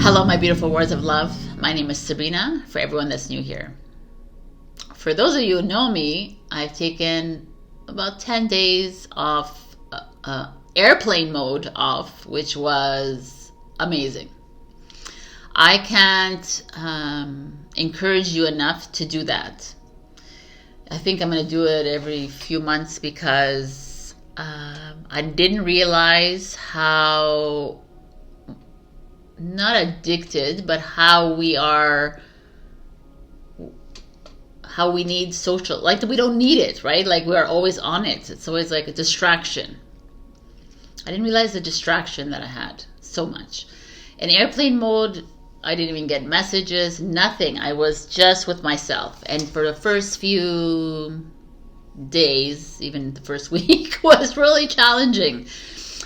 Hello, my beautiful words of love. My name is Sabrina, for everyone that's new here. For those of you who know me, I've taken about 10 days off, airplane mode off, which was amazing. I can't encourage you enough to do that. I think I'm going to do it every few months because I didn't realize how, not addicted, but how we need social, like we don't need it, right? Like we're always on it. It's always like a distraction. I didn't realize the distraction that I had so much. In airplane mode, I didn't even get messages, nothing. I was just with myself. And for the first few days, even the first week, was really challenging.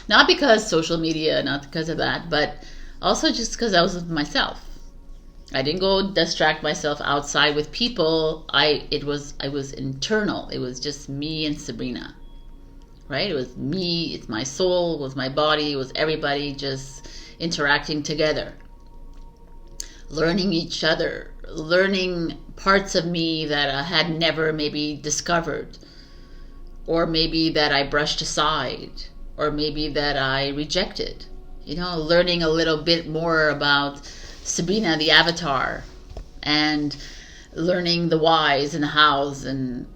Not because social media, not because of that, but also just because I was with myself. I didn't go distract myself outside with people. I was internal. It was just me and Sabrina, right? It was me, it's my soul, it was my body, it was everybody just interacting together. Learning each other, learning parts of me that I had never maybe discovered, or maybe that I brushed aside, or maybe that I rejected. You know, learning a little bit more about Sabrina, the avatar, and learning the whys and the hows, and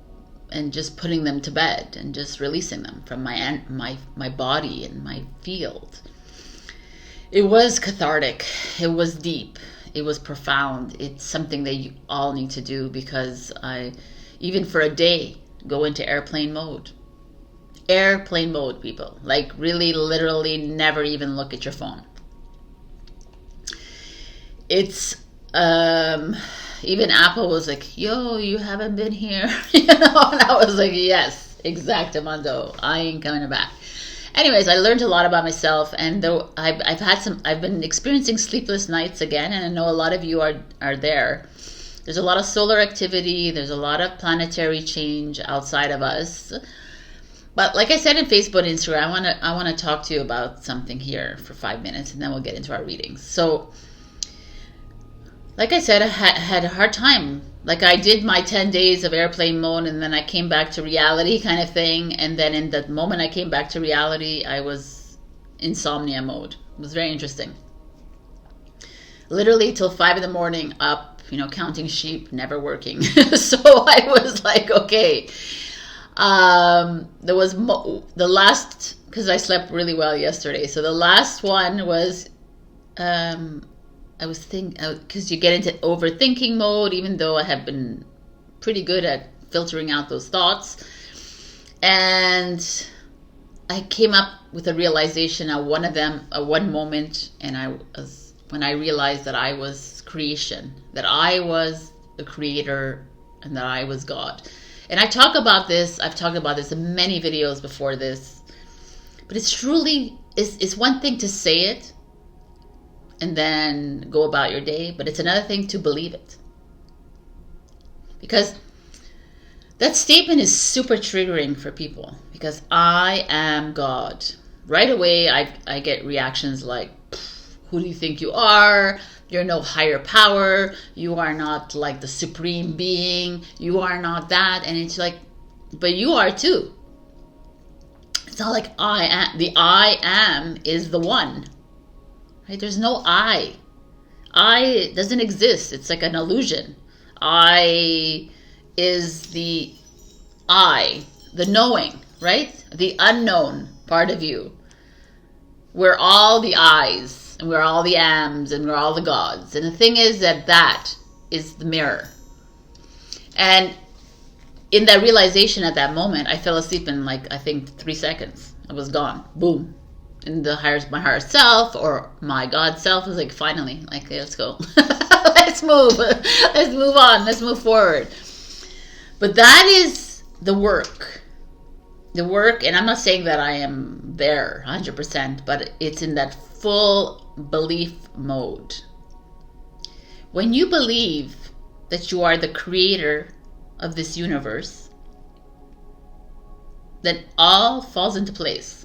just putting them to bed and just releasing them from my body and my field. It was cathartic. It was deep. It was profound. It's something that you all need to do, because I, even for a day, go into airplane mode. Airplane mode, people. Like really, literally never even look at your phone. It's, even Apple was like, yo, you haven't been here. You know, and I was like, yes, exactamundo. I ain't coming back. Anyways, I learned a lot about myself, and though I've been experiencing sleepless nights again, and I know a lot of you are there. There's a lot of solar activity, there's a lot of planetary change outside of us. But like I said in Facebook and Instagram, I want to talk to you about something here for 5 minutes, and then we'll get into our readings. So, like I said, I had a hard time. Like I did my 10 days of airplane mode, and then I came back to reality kind of thing. And then in the moment I came back to reality, I was insomnia mode. It was very interesting. Literally till 5 in the morning up, you know, counting sheep, never working. So I was like, okay. There was the last, because I slept really well yesterday. So the last one was, I was thinking, because you get into overthinking mode, even though I have been pretty good at filtering out those thoughts. And I came up with a realization at one moment, and when I realized that I was creation, that I was the creator, and that I was God. And I've talked about this in many videos before this, but it's one thing to say it and then go about your day, but it's another thing to believe it. Because that statement is super triggering for people, because I am God. Right away, I get reactions like, who do you think you are? You're no higher power. You are not like the supreme being. You are not that. And it's like, but you are too. It's not like I am. The I am is the one. Right? There's no I. I doesn't exist. It's like an illusion. I is the I, the knowing, right? The unknown part of you. We're all the I's, and we're all the ams, and we're all the gods. And the thing is that is the mirror. And in that realization at that moment, I fell asleep in like, I think 3 seconds. I was gone. Boom. And my higher self, or my God self, was like, finally, like, okay, let's go. Let's move. Let's move on. Let's move forward. But that is the work. The work, and I'm not saying that I am there 100%, but it's in that full belief mode. When you believe that you are the creator of this universe, then all falls into place.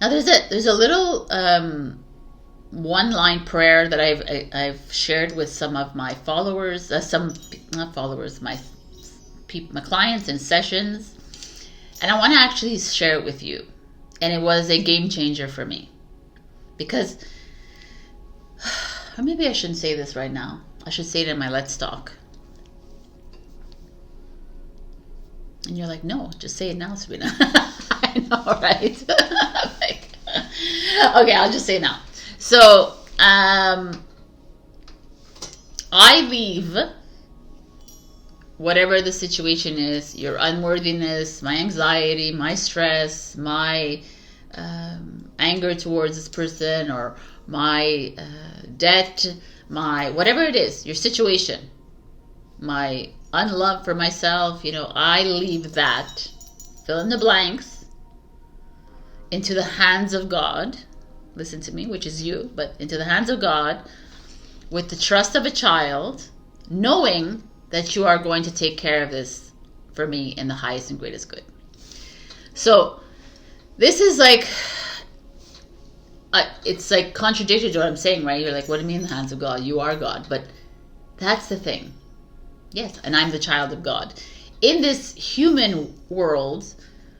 Now there's a little one line prayer that I've shared with some of my followers, not followers, my clients in sessions, and I want to actually share it with you. And it was a game changer for me, because, or maybe I shouldn't say this right now. I should say it in my Let's Talk. And you're like, no, just say it now, Sabrina. I know, right? Like, okay, I'll just say it now. So, I leave whatever the situation is, your unworthiness, my anxiety, my stress, my anger towards this person, or my debt, my whatever it is, your situation, my unlove for myself, I leave that, fill in the blanks, into the hands of God. Listen to me, which is you, but into the hands of God, with the trust of a child, knowing that you are going to take care of this for me in the highest and greatest good. So this is like, it's like contradictory to what I'm saying, right? You're like, what do you mean the hands of God? You are God. But that's the thing. Yes, and I'm the child of God. In this human world,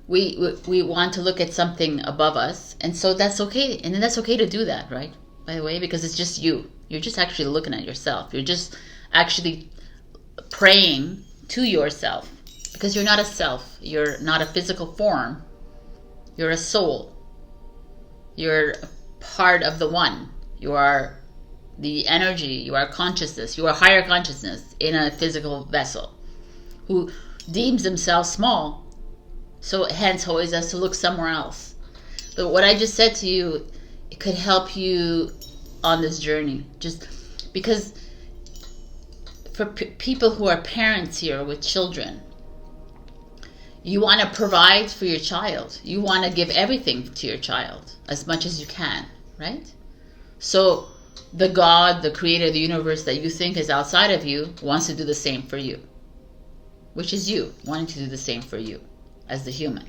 we want to look at something above us, and so that's okay. And then that's okay to do that, right? By the way, because it's just you. You're just actually looking at yourself. You're just actually praying to yourself, because you're not a self. You're not a physical form. You're a soul. You're part of the one. You are the energy. You are consciousness. You are higher consciousness in a physical vessel, who deems themselves small, so hence always has to look somewhere else. But what I just said to you, it could help you on this journey, just because for people who are parents here with children, you want to provide for your child. You want to give everything to your child as much as you can, right? So the God, the creator of the universe that you think is outside of you, wants to do the same for you, which is you wanting to do the same for you as the human,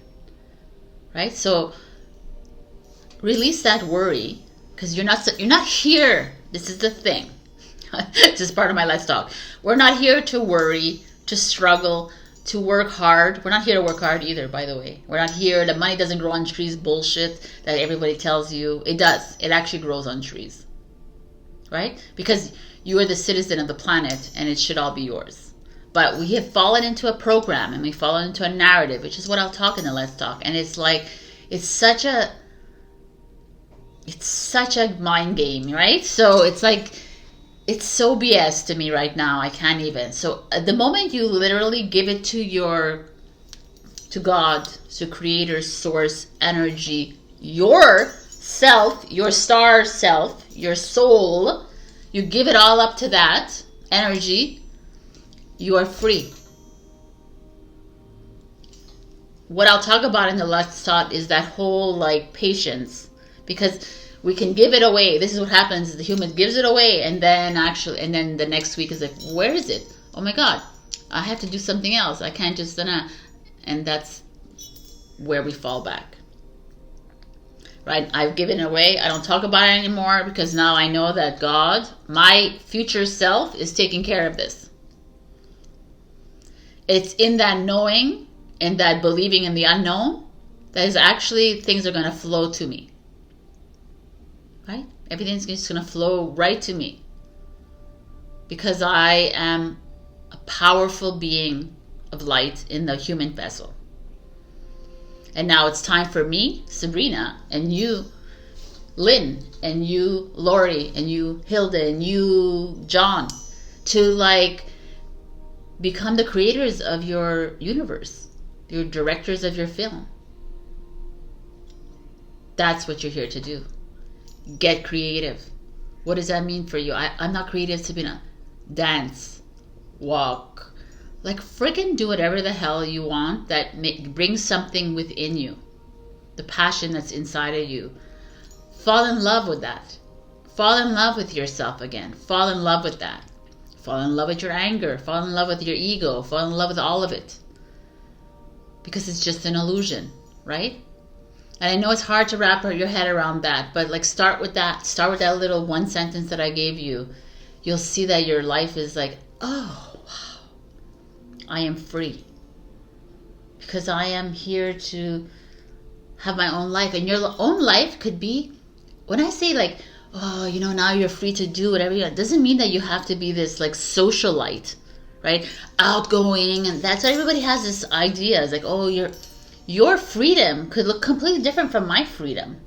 right? So release that worry, because you're not here. This is the thing. This is part of my Let's Talk. We're not here to worry, to struggle, to work hard. We're not here to work hard either, by the way. We're not here. The money doesn't grow on trees bullshit that everybody tells you. It does. It actually grows on trees, right? Because you are the citizen of the planet, and it should all be yours. But we have fallen into a program, and we've fallen into a narrative, which is what I'll talk in the Let's Talk. And it's like, it's such a mind game, right? So it's like, it's so BS to me right now. I can't even. So the moment you literally give it to God, to creator, source, energy, your self, your star self, your soul, you give it all up to that energy, you are free. What I'll talk about in the Let's Talk is that whole like patience, because we can give it away. This is what happens: the human gives it away, and then the next week is like, where is it? Oh my God, I have to do something else. I can't just and that's where we fall back. Right? I've given it away. I don't talk about it anymore, because now I know that God, my future self, is taking care of this. It's in that knowing and that believing in the unknown that is actually things are going to flow to me. Right? Everything's just going to flow right to me, because I am a powerful being of light in the human vessel. And now it's time for me, Sabrina, and you, Lynn, and you, Laurie, and you, Hilde, and you, John, to like become the creators of your universe, your directors of your film. That's what you're here to do. Get creative. What does that mean for you? I'm not creative, Sabrina. Dance, walk, like freaking do whatever the hell you want that brings something within you, the passion that's inside of you. Fall in love with that. Fall in love with yourself again. Fall in love with that. Fall in love with your anger. Fall in love with your ego. Fall in love with all of it, because it's just an illusion, right? And I know it's hard to wrap your head around that, but like start with that. Start with that little one sentence that I gave you. You'll see that your life is like, oh, wow, I am free. Because I am here to have my own life. And your own life could be, when I say like, oh, you know, now you're free to do whatever you want, it doesn't mean that you have to be this like socialite, right? Outgoing, and that's everybody has this idea. It's like, oh, your freedom could look completely different from my freedom.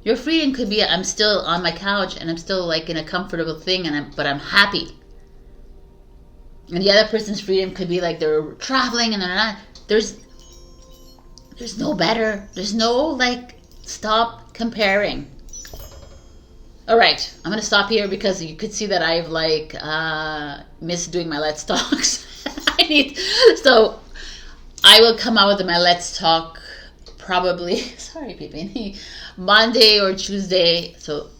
Your freedom could be, I'm still on my couch and I'm still like in a comfortable thing, but I'm happy. And the other person's freedom could be like they're traveling and they're not. There's no better. There's no like, stop comparing. All right, I'm gonna stop here because you could see that I've like missed doing my Let's Talks. So I will come out with my Let's Talk probably, sorry baby, Monday or Tuesday. So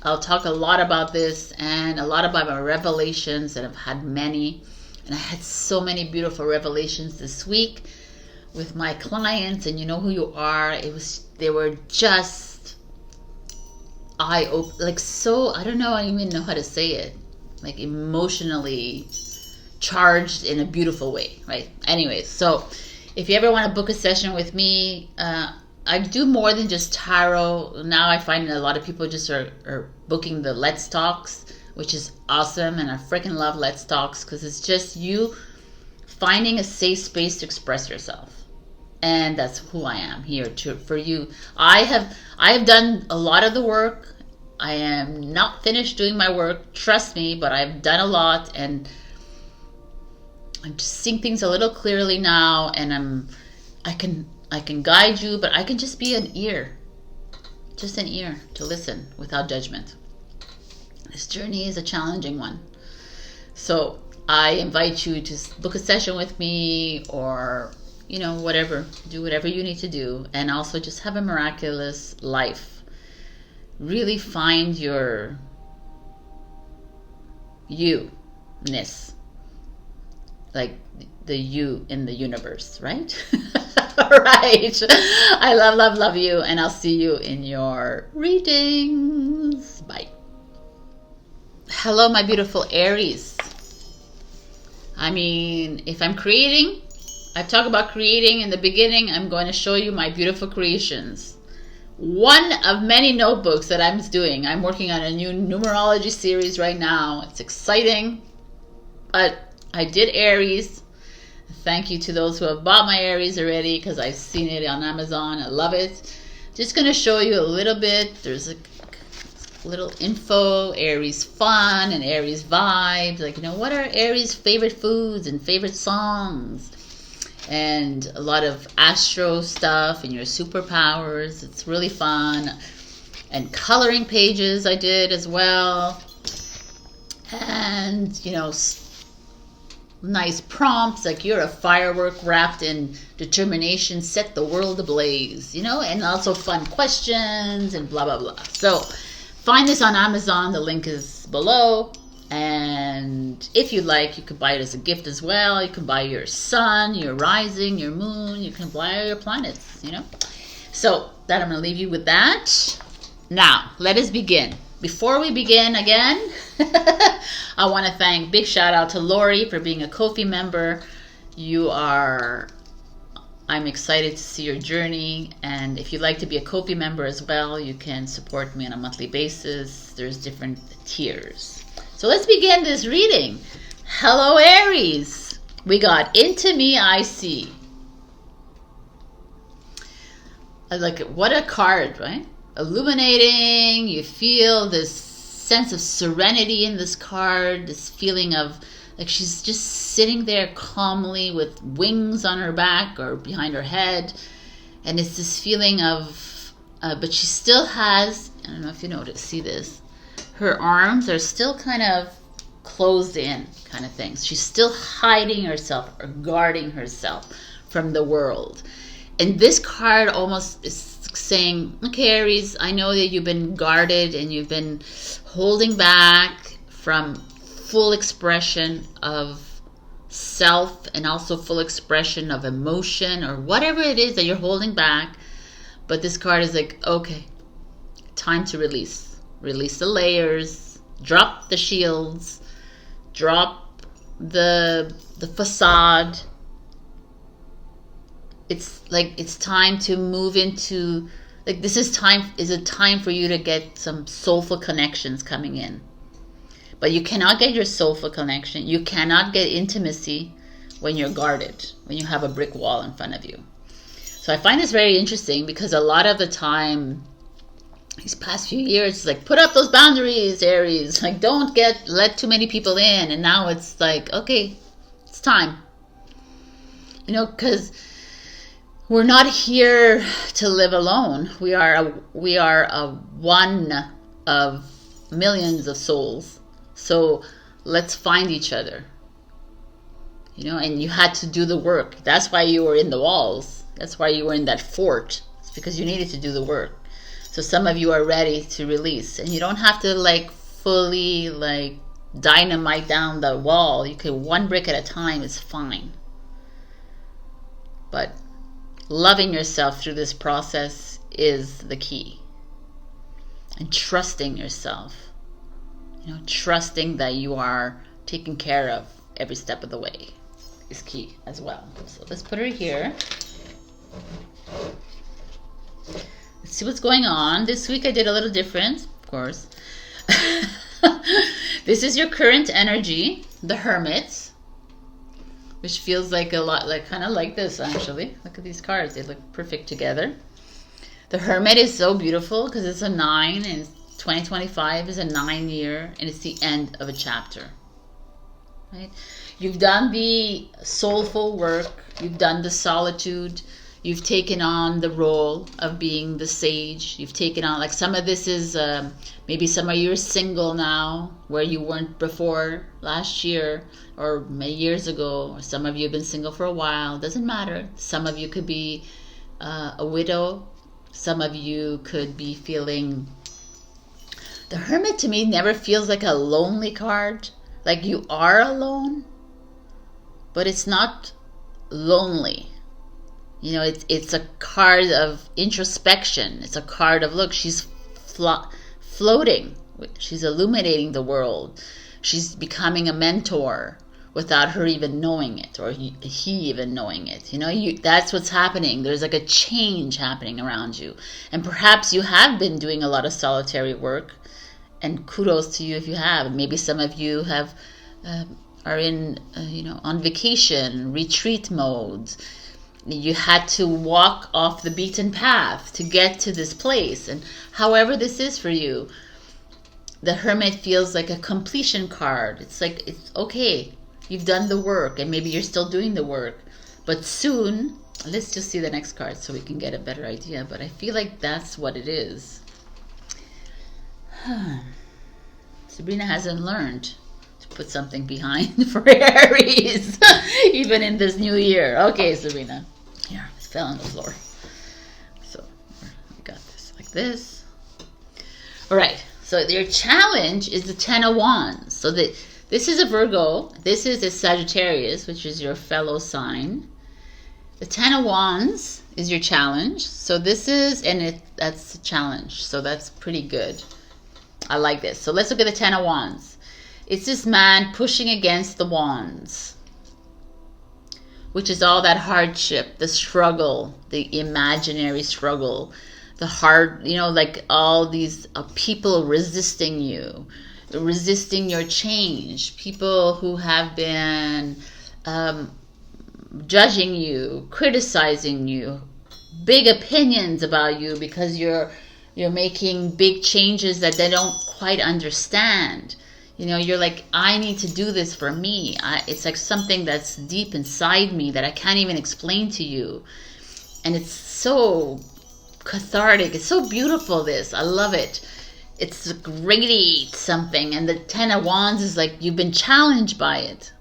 I'll talk a lot about this and a lot about my revelations, and I've had many. And I had so many beautiful revelations this week with my clients, and you know who you are. They were just like so, I don't know, I don't even know how to say it, like emotionally charged in a beautiful way, right? Anyways, so if you ever want to book a session with me, I do more than just tarot. Now I find that a lot of people just are booking the Let's Talks, which is awesome, and I freaking love Let's Talks because it's just you finding a safe space to express yourself. And that's who I am here for you. I have done a lot of the work. I am not finished doing my work, trust me, but I've done a lot, and I'm just seeing things a little clearly now, and I can guide you, but I can just be an ear to listen without judgment. This journey is a challenging one. So I invite you to book a session with me, or you know, whatever, do whatever you need to do, and also just have a miraculous life. Really find your you-ness, like the you in the universe, right? All right. I love you, and I'll see you in your readings. Bye. Hello, my beautiful Aries. I mean, if I'm creating, I talk about creating in the beginning. I'm going to show you my beautiful creations. One of many notebooks that I'm doing. I'm working on a new numerology series right now. It's exciting. But I did Aries. Thank you to those who have bought my Aries already, because I've seen it on Amazon. I love it. Just going to show you a little bit. There's a little info, Aries fun and Aries vibes. Like, you know, what are Aries' favorite foods and favorite songs? And a lot of astro stuff and your superpowers. It's really fun. And coloring pages I did as well. And, you know, nice prompts like, you're a firework wrapped in determination, set the world ablaze, you know, and also fun questions and blah, blah, blah. So find this on Amazon. The link is below. And if you like, you could buy it as a gift as well. You can buy your sun, your rising, your moon. You can buy your planets, you know. So that, I'm going to leave you with that. Now, let us begin. Before we begin again, I want to thank, big shout out to Laurie for being a Ko-fi member. I'm excited to see your journey. And if you'd like to be a Ko-fi member as well, you can support me on a monthly basis. There's different tiers. So let's begin this reading. Hello, Aries. We got Into Me I See. Like, what a card, right? Illuminating. You feel this sense of serenity in this card. This feeling of like she's just sitting there calmly with wings on her back or behind her head. And it's this feeling of, but she still has, I don't know if you see this. Her arms are still kind of closed in, kind of things. She's still hiding herself or guarding herself from the world. And this card almost is saying, okay, Aries, I know that you've been guarded and you've been holding back from full expression of self and also full expression of emotion or whatever it is that you're holding back. But this card is like, okay, time to release. Release the layers, drop the shields, drop the facade. It's like, it's time to move into, like, this is a time for you to get some soulful connections coming in. But you cannot get your soulful connection, you cannot get intimacy when you're guarded, when you have a brick wall in front of you. So I find this very interesting, because a lot of the time, these past few years, it's like, put up those boundaries, Aries. Like, don't let too many people in. And now it's like, okay, it's time. You know, because we're not here to live alone. We are a one of millions of souls. So let's find each other. You know, and you had to do the work. That's why you were in the walls. That's why you were in that fort. It's because you needed to do the work. So some of you are ready to release. And you don't have to like fully like dynamite down the wall. You can, one brick at a time is fine. But loving yourself through this process is the key. And trusting yourself. You know, trusting that you are taken care of every step of the way is key as well. So let's put her here. Let's see what's going on. This week I did a little different, of course. This is your current energy, the Hermit, which feels like a lot like, kind of like this actually. Look at these cards, they look perfect together. The Hermit is so beautiful because it's a 9, and 2025 is a 9 year, and it's the end of a chapter. Right? You've done the soulful work, you've done the solitude, you've taken on the role of being the sage. You've taken on, like, some of this is, maybe some of you are single now, where you weren't before last year or many years ago. Or some of you have been single for a while. Doesn't matter. Some of you could be a widow. Some of you could be feeling... The Hermit to me never feels like a lonely card. Like you are alone, but it's not lonely. You know, it's a card of introspection. It's a card of, look, she's floating. She's illuminating the world. She's becoming a mentor without her even knowing it, or he even knowing it. You know, that's what's happening. There's like a change happening around you. And perhaps you have been doing a lot of solitary work, and kudos to you if you have. Maybe some of you have are in, you know, on vacation, retreat mode. You had to walk off the beaten path to get to this place. And however this is for you, the Hermit feels like a completion card. It's like, it's okay. You've done the work, and maybe you're still doing the work. But soon, let's just see the next card so we can get a better idea. But I feel like that's what it is. Sabrina hasn't learned to put something behind for Aries, even in this new year. Okay, Sabrina. Here, it fell on the floor. So, we got this like this. All right, so your challenge is the 10 of Wands. So this is a Virgo. This is a Sagittarius, which is your fellow sign. The 10 of Wands is your challenge. So this is, and that's the challenge. So that's pretty good. I like this. So let's look at the 10 of Wands. It's this man pushing against the wands, which is all that hardship, the struggle, the imaginary struggle, the hard, you know, like all these people resisting you, resisting your change, people who have been judging you, criticizing you, big opinions about you because you're making big changes that they don't quite understand. You know, you're like, I need to do this for me. It's like something that's deep inside me that I can't even explain to you. And it's so cathartic. It's so beautiful, this. I love it. It's radiate something. And the 10 of Wands is like, you've been challenged by it.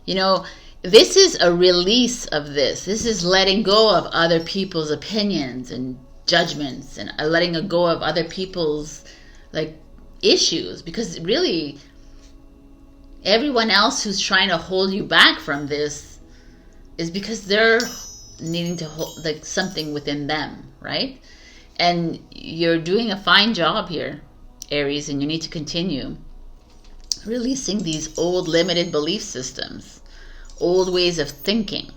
You know, this is a release of this. This is letting go of other people's opinions and judgments, and letting go of other people's like issues, because really everyone else who's trying to hold you back from this is because they're needing to hold like something within them, right? And you're doing a fine job here, Aries, and you need to continue releasing these old limited belief systems, old ways of thinking,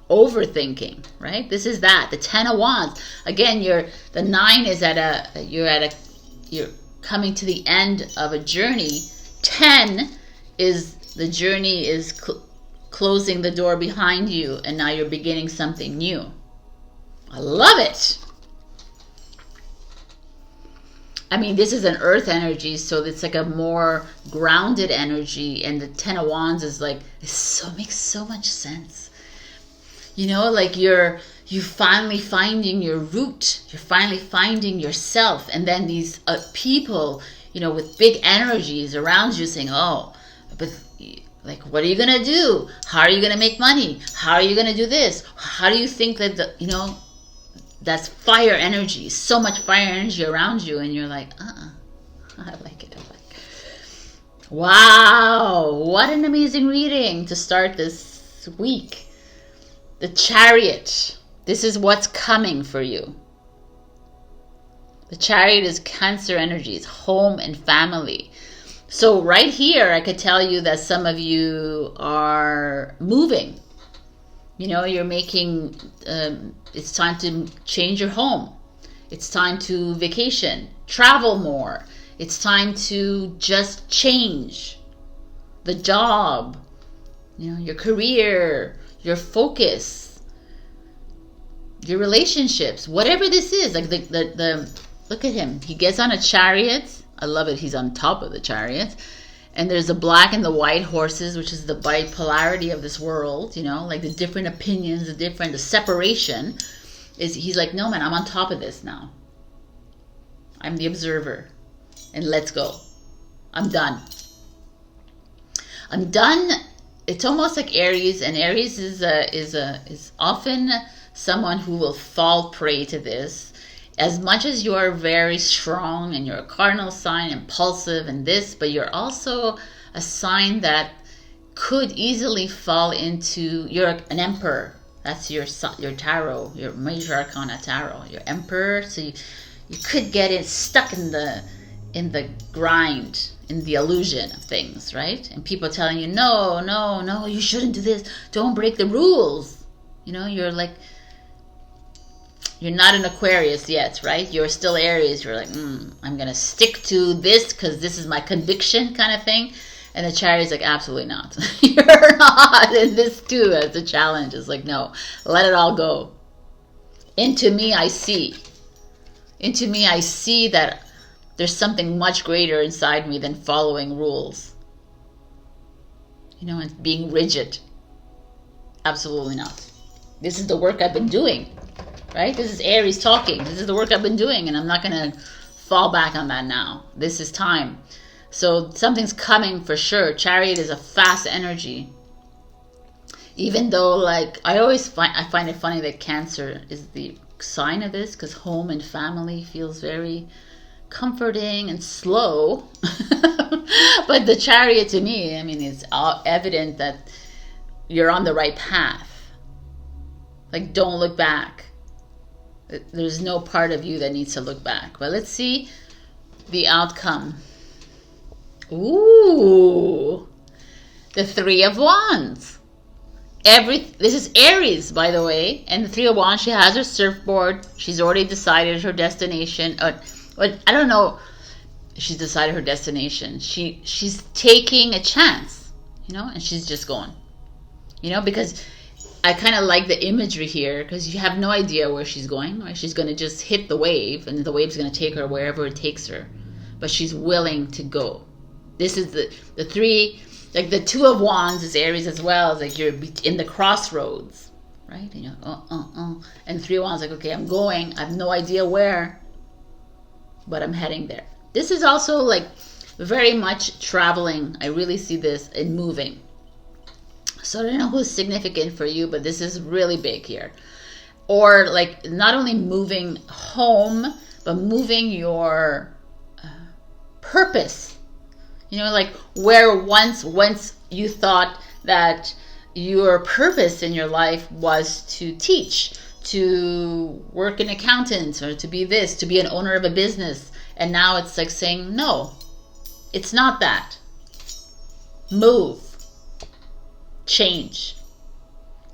overthinking, right? This is that, the 10 of Wands. Again, the 9 is you're coming to the end of a journey. 10 is the journey is closing the door behind you, and now you're beginning something new. I love it. I mean, this is an earth energy, so it's like a more grounded energy, and the 10 of Wands is like, makes so much sense. You know, like you finally finding your root, you're finally finding yourself, and then these people, you know, with big energies around you saying, oh, but like, what are you gonna do? How are you gonna make money? How are you gonna do this? How do you think that that's fire energy, so much fire energy around you, and you're like, I like it. Wow, what an amazing reading to start this week. The Chariot. This is what's coming for you. The Chariot is Cancer energy. It's home and family. So right here, I could tell you that some of you are moving. You know, you're making, it's time to change your home. It's time to vacation, travel more. It's time to just change the job, you know, your career, your focus, your relationships, whatever this is. Like the look at him. He gets on a chariot. I love it. He's on top of the chariot. And there's the black and the white horses, which is the bipolarity of this world, you know, like the different opinions, the separation is, he's like, no man, I'm on top of this now. I'm the observer, and let's go. I'm done. I'm done. It's almost like Aries, and Aries is often someone who will fall prey to this. As much as you are very strong and you're a cardinal sign, impulsive and this, but you're also a sign that could easily fall into, you're an emperor. That's your tarot, your major arcana tarot, your emperor. So you could get stuck in the grind, in the illusion of things, right? And people telling you, no, you shouldn't do this. Don't break the rules. You know, you're like, you're not an Aquarius yet, right? You're still Aries. You're like, I'm going to stick to this because this is my conviction kind of thing. And the Chariot's like, absolutely not. You're not. And this too as a challenge. It's like, no, let it all go. Into me, I see. Into me, I see that there's something much greater inside me than following rules. You know, and being rigid. Absolutely not. This is the work I've been doing. Right? This is Aries talking. This is the work I've been doing, and I'm not going to fall back on that now. This is time. So something's coming for sure. Chariot is a fast energy. Even though, like, I find it funny that Cancer is the sign of this, because home and family feels very comforting and slow. But the Chariot to me, I mean, it's evident that you're on the right path. Like, don't look back. There's no part of you that needs to look back. But let's see the outcome. Ooh, the 3 of Wands. This is Aries, by the way, and the 3 of Wands. She has her surfboard. She's already decided her destination. But I don't know. She's decided her destination. She's taking a chance, you know, and she's just going, you know, because I kind of like the imagery here, because you have no idea where she's going. Right? She's going to just hit the wave, and the wave's going to take her wherever it takes her. But she's willing to go. This is the 3, like the 2 of Wands is Aries as well. It's like you're in the crossroads, right? And you're And 3 of Wands like, okay, I'm going. I have no idea where, but I'm heading there. This is also like very much traveling. I really see this in moving. So I don't know who's significant for you, but this is really big here. Or like not only moving home, but moving your purpose. You know, like where once you thought that, your purpose in your life was to teach, to work in accountants, or to be this, to be an owner of a business. And now it's like saying, no, it's not that. Move. Change.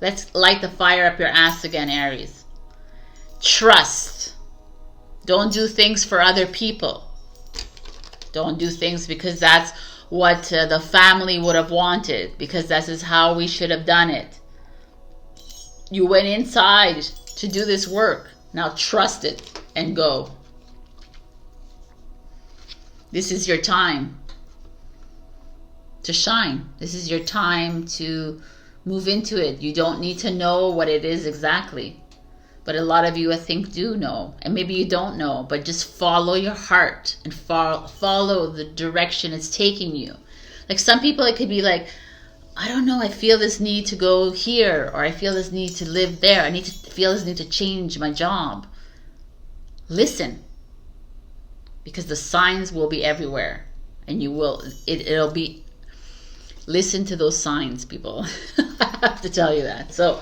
Let's light the fire up your ass again, Aries. Trust. Don't do things for other people. Don't do things because that's what the family would have wanted, because this is how we should have done it. You went inside to do this work. Now trust it and go. This is your time to shine. This is your time to move into it. You don't need to know what it is exactly. But a lot of you, I think, do know. And maybe you don't know. But just follow your heart and follow the direction it's taking you. Like some people, it could be like, I don't know, I feel this need to go here. Or I feel this need to live there. I feel this need to change my job. Listen. Because the signs will be everywhere. And you will, it'll be, listen to those signs, people. I have to tell you that. So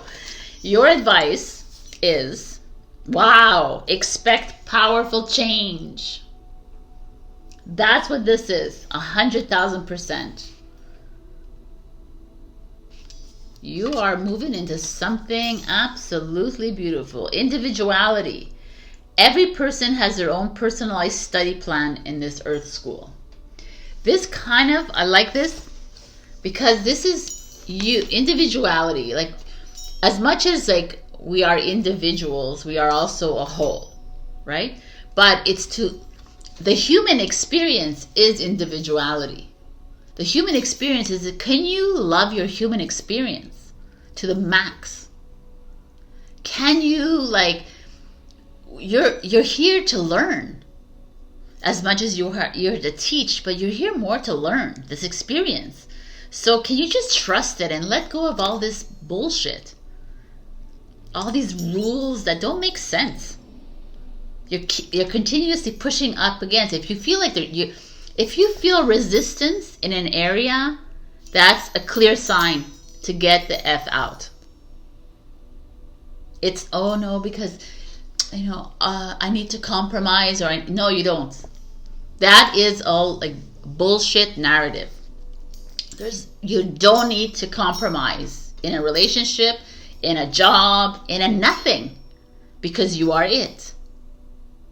your advice is, wow, expect powerful change. That's what this is, 100,000%. You are moving into something absolutely beautiful. Individuality. Every person has their own personalized study plan in this Earth School. This kind of, I like this because this is you, individuality. Like as much as like we are individuals, we are also a whole, right? But it's to, the human experience is individuality. The human experience is, can you love your human experience to the max? Can you, like, you're here to learn as much as you're to teach, but you're here more to learn this experience. So can you just trust it and let go of all this bullshit? All these rules that don't make sense. You're continuously pushing up against. If you feel like if you feel resistance in an area, that's a clear sign to get the F out. It's, oh no, because I need to compromise, or no, you don't. That is all like bullshit narrative. You don't need to compromise in a relationship, in a job, in a nothing, because you are it.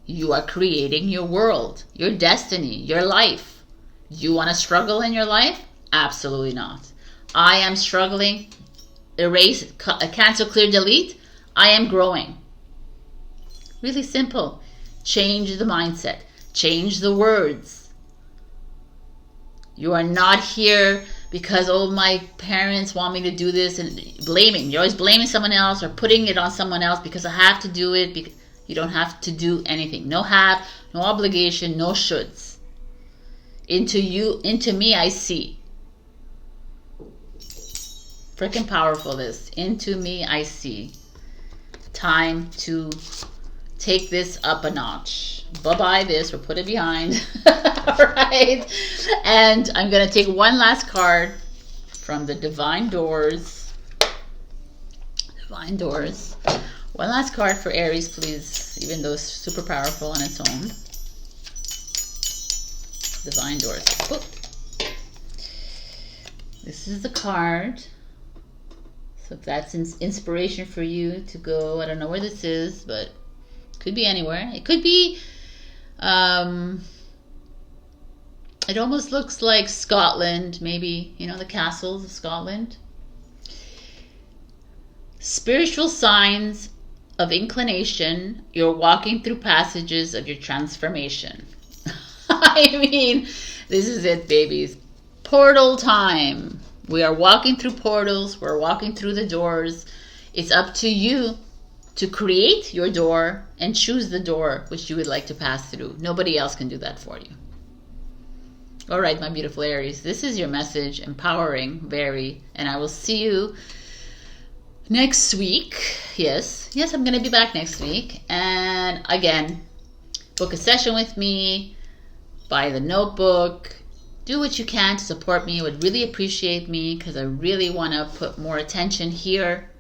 You are creating your world, your destiny, your life. You want to struggle in your life? Absolutely not. I am struggling. Erase, cancel, clear, delete. I am growing. Really simple. Change the mindset. Change the words. You are not here because, oh, my parents want me to do this, and blaming. You're always blaming someone else or putting it on someone else because I have to do it. You don't have to do anything. No have, no obligation, no shoulds. Into me, I see. Freaking powerful this. Into me, I see. Time to take this up a notch. Bye-bye this, or put it behind. Alright. And I'm going to take one last card from the Divine Doors. Divine Doors. One last card for Aries, please, even though it's super powerful on its own. Divine Doors. Oh. This is the card. So if that's inspiration for you to go, I don't know where this is, but it could be anywhere. It could be, it almost looks like Scotland, maybe, the castles of Scotland. Spiritual signs of inclination. You're walking through passages of your transformation. I mean, this is it, babies. Portal time. We are walking through portals. We're walking through the doors. It's up to you to create your door and choose the door which you would like to pass through. Nobody else can do that for you. All right, my beautiful Aries. This is your message. Empowering, very. And I will see you next week. Yes, I'm going to be back next week. And again, book a session with me. Buy the notebook. do what you can to support me. It would really appreciate me, because I really want to put more attention here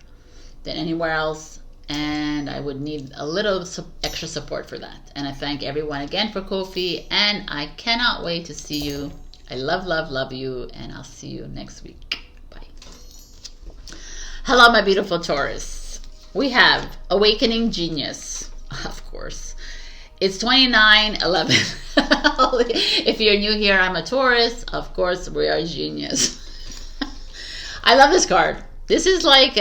than anywhere else, and I would need a little extra support for that. And I thank everyone again for Ko-fi, and I cannot wait to see you. I love, love, love you, and I'll see you next week. Bye. Hello, my beautiful Taurus. We have Awakening Genius, of course. It's 29/11. If you're new here, I'm a Taurus. Of course, we are genius. I love this card. This is like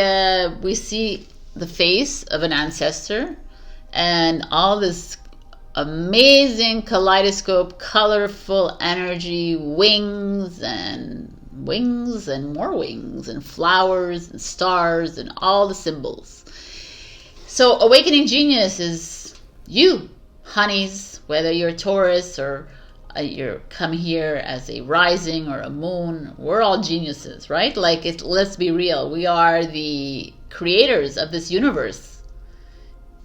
we see the face of an ancestor and all this amazing kaleidoscope, colorful energy, wings and more wings and flowers and stars and all the symbols. So Awakening Genius is you, honeys, whether you're Taurus or you're come here as a rising or a moon. We're all geniuses, right? Like, let's be real. We are the creators of this universe.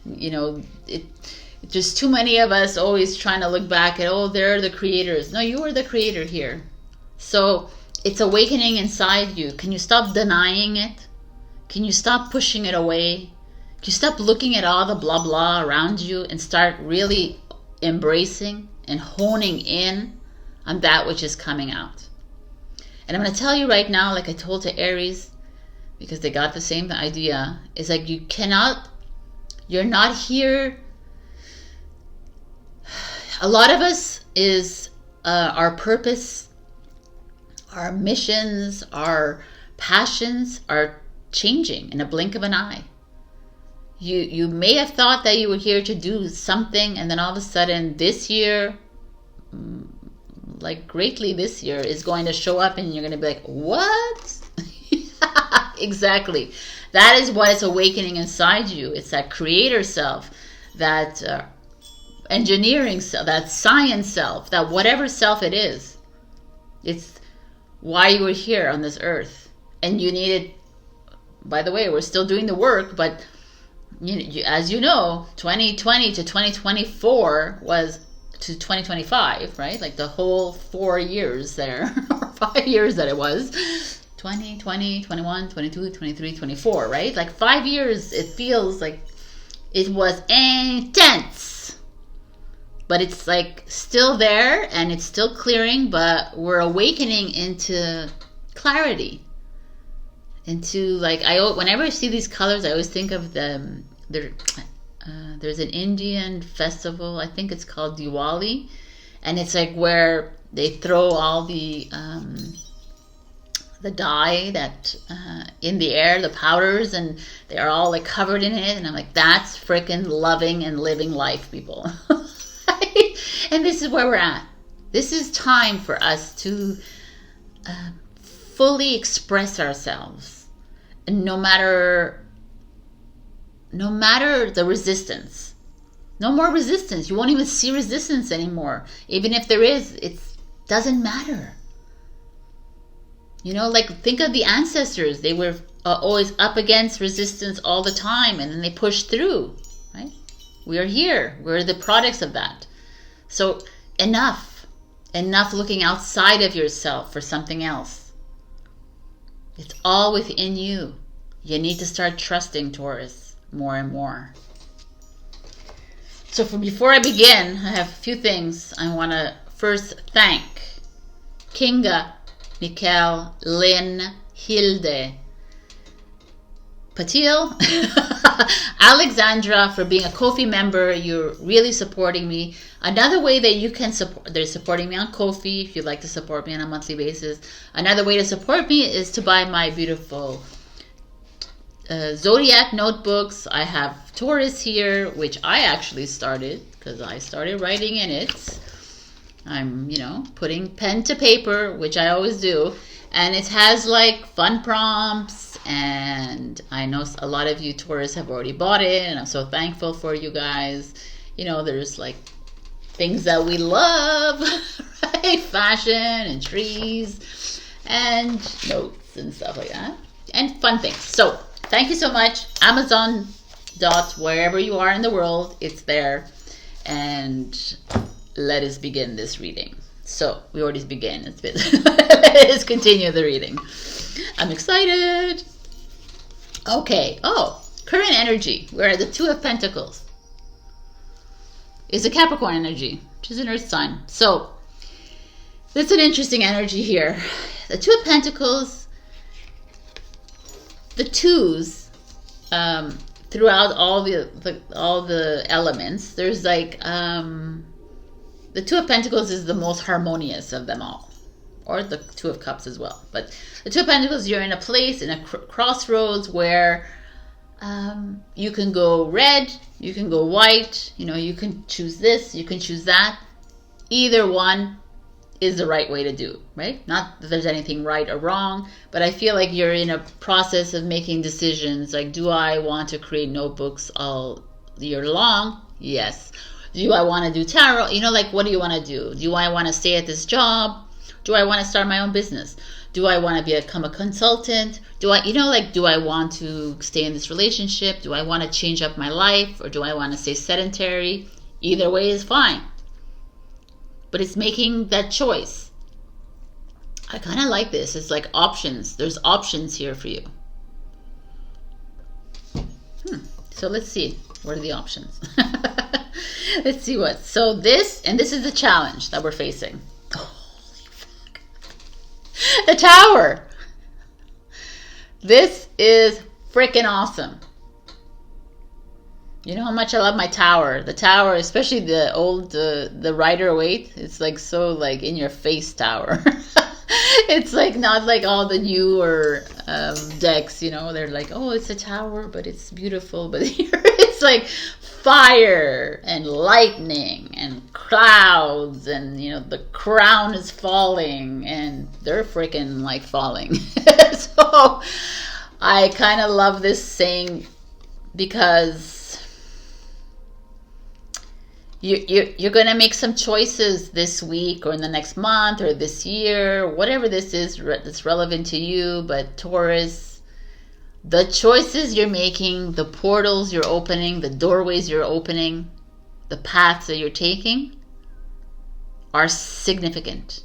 You know, there's too many of us always trying to look back at, oh, they're the creators. No, you are the creator here. So it's awakening inside you. Can you stop denying it? Can you stop pushing it away? Can you stop looking at all the blah blah around you and start really embracing and honing in on that which is coming out? And I'm going to tell you right now, like I told to Aries, because they got the same idea, is like you're not here. A lot of us is our purpose, our missions, our passions are changing in a blink of an eye. You may have thought that you were here to do something, and then all of a sudden this year, like greatly this year, is going to show up and you're going to be like, what? Exactly. That is what is awakening inside you. It's that creator self, that engineering self, that science self, that whatever self it is. It's why you were here on this earth. And you needed, by the way, we're still doing the work, but as you know, 2020 to 2024 was to 2025, right? Like the whole 4 years there, or 5 years that it was. 2020, 21, 22, 23, 24, right? Like 5 years, it feels like it was intense. But it's like still there and it's still clearing, but we're awakening into clarity. Into like, whenever I see these colors, I always think of them. There's an Indian festival, I think it's called Diwali, and it's like where they throw all the dye that in the air, the powders, and they're all like covered in it, and I'm like, that's freaking loving and living life, people. And this is where we're at. This is time for us to fully express ourselves, and no matter the resistance. No more resistance. You won't even see resistance anymore. Even if there is, it doesn't matter. You know, like think of the ancestors. They were always up against resistance all the time, and then they pushed through, right? We are here. We're the products of that. So enough looking outside of yourself for something else. It's all within you. You need to start trusting, Taurus, more and more. So before I begin, I have a few things. I want to first thank Kinga, Mikkel, Lynn, Hilde, Patile, Alexandra for being a Ko-fi member. You're really supporting me. Another way that you can support, they're supporting me on Ko-fi if you'd like to support me on a monthly basis. Another way to support me is to buy my beautiful Zodiac notebooks. I have Taurus here, which I actually started because I started writing in it. I'm, putting pen to paper, which I always do. And it has like fun prompts, and I know a lot of you Taurus have already bought it, and I'm so thankful for you guys. There's like things that we love, right? Fashion and trees and notes and stuff like that, and fun things. So thank you so much. Amazon wherever you are in the world, it's there. And let us begin this reading. So we already begin. Let's continue the reading. I'm excited. Okay. Oh, current energy. We're at the Two of Pentacles. It's a Capricorn energy, which is an earth sign. So that's an interesting energy here. The Two of Pentacles, the twos, throughout all the elements, there's like the Two of Pentacles is the most harmonious of them all, or the Two of Cups as well. But the Two of Pentacles, you're in a place, in a crossroads where you can go red, you can go white, you know, you can choose this, you can choose that. Either one is the right way to do, right? Not that there's anything right or wrong, but I feel like you're in a process of making decisions. Like, do I want to create notebooks all year long? Yes. Do I want to do tarot? You know, like, what do you want to do? Do I want to stay at this job? Do I want to start my own business? Do I want to become a consultant? Do I, you know, like, do I want to stay in this relationship? Do I want to change up my life? Or do I want to stay sedentary? Either way is fine. But it's making that choice. I kind of like this. It's like options. There's options here for you. So let's see. What are the options? Let's see what. So this, and this is the challenge that we're facing. Holy fuck. The Tower. This is freaking awesome. You know how much I love my Tower. The Tower, especially the old, the Rider-Waite. It's like so like in your face Tower. It's like not like all the newer decks, you know. They're like, oh, it's a tower, but it's beautiful. But here it's like fire and lightning and clouds, and you know the crown is falling, and they're freaking like falling. So I kind of love this saying because you're going to make some choices this week or in the next month or this year, whatever this is that's relevant to you. But Taurus, the choices you're making, the portals you're opening, the doorways you're opening, the paths that you're taking are significant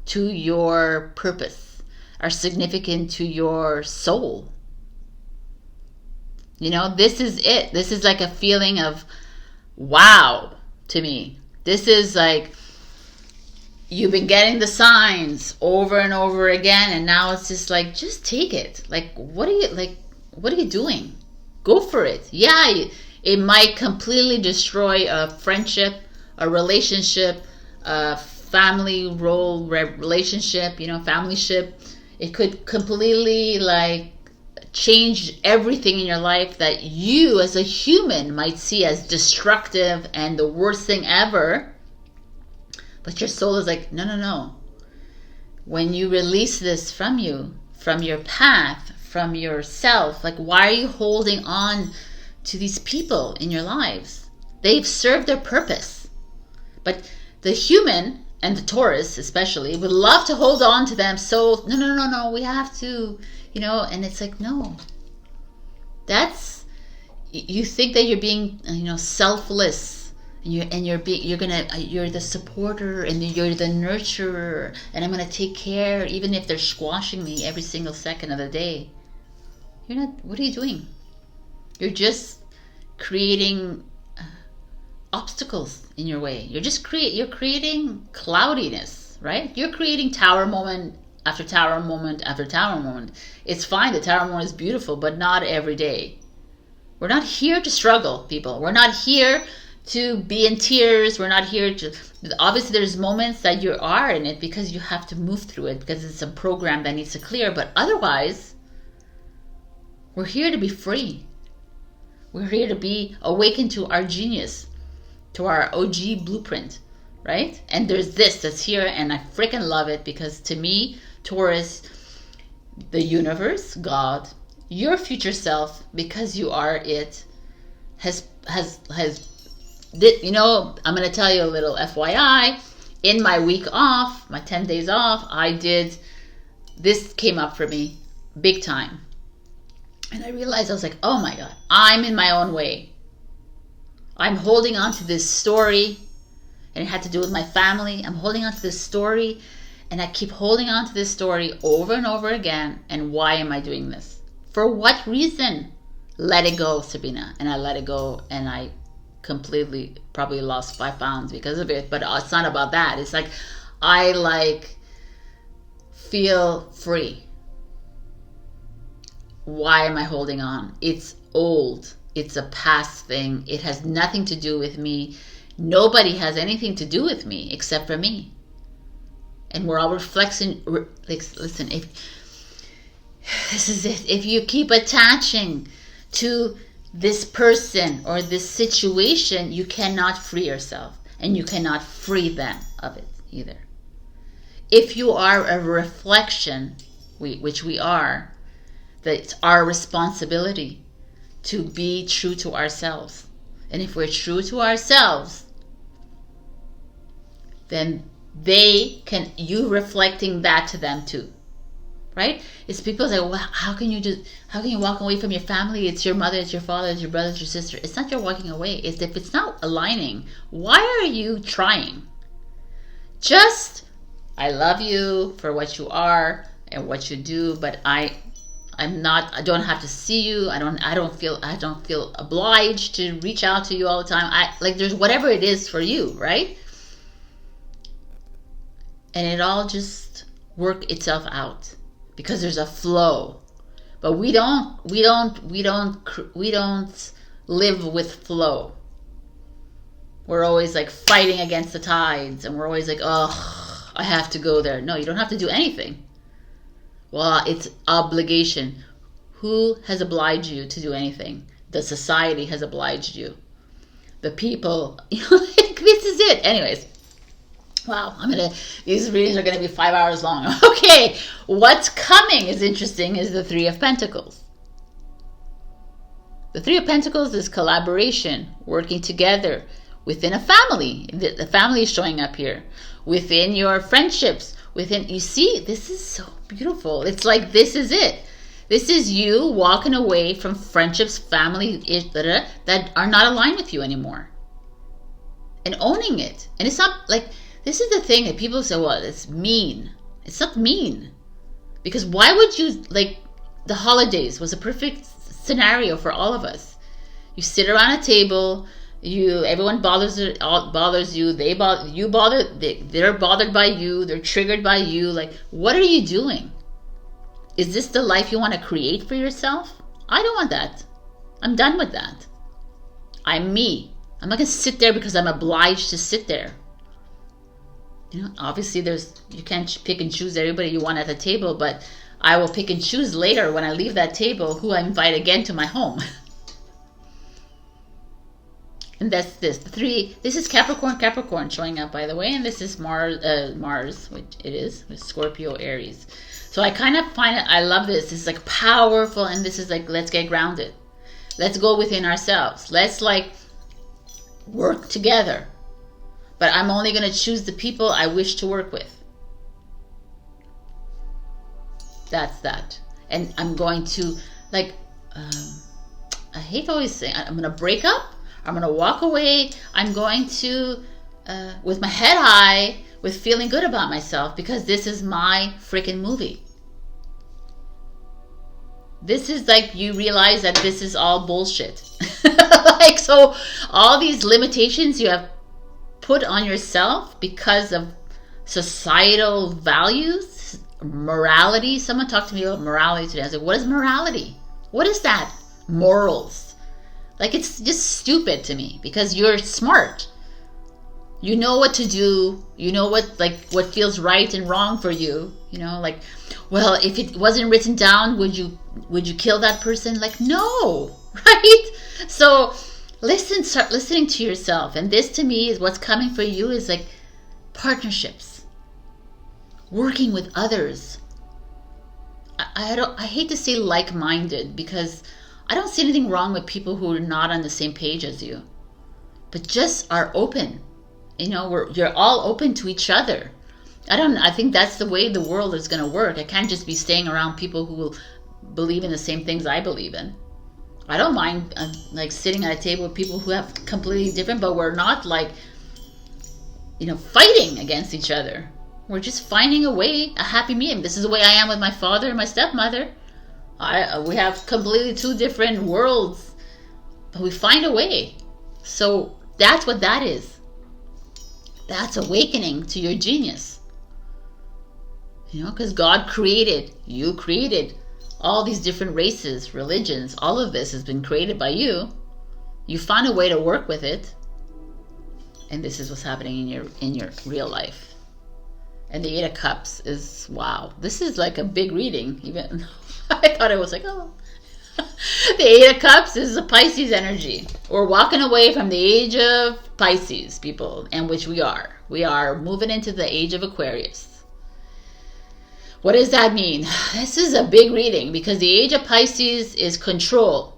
to your purpose, are significant to your soul. You know, this is it. This is like a feeling of wow to me. This is like you've been getting the signs over and over again, and now it's just like, just take it. Like, what are you doing? Go for it. Yeah, it might completely destroy a friendship, a relationship, a family role relationship, you know, family ship. It could completely like change everything in your life that you as a human might see as destructive and the worst thing ever. But your soul is like, no, no, no. When you release this from you, from your path, from yourself, like, why are you holding on to these people in your lives? They've served their purpose. But the human, and the Taurus especially, would love to hold on to them. So, no, no, no, no, we have to, you know, and it's like, no. That's, you think that you're being, you know, selfless, and you're the supporter, and you're the nurturer, and I'm gonna take care even if they're squashing me every single second of the day. You're not. What are you doing? You're just creating obstacles in your way. You're creating cloudiness, right? You're creating tower moment after tower moment after tower moment. It's fine. The tower moment is beautiful, but not every day. We're not here to struggle, people. We're not here to be in tears. We're not here to, obviously there's moments that you are in it because you have to move through it because it's a program that needs to clear, but otherwise we're here to be free. We're here to be awakened to our genius, to our OG blueprint, right? And there's this that's here, and I freaking love it because to me, Taurus, the universe, God, your future self, because you are it, has you know, I'm going to tell you a little FYI. In my week off, my 10 days off, this came up for me big time. And I realized, I was like, oh my God, I'm in my own way. I'm holding on to this story. And it had to do with my family. I'm holding on to this story, and I keep holding on to this story over and over again. And why am I doing this? For what reason? Let it go, Sabrina. And I let it go, and I completely probably lost 5 pounds because of it. But it's not about that. It's like I feel free. Why am I holding on? It's old. It's a past thing. It has nothing to do with me. Nobody has anything to do with me except for me. And we're all reflecting. Listen, this is it. If you keep attaching to this person or this situation, you cannot free yourself, and you cannot free them of it either. If you are a reflection, which we are, that it's our responsibility to be true to ourselves. And if we're true to ourselves, then you reflecting that to them too. Right? It's people say, well, how can you walk away from your family? It's your mother, it's your father, it's your brother, it's your sister. It's not your walking away. It's if it's not aligning, why are you trying? Just, I love you for what you are and what you do, but I don't have to see you. I don't feel obliged to reach out to you all the time. There's whatever it is for you, right? And it all just work itself out because there's a flow. But we don't live with flow. We're always fighting against the tides, and we're always oh, I have to go there. No, you don't have to do anything. Well, it's obligation. Who has obliged you to do anything? The society has obliged you. The people, this is it. Anyways, wow, these readings are gonna be 5 hours long. Okay, what's coming is interesting is the Three of Pentacles. The Three of Pentacles is collaboration, working together within a family. The family is showing up here. Within your friendships, you see, this is so beautiful. It's this is it. This is you walking away from friendships, family that are not aligned with you anymore, and owning it. And it's not this is the thing that people say, well, it's mean. It's not mean, because why would you the holidays was a perfect scenario for all of us. You sit around a table. Everyone bothers you. They're bothered by you. They're triggered by you. What are you doing? Is this the life you want to create for yourself? I don't want that. I'm done with that. I'm me. I'm not gonna sit there because I'm obliged to sit there. Obviously you can't pick and choose everybody you want at the table, but I will pick and choose later when I leave that table who I invite again to my home. And that's this. This is Capricorn showing up, by the way. And this is Mars, which it is, with Scorpio, Aries. So I kind of find it, I love this. This is powerful. And this is let's get grounded. Let's go within ourselves. Let's work together. But I'm only going to choose the people I wish to work with. That's that. And I'm going to, I hate always saying, I'm going to break up. I'm going to walk away. I'm going to, with my head high, with feeling good about myself, because this is my freaking movie. This is you realize that this is all bullshit. So all these limitations you have put on yourself because of societal values, morality. Someone talked to me about morality today. I was what is morality? What is that? Morals. It's just stupid to me, because you're smart. You know what to do. You know what feels right and wrong for you. Well, if it wasn't written down, would you kill that person? No, right? So start listening to yourself. And this to me is what's coming for you is partnerships, working with others. I hate to say like-minded, because I don't see anything wrong with people who are not on the same page as you, but just are open. You're all open to each other. I think that's the way the world is going to work. I can't just be staying around people who will believe in the same things I believe in. I don't mind sitting at a table with people who have completely different, but we're not fighting against each other. We're just finding a way, a happy medium. This is the way I am with my father and my stepmother. We have completely two different worlds, but we find a way. So that's what that is. That's awakening to your genius. Because God created, you created all these different races, religions. All of this has been created by you. You find a way to work with it. And this is what's happening in your real life. And the 8 of Cups is, wow. This is like a big reading. Even I thought it was like, oh. The 8 of Cups is a Pisces energy. We're walking away from the age of Pisces, people, and which we are. We are moving into the age of Aquarius. What does that mean? This is a big reading because the age of Pisces is control.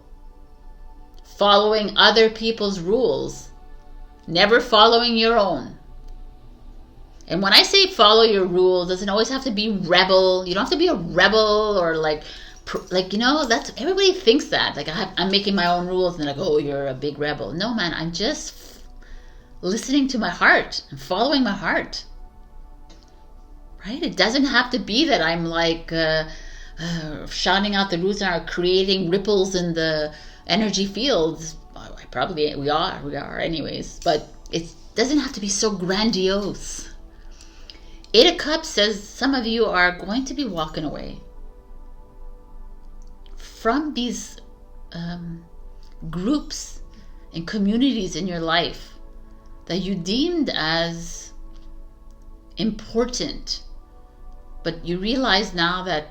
Following other people's rules. Never following your own. And when I say follow your rules, it doesn't always have to be rebel. You don't have to be a rebel or like that's, everybody thinks that. Like I'm making my own rules and they're like, oh, you're a big rebel. No, man, I'm just listening to my heart and following my heart. Right? It doesn't have to be that I'm like shouting out the rules and are creating ripples in the energy fields. We are anyways. But it doesn't have to be so grandiose. 8 of Cups says some of you are going to be walking away from these groups and communities in your life that you deemed as important. But you realize now that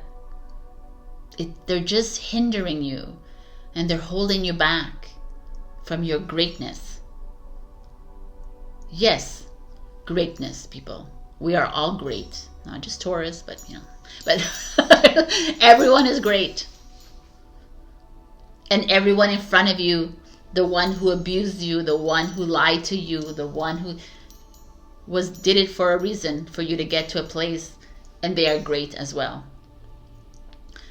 they're just hindering you and they're holding you back from your greatness. Yes, greatness, people. We are all great. Not just Taurus, but everyone is great. And everyone in front of you, the one who abused you, the one who lied to you, the one who did it for a reason, for you to get to a place. And they are great as well.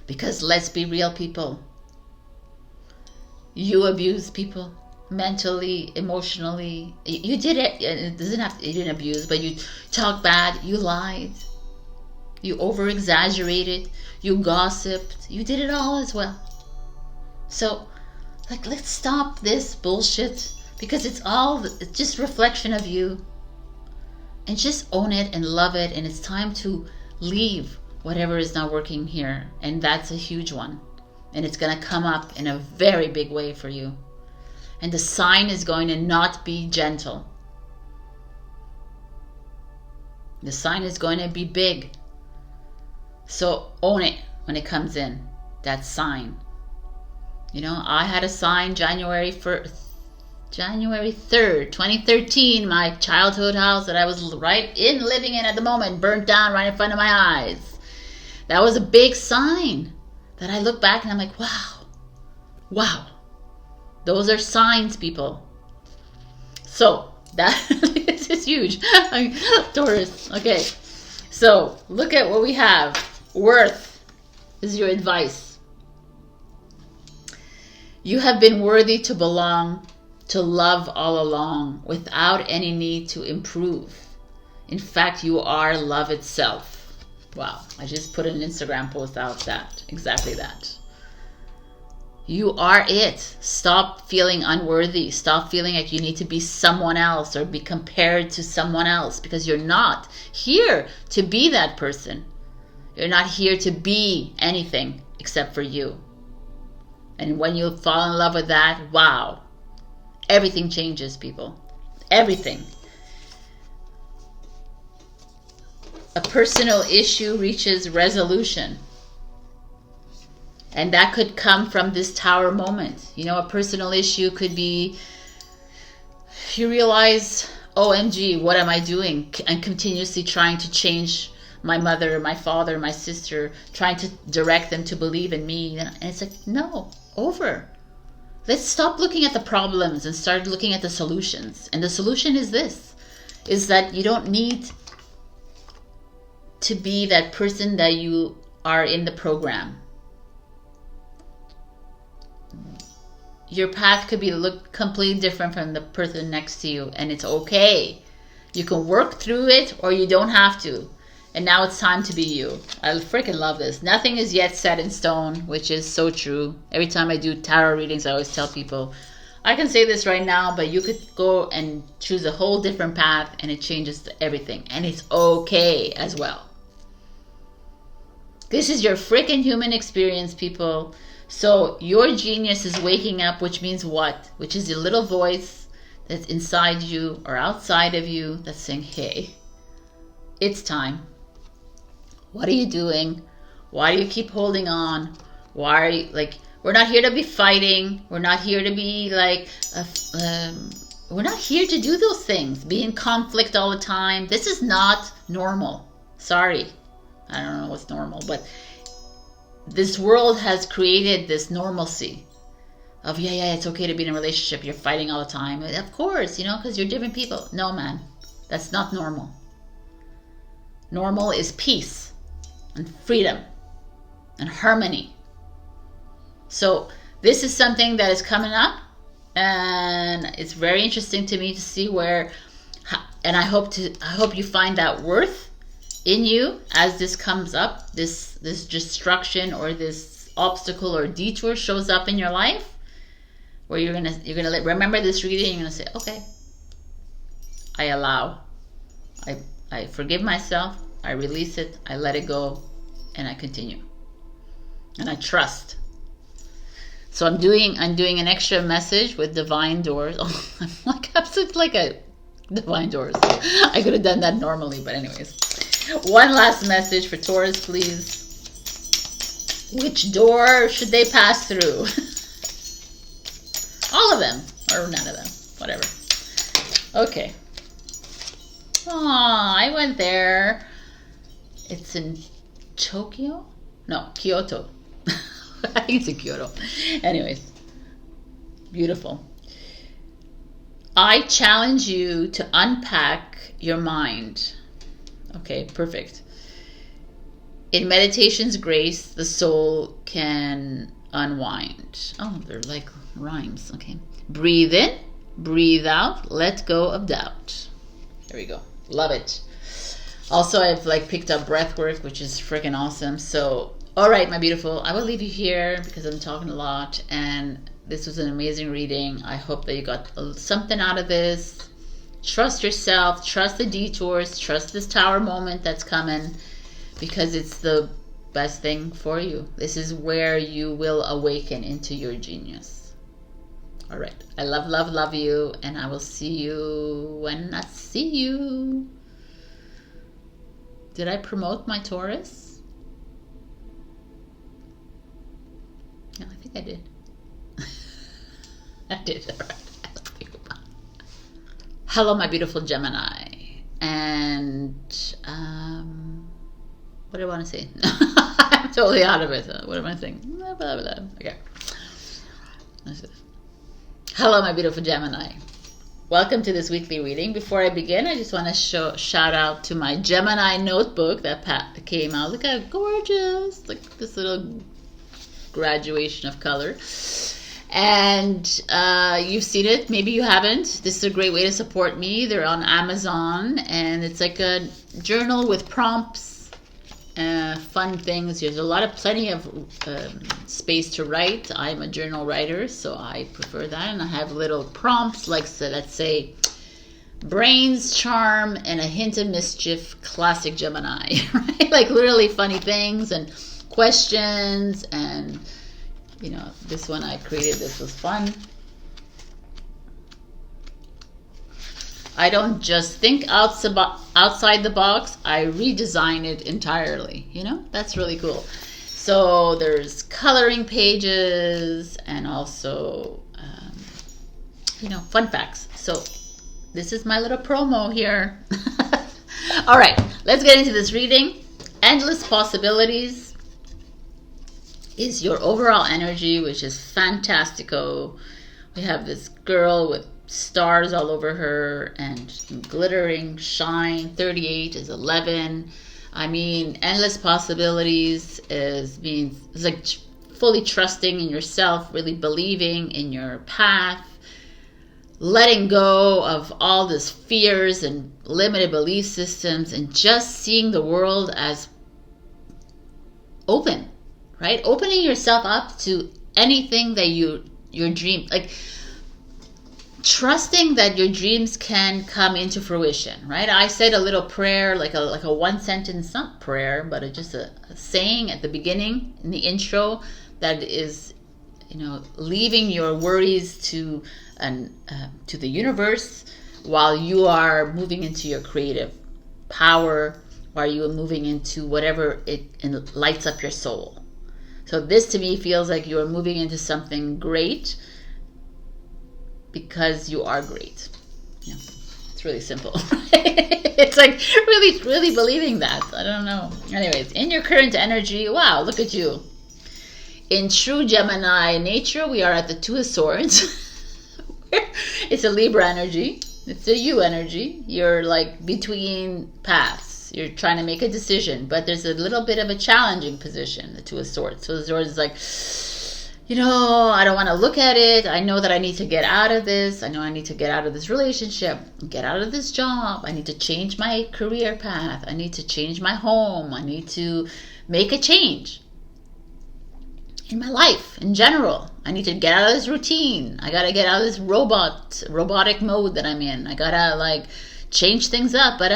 Because let's be real, people. You abuse people mentally, emotionally. You did it. It doesn't have to, you didn't abuse, but you talked bad. You lied. You over-exaggerated. You gossiped. You did it all as well. So, let's stop this bullshit. Because it's just reflection of you. And just own it and love it. And it's time to leave whatever is not working here. And that's a huge one. And it's going to come up in a very big way for you. And the sign is going to not be gentle. The sign is going to be big. So own it when it comes in. That sign. I had a sign January 3rd, 2013, my childhood house that I was living in at the moment, burnt down right in front of my eyes. That was a big sign that I look back and I'm like, wow. Those are signs, people. So that this is huge. Taurus. Okay. So look at what we have. Worth is your advice. You have been worthy to belong, to love all along, without any need to improve. In fact, you are love itself. Wow, I just put an Instagram post out that, exactly that. You are it. Stop feeling unworthy. Stop feeling like you need to be someone else or be compared to someone else, because you're not here to be that person. You're not here to be anything except for you. And when you fall in love with that, wow. Everything changes, people. Everything. A personal issue reaches resolution. And that could come from this Tower moment. A personal issue could be, you realize, OMG, what am I doing? And continuously trying to change my mother, my father, my sister, trying to direct them to believe in me. And it's like, no, over. Let's stop looking at the problems and start looking at the solutions. And the solution is this, is that you don't need to be that person that you are in the program. Your path could look completely different from the person next to you, and it's okay. You can work through it or you don't have to. And now it's time to be you. I freaking love this. Nothing is yet set in stone, which is so true. Every time I do tarot readings, I always tell people, I can say this right now, but you could go and choose a whole different path and it changes everything. And it's okay as well. This is your freaking human experience, people. So your genius is waking up, which means what? Which is your little voice that's inside you or outside of you that's saying, hey, it's time. What are you doing? Why do you keep holding on? Why are you, like, we're not here to be fighting. We're not here to be like, we're not here to do those things. Be in conflict all the time. This is not normal. Sorry. I don't know what's normal, but this world has created this normalcy of, yeah, it's okay to be in a relationship. You're fighting all the time. Of course, you know, because you're different people. No, man, that's not normal. Normal is peace and freedom and harmony. So this is something that is coming up, and it's very interesting to me to see where, and I hope you find that worth in you as this comes up, this destruction or this obstacle or detour shows up in your life, where you're gonna remember this reading. You're gonna say, okay, I allow, I forgive myself, I release it, I let it go, and I continue, and I trust. So I'm doing an extra message with divine doors. Oh, I'm such like a divine doors. I could have done that normally, but anyways. One last message for Taurus, please. Which door should they pass through? All of them, or none of them, whatever. Okay. Oh, I went there. It's in Tokyo? No, Kyoto. I think it's in Kyoto. Anyways, beautiful. I challenge you to unpack your mind. Okay, perfect. In meditation's grace, the soul can unwind. Oh, they're like rhymes. Okay. Breathe in, breathe out, let go of doubt. There we go. Love it. Also, I've like picked up breath work, which is freaking awesome. So, all right, my beautiful, I will leave you here because I'm talking a lot, and this was an amazing reading. I hope that you got something out of this. Trust yourself, trust the detours, trust this tower moment that's coming, because it's the best thing for you. This is where you will awaken into your genius. All right, I love you, and I will see you when I see you. Did I promote my Taurus? No, I think I did. I did. All right. Hello, my beautiful Gemini. And what do I want to say? I'm totally out of it. What am I saying? Blah, blah, blah. Okay. Hello, my beautiful Gemini. Welcome to this weekly reading. Before I begin, I just want to shout out to my Gemini notebook that came out. Look how gorgeous. Like this little graduation of color. And you've seen it, maybe you haven't. This is a great way to support me. They're on Amazon, and it's like a journal with prompts, fun things. There's plenty of space to write. I'm a journal writer, so I prefer that. And I have little prompts like, so let's say, brains, charm, and a hint of mischief, classic Gemini, right? Like literally funny things and questions, and you know, this one I created, this was fun. I don't just think outside the box, I redesign it entirely, you know, that's really cool. So there's coloring pages and also, you know, fun facts. So this is my little promo here. All right, let's get into this reading. Endless possibilities is your overall energy, which is fantastico. We have this girl with stars all over her and glittering shine. 38 is 11. I mean, endless possibilities is like fully trusting in yourself, really believing in your path. letting go of all these fears and limited belief systems and just seeing the world as open, right? Opening yourself up to anything that your dream, like trusting that your dreams can come into fruition, right? I said a little prayer, like a one sentence, not prayer, but just a saying at the beginning in the intro that is, leaving your worries to the universe while you are moving into your creative power, while you are moving into whatever it lights up your soul. So this to me feels like you are moving into something great because you are great. Yeah, it's really simple. It's like really, really believing that. I don't know. Anyways, in your current energy, wow, look at you. In true Gemini nature, we are at the Two of Swords. It's a Libra energy. It's a you energy. You're like between paths. You're trying to make a decision, but there's a little bit of a challenging position, the Two of Swords. So the Swords is like, I don't want to look at it. I know that I need to get out of this. I know I need to get out of this relationship, get out of this job. I need to change my career path. I need to change my home. I need to make a change in my life in general. I need to get out of this routine. I got to get out of this robotic mode that I'm in. I got to change things up. But,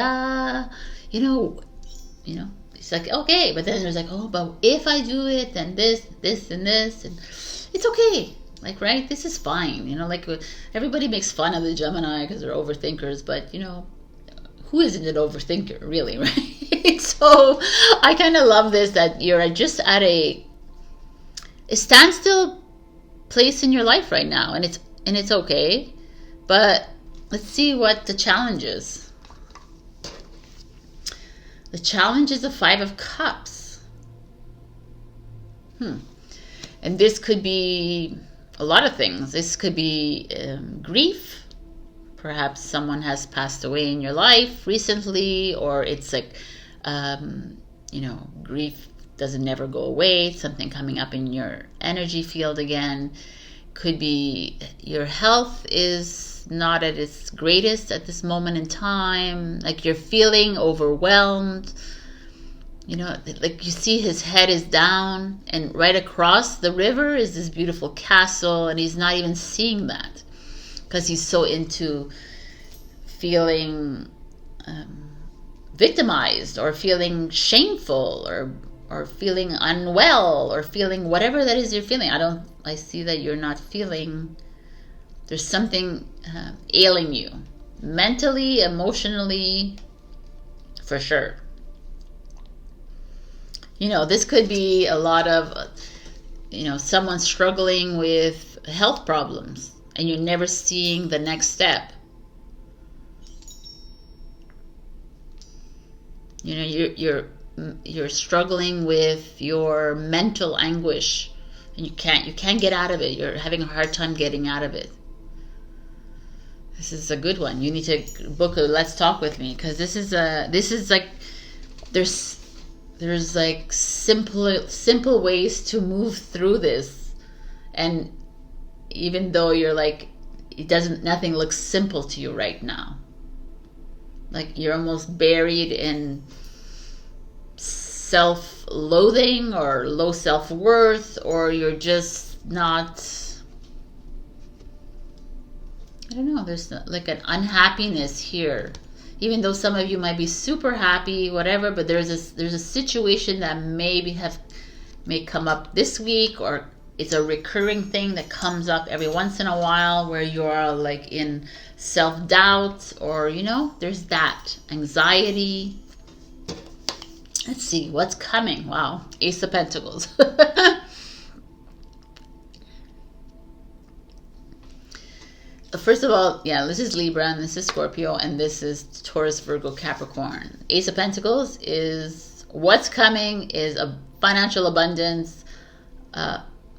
it's like, okay. But then there's like, oh, but if I do it, then this, and this, and it's okay. Like, right? This is fine. Everybody makes fun of the Gemini because they're overthinkers, but, who isn't an overthinker, really, right? So I kind of love this, that you're just at a standstill place in your life right now, and it's okay. But let's see what the challenge is. The challenge is the Five of Cups. And this could be a lot of things. This could be grief. Perhaps someone has passed away in your life recently, or it's like, grief doesn't never go away. Something coming up in your energy field again. Could be your health is not at its greatest at this moment in time. Like you're feeling overwhelmed. Like you see his head is down, and right across the river is this beautiful castle, and he's not even seeing that because he's so into feeling victimized, or feeling shameful, or feeling unwell, or feeling whatever that is you're feeling. I see that you're not feeling, there's something ailing you mentally, emotionally, for sure. This could be a lot of, someone struggling with health problems, and you're never seeing the next step. You're struggling with your mental anguish, and you can't get out of it. You're having a hard time getting out of it. This is a good one. You need to book a Let's Talk with me, because this is like there's like simple ways to move through this, and even though you're like nothing looks simple to you right now, like you're almost buried in self-loathing or low self-worth, or you're just not, I don't know, there's like an unhappiness here, even though some of you might be super happy, whatever, but there's a situation that may come up this week, or it's a recurring thing that comes up every once in a while where you are like in self-doubt, or there's that anxiety. Let's see what's coming. Wow, Ace of Pentacles. First of all, this is Libra, and this is Scorpio, and this is Taurus, Virgo, Capricorn. Ace of Pentacles is what's coming, is a financial abundance,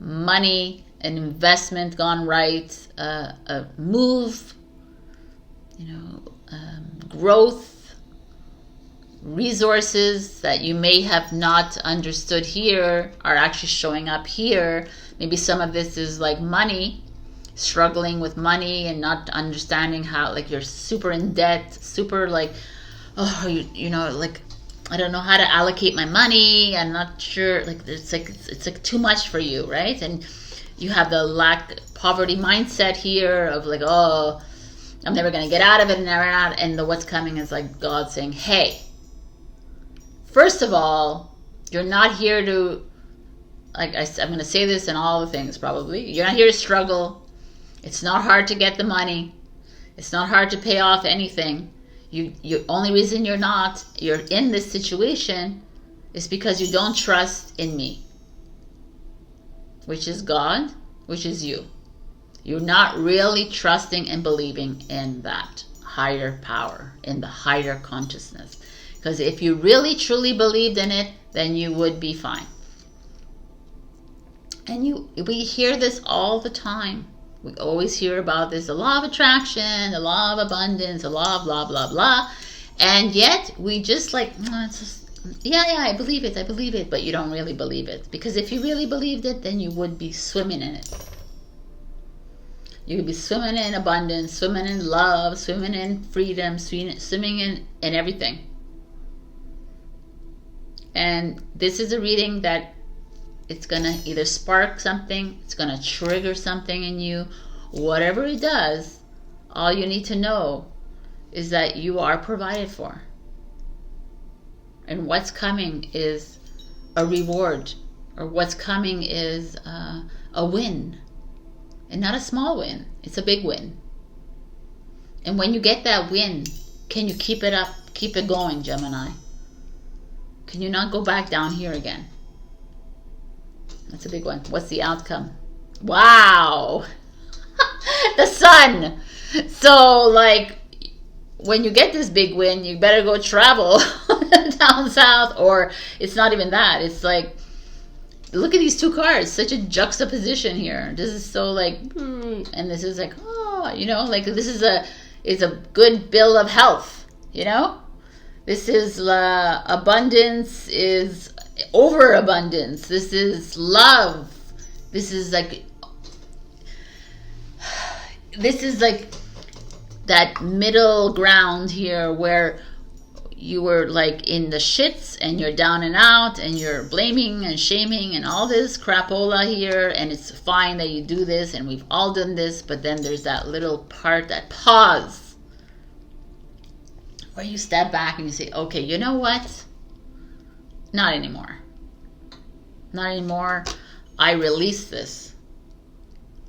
money, an investment gone right, a move, growth, resources that you may have not understood here are actually showing up here. Maybe some of this is like money. struggling with money and not understanding how, like, you're super in debt, super like, oh, you know, like, I don't know how to allocate my money. I'm not sure, like, it's like too much for you, right? And you have the poverty mindset here of like, oh, I'm never gonna get out of it, and never out. And what's coming is like God saying, hey, first of all, you're not here to, like, I'm gonna say this in all the things probably. You're not here to struggle. It's not hard to get the money. It's not hard to pay off anything. You only reason you're in this situation is because you don't trust in me, which is God, which is you. You're not really trusting and believing in that higher power, in the higher consciousness. Because if you really truly believed in it, then you would be fine. And we hear this all the time. We always hear about this, the law of attraction, the law of abundance, the law of blah, blah, blah. And yet we just like, it's just, yeah, I believe it. But you don't really believe it. Because if you really believed it, then you would be swimming in it. You would be swimming in abundance, swimming in love, swimming in freedom, swimming in everything. And this is a reading that it's going to either spark something, it's going to trigger something in you. Whatever it does, all you need to know is that you are provided for. And what's coming is a reward, or what's coming is a win. And not a small win, it's a big win. And when you get that win, can you keep it up, keep it going, Gemini? Can you not go back down here again? That's a big one. What's the outcome? Wow! The sun! So, like, when you get this big win, you better go travel down south. Or it's not even that. It's like, look at these two cards. Such a juxtaposition here. This is so like, and this is like, oh, you know, like this is a good bill of health, you know? This is abundance, is overabundance. This is love. This is like that middle ground here where you were like in the shits and you're down and out and you're blaming and shaming and all this crapola here, and it's fine that you do this and we've all done this, but then there's that little part, that pause, where you step back and you say, okay, you know what? Not anymore. Not anymore. I release this.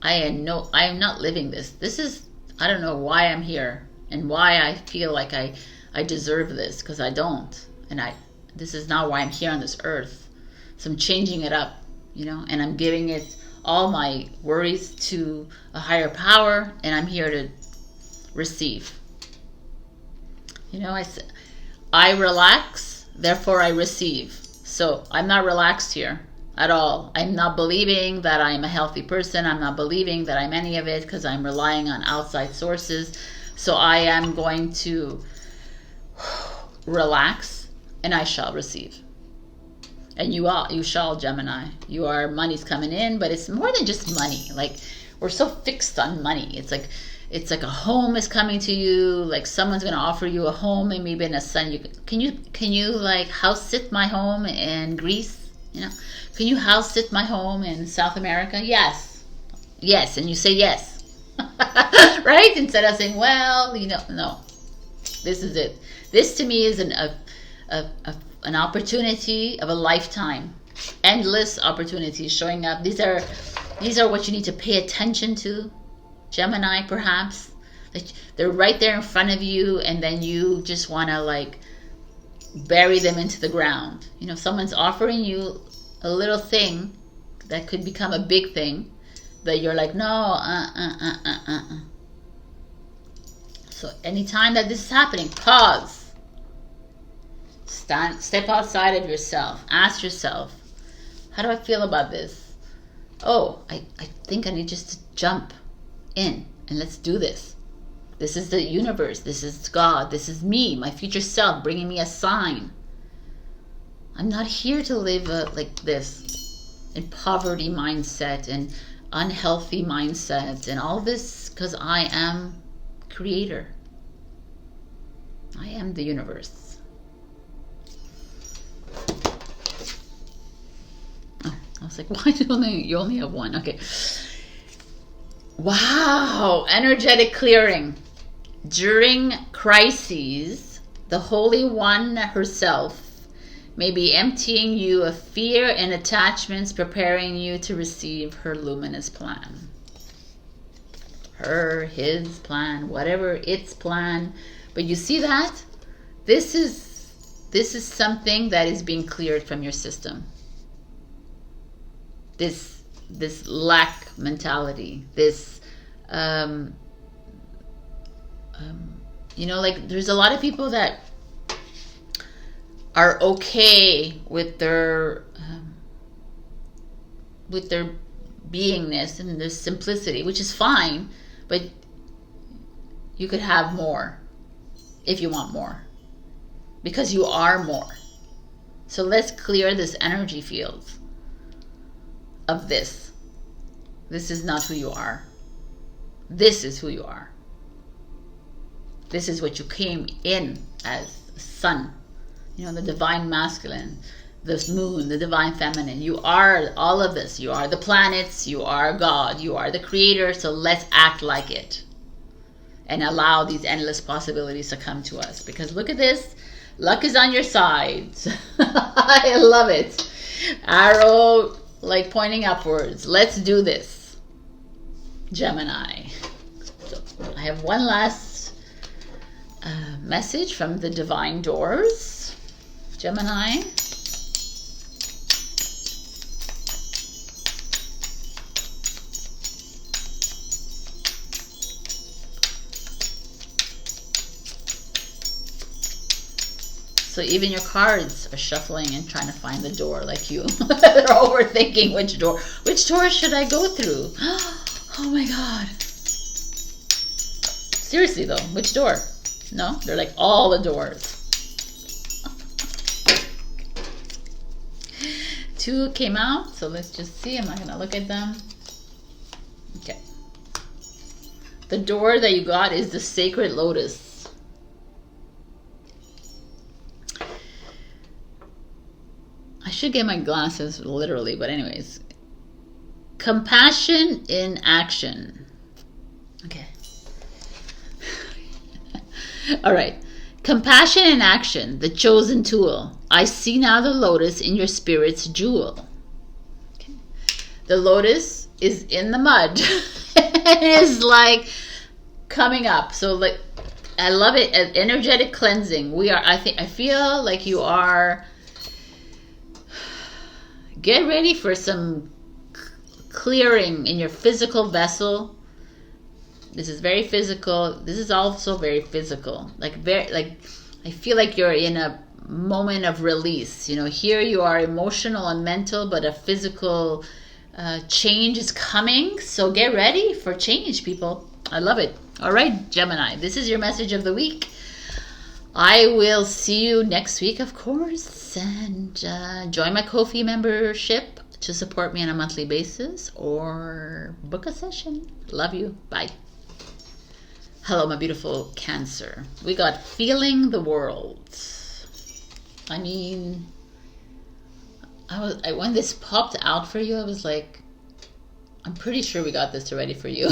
I am not living this. This is, I don't know why I'm here and why I feel like I deserve this, because I don't. And this is not why I'm here on this earth. So I'm changing it up, you know, and I'm giving it all my worries to a higher power, and I'm here to receive. You know, I relax, therefore I receive. So I'm not relaxed here at all. I'm not believing that I'm a healthy person. I'm not believing that I'm any of it, because I'm relying on outside sources. So I am going to relax, and I shall receive. And you shall, Gemini. Money's coming in, but it's more than just money. Like, we're so fixed on money. It's like a home is coming to you. Like, someone's going to offer you a home, and maybe in a sun. Can you like house sit my home in Greece? You know, can you house sit my home in South America? Yes, and you say yes, right? Instead of saying, well, you know, no. This is it. This to me is an opportunity of a lifetime. Endless opportunities showing up. These are what you need to pay attention to, Gemini, perhaps. Like, they're right there in front of you, and then you just want to like bury them into the ground. You know, someone's offering you a little thing that could become a big thing, but you're like, no, So anytime that this is happening, pause. Step outside of yourself. Ask yourself, how do I feel about this? Oh, I think I need just to jump in and let's do this. This is the universe. This is God. This is me, my future self, bringing me a sign. I'm not here to live like this in poverty mindset and unhealthy mindsets and all this, because I am creator. I am the universe. Oh, I was like, why do you only have one? Okay. Wow, energetic clearing. During crises, the Holy One herself may be emptying you of fear and attachments, preparing you to receive her luminous plan. His plan, whatever its plan. But you see that? This is something that is being cleared from your system. This lack mentality, this you know, like there's a lot of people that are okay with their beingness and their simplicity, which is fine, but you could have more if you want more, because you are more. So let's clear this energy field of this. This is not who you are. This is who you are. This is what you came in as, sun. You know, the divine masculine, the moon, the divine feminine. You are all of this. You are the planets. You are God. You are the creator. So let's act like it and allow these endless possibilities to come to us. Because look at this. Luck is on your side. I love it. Arrow like pointing upwards. Let's do this. Gemini. So I have one last message from the divine doors. Gemini. So even your cards are shuffling and trying to find the door like you. They're overthinking which door. Which door should I go through? Oh my God. Seriously though, which door? No, they're like all the doors. Two came out, so let's just see. I'm not gonna look at them. Okay. The door that you got is the Sacred Lotus. I should get my glasses literally, but anyways. Compassion in action. Okay. All right. Compassion in action, the chosen tool. I see now the lotus in your spirit's jewel. Okay. The lotus is in the mud. It is like coming up. So like, I love it. Energetic cleansing. I feel like you are. Get ready for some clearing in your physical vessel. This is very physical. This is also very physical. I feel like you're in a moment of release. You know, here you are emotional and mental, but a physical change is coming. So get ready for change, people. I love it. All right, Gemini, this is your message of the week. I will see you next week, of course, and join my Ko-fi membership to support me on a monthly basis or book a session. Love you. Bye. Hello, my beautiful Cancer. We got feeling the world. I mean, when this popped out for you, I was like, I'm pretty sure we got this already for you.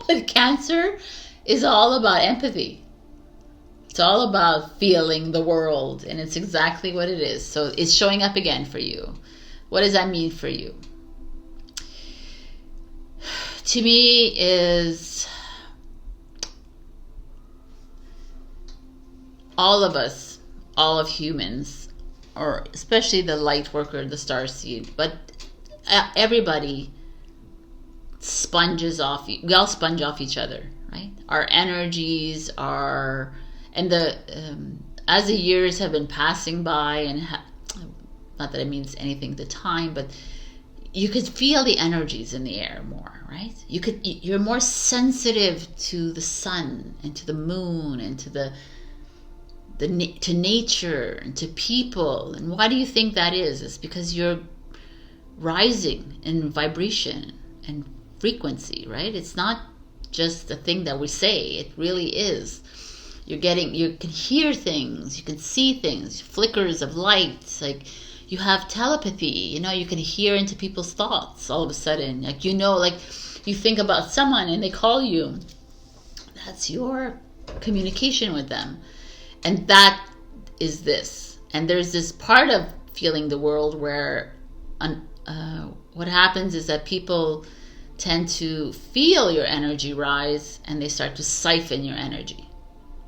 But Cancer is all about empathy. It's all about feeling the world, and it's exactly what it is. So it's showing up again for you. What does that mean for you? To me is all of us, all of humans, or especially the light worker, the star seed, but everybody sponges off. We all sponge off each other, right? Our energies are, and as the years have been passing by, and not that it means anything at the time, but you could feel the energies in the air more, right? You're more sensitive to the sun and to the moon and to to nature and to people. And why do you think that is? It's because you're rising in vibration and frequency, right? It's not just a thing that we say. It really is. You can hear things, you can see things, flickers of light, like you have telepathy, you know, you can hear into people's thoughts all of a sudden. Like, you know, like you think about someone and they call you. That's your communication with them. And that is this. And there's this part of feeling the world where what happens is that people tend to feel your energy rise and they start to siphon your energy,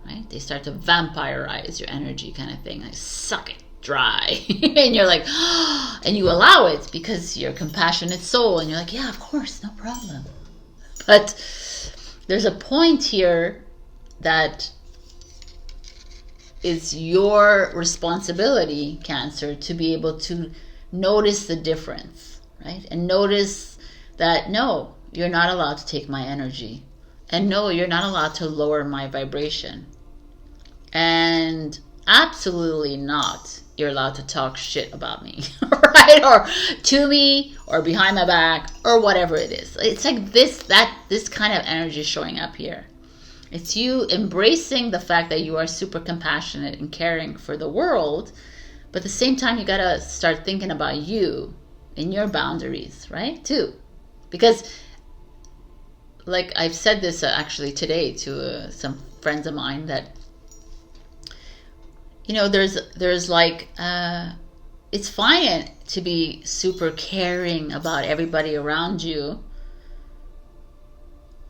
right? They start to vampirize your energy, kind of thing. Like, suck it dry. And you're like, oh, and you allow it because you're a compassionate soul. And you're like, yeah, of course, no problem. But there's a point here that it's your responsibility, Cancer, to be able to notice the difference, right? And notice that, no, you're not allowed to take my energy. And no, you're not allowed to lower my vibration. And absolutely not, you're allowed to talk shit about me, right? Or to me, or behind my back, or whatever it is. It's like this kind of energy showing up here. It's you embracing the fact that you are super compassionate and caring for the world, but at the same time, you gotta start thinking about you and your boundaries, right? Too. Because, like I've said this actually today to some friends of mine, that, you know, there's like, it's fine to be super caring about everybody around you.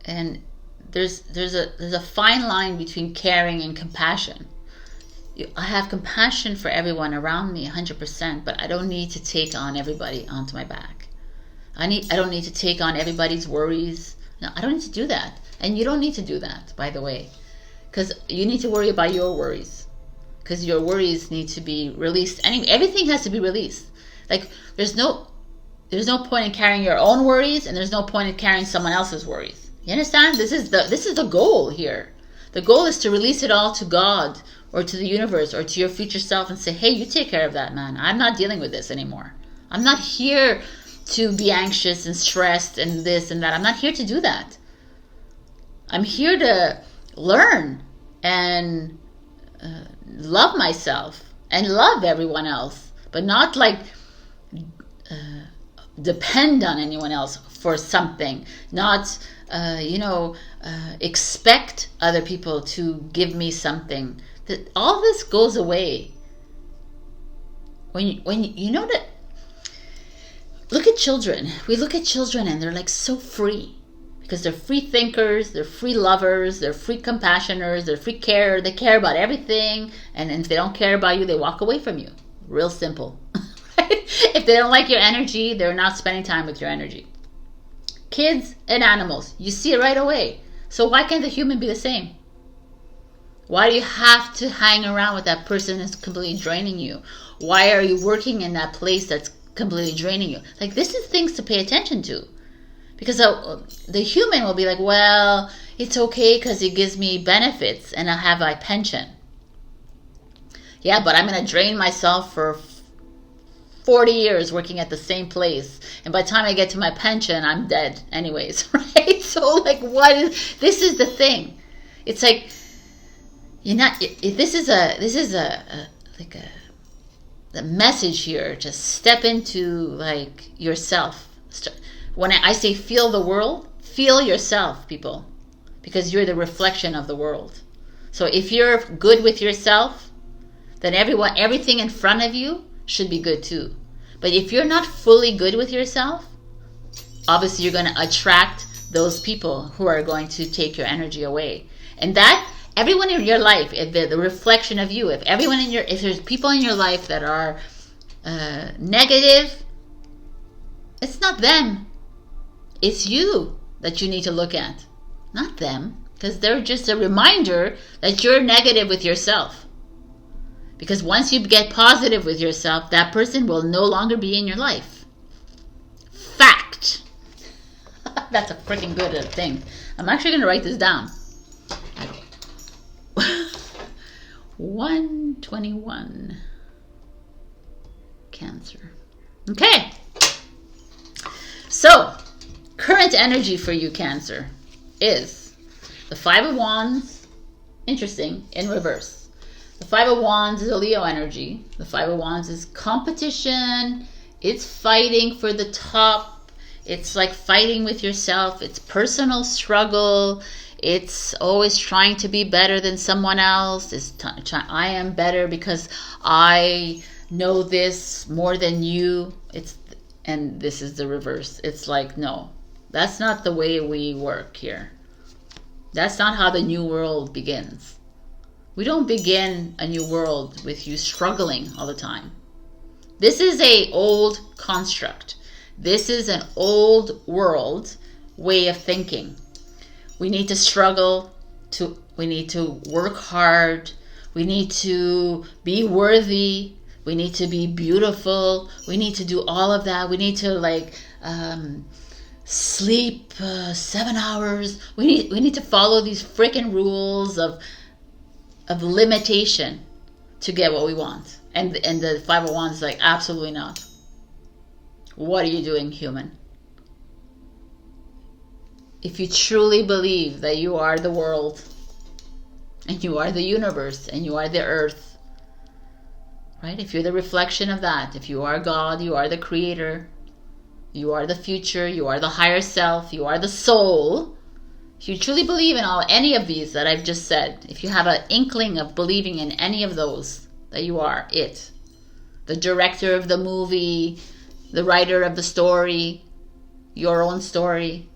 And there's a fine line between caring and compassion. I have compassion for everyone around me 100%, but I don't need to take on everybody onto my back. I don't need to take on everybody's worries. No, I don't need to do that. And you don't need to do that, by the way, because you need to worry about your worries, because your worries need to be released. Everything has to be released. Like, there's no point in carrying your own worries, and there's no point in carrying someone else's worries. You understand? This is the goal here. The goal is to release it all to God, or to the universe, or to your future self, and say, hey, you take care of that, man. I'm not dealing with this anymore. I'm not here to be anxious and stressed and this and that. I'm not here to do that. I'm here to learn and love myself and love everyone else, but not like depend on anyone else for something. Not expect other people to give me something. That all this goes away when you know that. Look at children. We look at children and they're like so free, because they're free thinkers, they're free lovers, they're free compassioners, they're free care. They care about everything, and if they don't care about you, they walk away from you. Real simple. If they don't like your energy, they're not spending time with your energy. Kids and animals, you see it right away. So why can't the human be the same? Why do you have to hang around with that person that's completely draining you? Why are you working in that place that's completely draining you? Like, this is things to pay attention to. Because the human will be like, well, it's okay because it gives me benefits and I have my pension. Yeah, but I'm going to drain myself for 40 years working at the same place, and by the time I get to my pension, I'm dead anyways, right? So, like, this is the thing. It's like, this is a message here. Just step into, like, yourself. When I say feel the world, feel yourself, people, because you're the reflection of the world. So if you're good with yourself, then everything in front of you should be good too. But if you're not fully good with yourself, obviously you're going to attract those people who are going to take your energy away. And that, everyone in your life, the reflection of you, if there's people in your life that are negative, it's not them. It's you that you need to look at, not them, because they're just a reminder that you're negative with yourself. Because once you get positive with yourself, that person will no longer be in your life. Fact. That's a freaking good thing. I'm actually going to write this down. 121. Cancer. Okay. So, current energy for you, Cancer, is the Five of Wands. Interesting, in reverse. The Five of Wands is a Leo energy. The Five of Wands is competition. It's fighting for the top. It's like fighting with yourself. It's personal struggle. It's always trying to be better than someone else. I am better because I know this more than you. And this is the reverse. It's like, no, that's not the way we work here. That's not how the new world begins. We don't begin a new world with you struggling all the time. This is an old construct. This is an old world way of thinking. We need to struggle, we need to work hard, we need to be worthy, we need to be beautiful, we need to do all of that. We need to like sleep 7 hours. We need to follow these freaking rules of limitation to get what we want. And the Five of Wands is like, absolutely not. What are you doing, human? If you truly believe that you are the world, and you are the universe, and you are the earth, right? If you're the reflection of that, if you are God, you are the creator, you are the future, you are the higher self, you are the soul. If you truly believe in any of these that I've just said, if you have an inkling of believing in any of those, that you are it. The director of the movie, the writer of the story, your own story,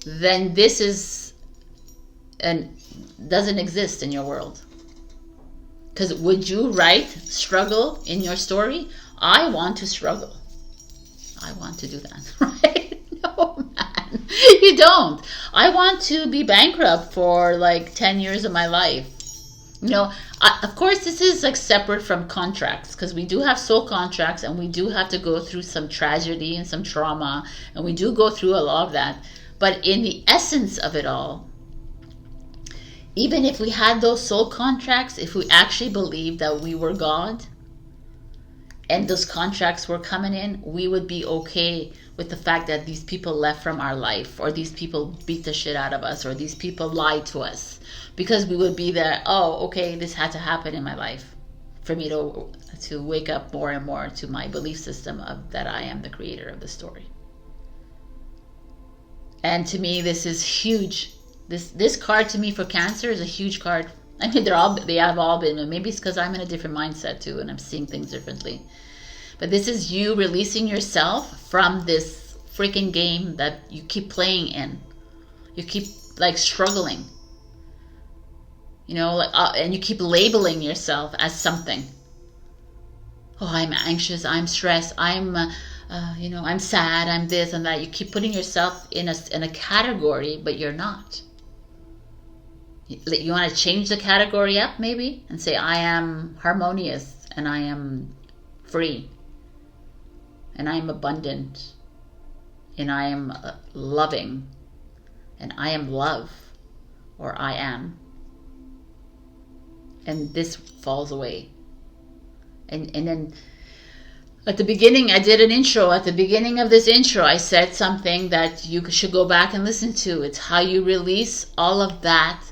then this is and doesn't exist in your world. Because would you write struggle in your story? I want to struggle. I want to do that, right? No, man, you don't. I want to be bankrupt for like 10 years of my life. You know, of course, this is like separate from contracts, because we do have soul contracts and we do have to go through some tragedy and some trauma, and we do go through a lot of that. But in the essence of it all, even if we had those soul contracts, if we actually believed that we were God and those contracts were coming in, we would be okay with the fact that these people left from our life, or these people beat the shit out of us, or these people lied to us, because we would be there, oh, okay, this had to happen in my life for me to wake up more and more to my belief system of that I am the creator of the story. And to me, this is huge. This card to me for Cancer is a huge card. I mean, they have all been, and maybe it's because I'm in a different mindset too, and I'm seeing things differently. But this is you releasing yourself from this freaking game that you keep playing in. You keep like struggling, you know, like, and you keep labeling yourself as something. Oh, I'm anxious. I'm stressed. I'm you know, I'm sad. I'm this and that. You keep putting yourself in a category, but you're not. You want to change the category up maybe and say, I am harmonious, and I am free, and I am abundant, and I am loving, and I am love, or I am. And this falls away. And then at the beginning, I did an intro. At the beginning of this intro, I said something that you should go back and listen to. It's how you release all of that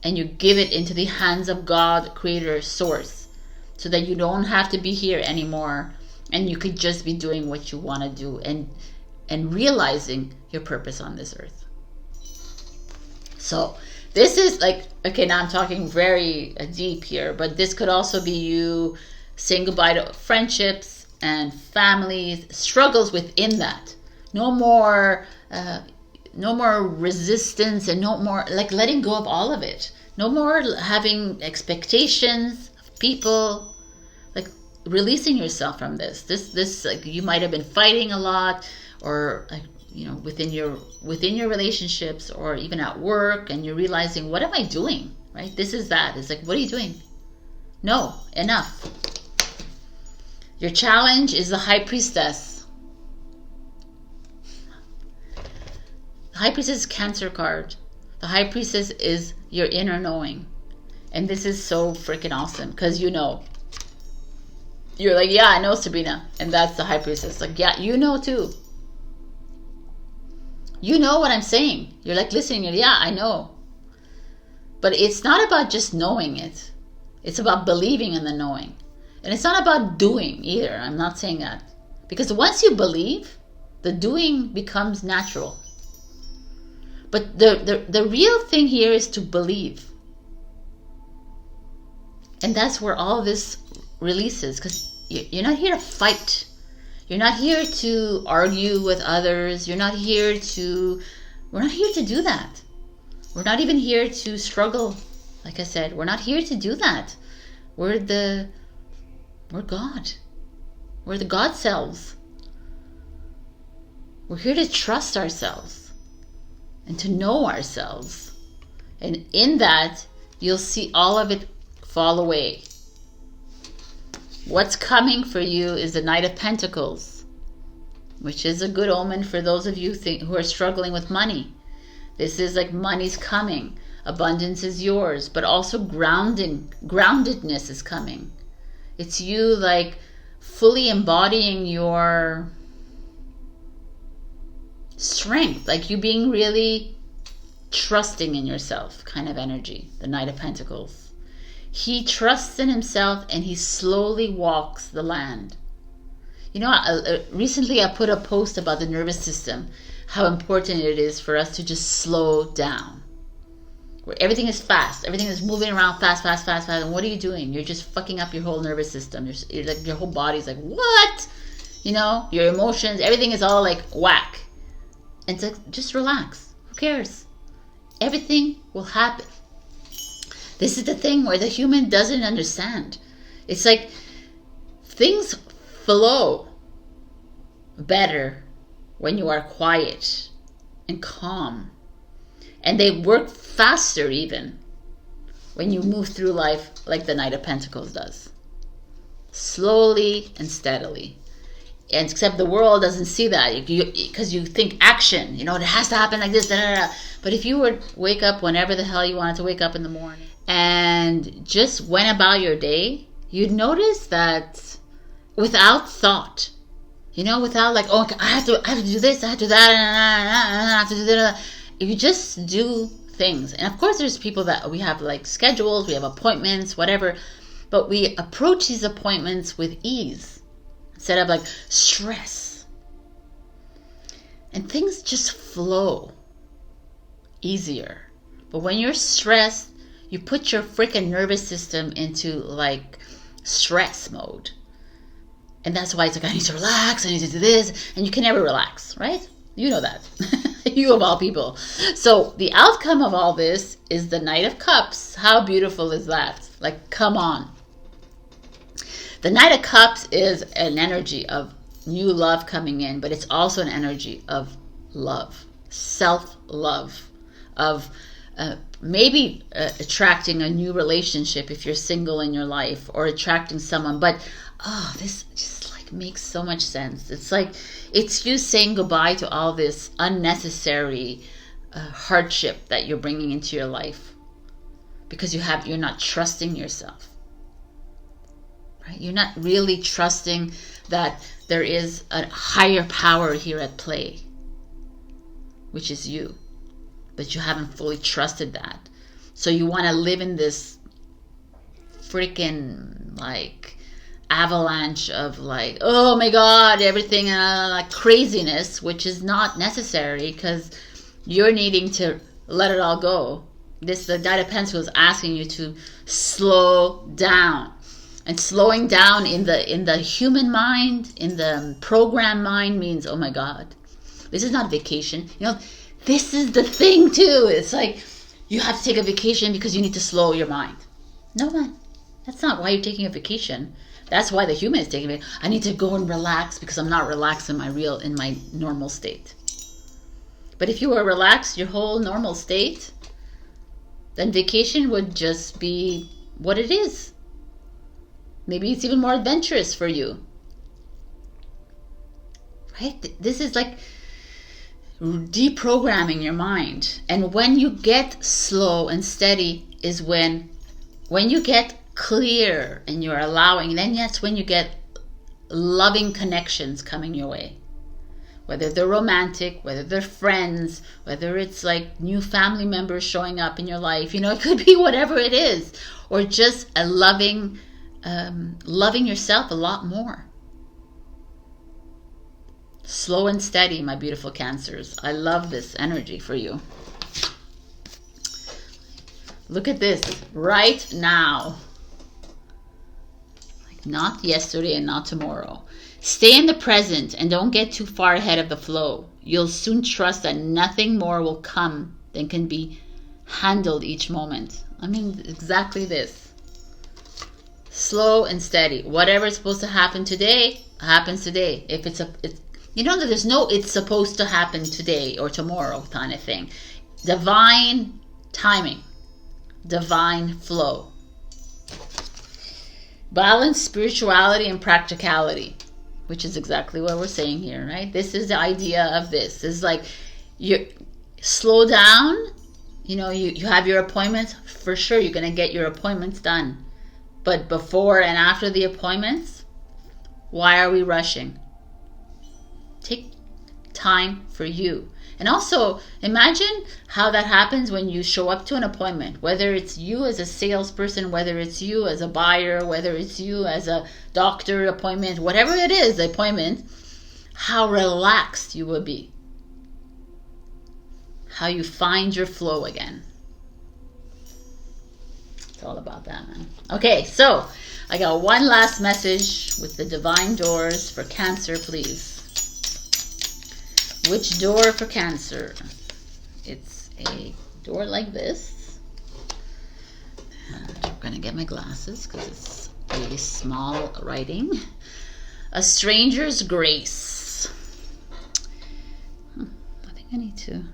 and you give it into the hands of God, Creator, Source, so that you don't have to be here anymore, and you could just be doing what you want to do and realizing your purpose on this earth. So this is like, okay, now I'm talking very deep here, but this could also be you saying goodbye to friendships and families, struggles within that. No more resistance, and no more like letting go of all of it. No more having expectations of people, like releasing yourself from this. This like, you might have been fighting a lot, or like, you know, within your relationships, or even at work, and you're realizing, what am I doing? Right? This is that. It's like, what are you doing? No, enough. Your challenge is the High Priestess. The High Priestess is Cancer card. The High Priestess is your inner knowing. And this is so freaking awesome, because you know. You're like, yeah, I know, Sabrina. And that's the High Priestess. Like, yeah, you know too. You know what I'm saying. You're like listening. Yeah, I know. But it's not about just knowing it. It's about believing in the knowing. And it's not about doing either. I'm not saying that. Because once you believe, the doing becomes natural. But the real thing here is to believe. And that's where all this releases. Because you're not here to fight. You're not here to argue with others. We're not here to do that. We're not even here to struggle. Like I said, we're not here to do that. We're God. We're the God selves. We're here to trust ourselves and to know ourselves. And in that, you'll see all of it fall away. What's coming for you is the Knight of Pentacles, which is a good omen for those of you who are struggling with money. This is like money's coming. Abundance is yours, but also groundedness is coming. It's you like fully embodying your strength, like you being really trusting in yourself kind of energy, the Knight of Pentacles. He trusts in himself and he slowly walks the land. You know, recently I put a post about the nervous system, how important it is for us to just slow down. Where everything is fast, everything is moving around fast. And what are you doing? You're just fucking up your whole nervous system. You're like, your whole body's like, what? You know, your emotions, everything is all like whack. And it's like, just relax. Who cares? Everything will happen. This is the thing where the human doesn't understand. It's like things flow better when you are quiet and calm. And they work faster even when you move through life like the Knight of Pentacles does. Slowly and steadily. And except the world doesn't see that because you think action. You know, it has to happen like this. But if you would wake up whenever the hell you wanted to wake up in the morning and just went about your day, you'd notice that without thought, you know, without like, oh, I have to do this, I have to do that, I have to do that. If you just do things, and of course there's people that we have like schedules, we have appointments, whatever, but we approach these appointments with ease instead of like stress. And things just flow easier. But when you're stressed, you put your freaking nervous system into like stress mode. And that's why it's like, I need to relax, I need to do this, and you can never relax, right? You know that. You of all people. So the outcome of all this is the Knight of Cups. How beautiful is that? Like, come on. The Knight of Cups is an energy of new love coming in, but it's also an energy of love, self-love, of maybe attracting a new relationship if you're single in your life, or attracting someone. But this just like makes so much sense. It's like it's you saying goodbye to all this unnecessary hardship that you're bringing into your life because you're not trusting yourself, right? You're not really trusting that there is a higher power here at play, which is you, but you haven't fully trusted that. So you want to live in this freaking like avalanche of like, oh my God, everything like craziness, which is not necessary because you're needing to let it all go. The Knight of Pentacles is asking you to slow down. And slowing down in the human mind, in the program mind means, oh my God, this is not vacation. You know, this is the thing too. It's like you have to take a vacation because you need to slow your mind. No, man, that's not why you're taking a vacation. That's why the human is taking it. I need to go and relax because I'm not relaxed in my normal state. But if you were relaxed your whole normal state, then vacation would just be what it is. Maybe it's even more adventurous for you. Right? This is like deprogramming your mind. And when you get slow and steady is when you get clear and you're allowing, then that's when you get loving connections coming your way. whether they're romantic, whether they're friends, whether it's like new family members showing up in your life, you know, it could be whatever it is, or just a loving yourself a lot more. Slow and steady, my beautiful Cancers. I love this energy for you. Look at this right now. Like not yesterday and not tomorrow. Stay in the present and don't get too far ahead of the flow. You'll soon trust that nothing more will come than can be handled each moment. I mean, exactly this. Slow and steady. Whatever is supposed to happen today, happens today. If it's you know that there's no it's supposed to happen today or tomorrow kind of thing. Divine timing. Divine flow. Balance spirituality and practicality, which is exactly what we're saying here, right? This is the idea of this. It's like you slow down, you know, you have your appointments. For sure, you're going to get your appointments done. But before and after the appointments, why are we rushing? Take time for you. And also, imagine how that happens when you show up to an appointment, whether it's you as a salesperson, whether it's you as a buyer, whether it's you as a doctor appointment, whatever it is, the appointment, how relaxed you will be. How you find your flow again. It's all about that, man. Okay, so I got one last message with the divine doors for Cancer, please. Which door for Cancer? It's a door like this. And I'm going to get my glasses because it's really small writing. A stranger's grace. I think I need to.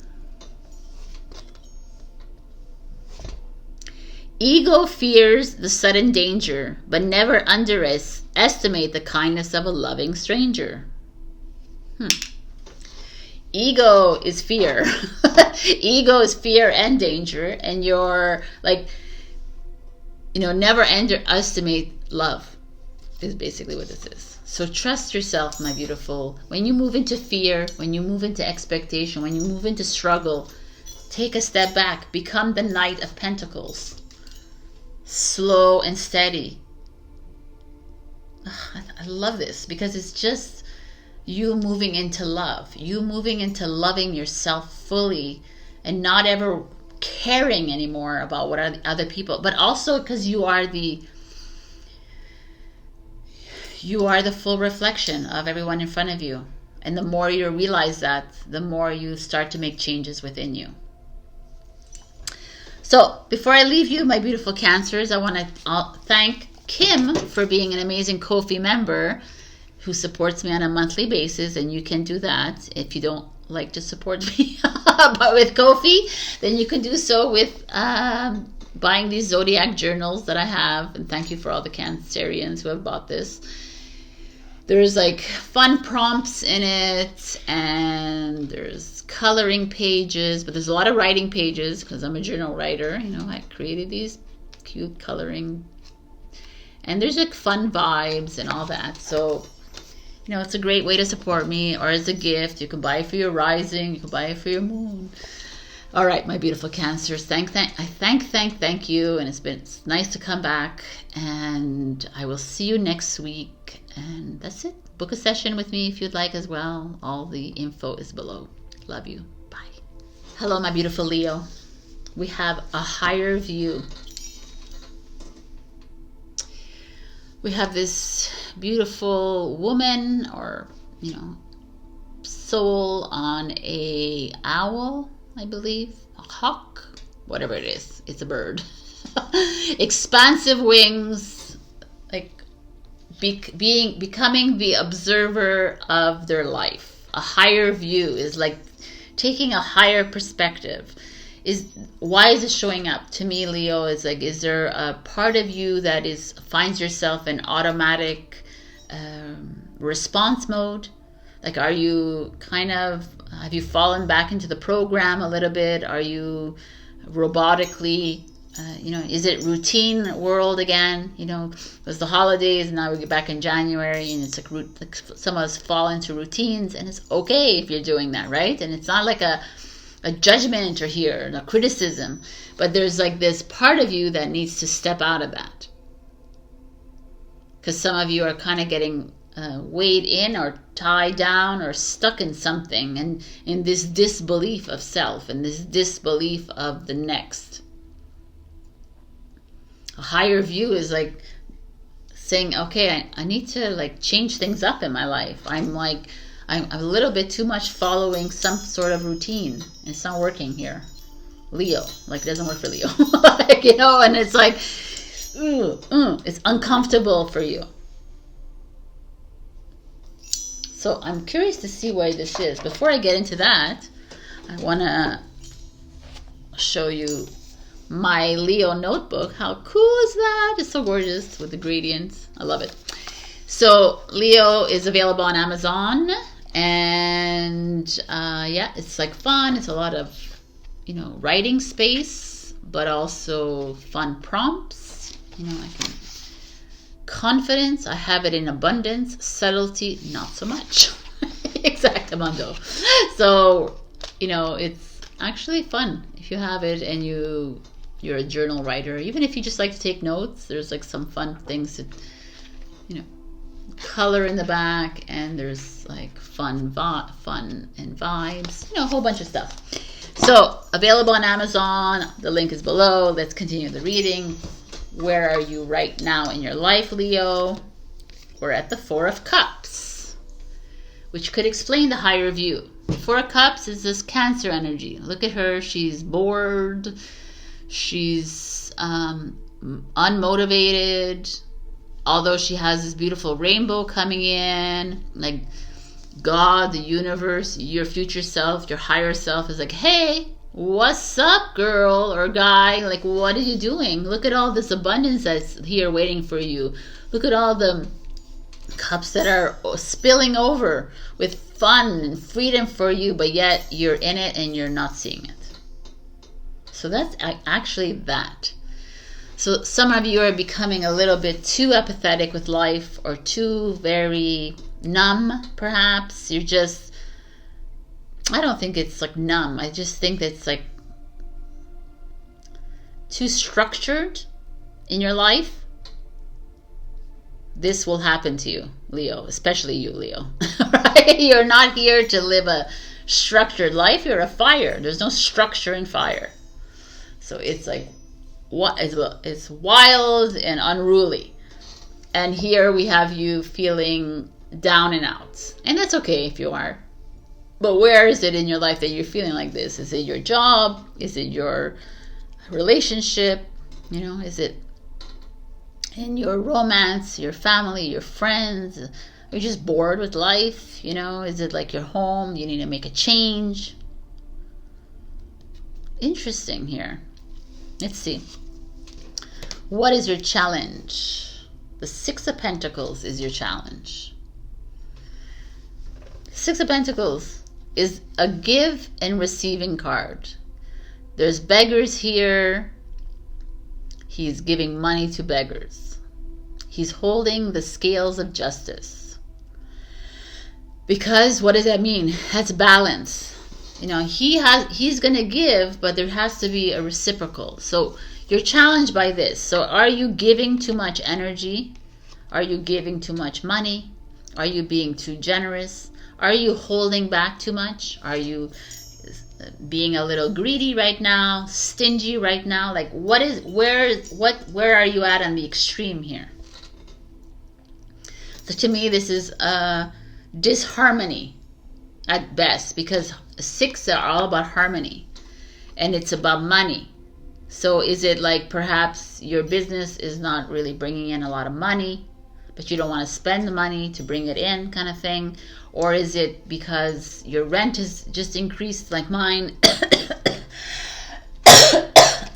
Ego fears the sudden danger, but never underestimate the kindness of a loving stranger. Ego is fear. Ego is fear and danger, and you're like, you know, never underestimate love is basically what this is. So trust yourself, my beautiful. When you move into fear, when you move into expectation, when you move into struggle, take a step back. Become the Knight of Pentacles. Slow and steady. I love this because it's just you moving into love. You moving into loving yourself fully and not ever caring anymore about what are the other people. But also because you are the full reflection of everyone in front of you. And the more you realize that, the more you start to make changes within you. So before I leave you, my beautiful Cancers, I want to thank Kim for being an amazing Ko-fi member who supports me on a monthly basis, and you can do that if you don't like to support me but with Ko-fi, then you can do so with buying these zodiac journals that I have. And thank you for all the Cancerians who have bought this. There's like fun prompts in it, and there's coloring pages, but there's a lot of writing pages because I'm a journal writer. You know, I created these cute coloring, and there's like fun vibes and all that. So, you know, it's a great way to support me, or as a gift. You can buy it for your rising, you can buy it for your moon. All right, my beautiful Cancers, thank you, and it's nice to come back, and I will see you next week. And that's it. Book a session with me if you'd like as well. All the info is below. Love you. Bye. Hello, my beautiful Leo. We have a higher view. We have this beautiful woman, or, you know, soul on a owl, I believe. A hawk. Whatever it is. It's a bird. Expansive wings. Like, becoming the observer of their life. A higher view is like taking a higher perspective. Why is it showing up to me, Leo? Is like, is there a part of you that finds yourself in automatic response mode? Like, are you have you fallen back into the program a little bit? Are you robotically you know, is it routine world again? You know, it was the holidays, and now we get back in January, and it's like some of us fall into routines, and it's okay if you're doing that, right? And it's not like a judgment or here, a criticism, but there's like this part of you that needs to step out of that. Because some of you are kind of getting weighed in or tied down or stuck in something, and in this disbelief of self and this disbelief of the next. A higher view is like saying, okay, I need to like change things up in my life. I'm a little bit too much following some sort of routine. It's not working here. Leo, like it doesn't work for Leo. Like, you know, and it's like, it's uncomfortable for you. So I'm curious to see why this is. Before I get into that, I want to show you my Leo notebook. How cool is that? It's so gorgeous with the gradients. I love it. So Leo is available on Amazon, and yeah, it's like fun. It's a lot of, you know, writing space, but also fun prompts. You know, I can confidence. I have it in abundance. Subtlety, not so much. Exactamundo. So, you know, it's actually fun if you have it and you're a journal writer. Even if you just like to take notes, there's like some fun things to, you know, color in the back, and there's like fun and vibes, you know, a whole bunch of stuff. So available on Amazon. The link is below. Let's continue the reading. Where are you right now in your life, Leo? We're at the Four of Cups, which could explain the higher view. The Four of Cups is this Cancer energy. Look at her. She's bored. She's unmotivated. Although she has this beautiful rainbow coming in, like God, the universe, your future self, your higher self is like, hey, what's up, girl or guy? Like, what are you doing? Look at all this abundance that's here waiting for you. Look at all the cups that are spilling over with fun and freedom for you, but yet you're in it and you're not seeing it. So that's actually that. So some of you are becoming a little bit too apathetic with life, or too very numb, perhaps. You're just, I don't think it's like numb. I just think it's like too structured in your life. This will happen to you, Leo, especially you, Leo. Right? You're not here to live a structured life. You're a fire. There's no structure in fire. So it's like, it's wild and unruly. And here we have you feeling down and out. And that's okay if you are. But where is it in your life that you're feeling like this? Is it your job? Is it your relationship? You know, is it in your romance, your family, your friends? Are you just bored with life? You know, is it like your home? You need to make a change? Interesting here. Let's see. What is your challenge? The Six of Pentacles is your challenge. Six of Pentacles is a give and receiving card. There's beggars here. He's giving money to beggars. He's holding the scales of justice. Because what does that mean? That's balance. You know, he's going to give, but there has to be a reciprocal. So you're challenged by this. So are you giving too much energy? Are you giving too much money? Are you being too generous? Are you holding back too much? Are you being a little greedy right now? Stingy right now? Like where are you at on the extreme here? So to me, this is a disharmony at best, because six are all about harmony and it's about money. So is it like perhaps your business is not really bringing in a lot of money, but you don't want to spend the money to bring it in, kind of thing? Or is it because your rent has just increased like mine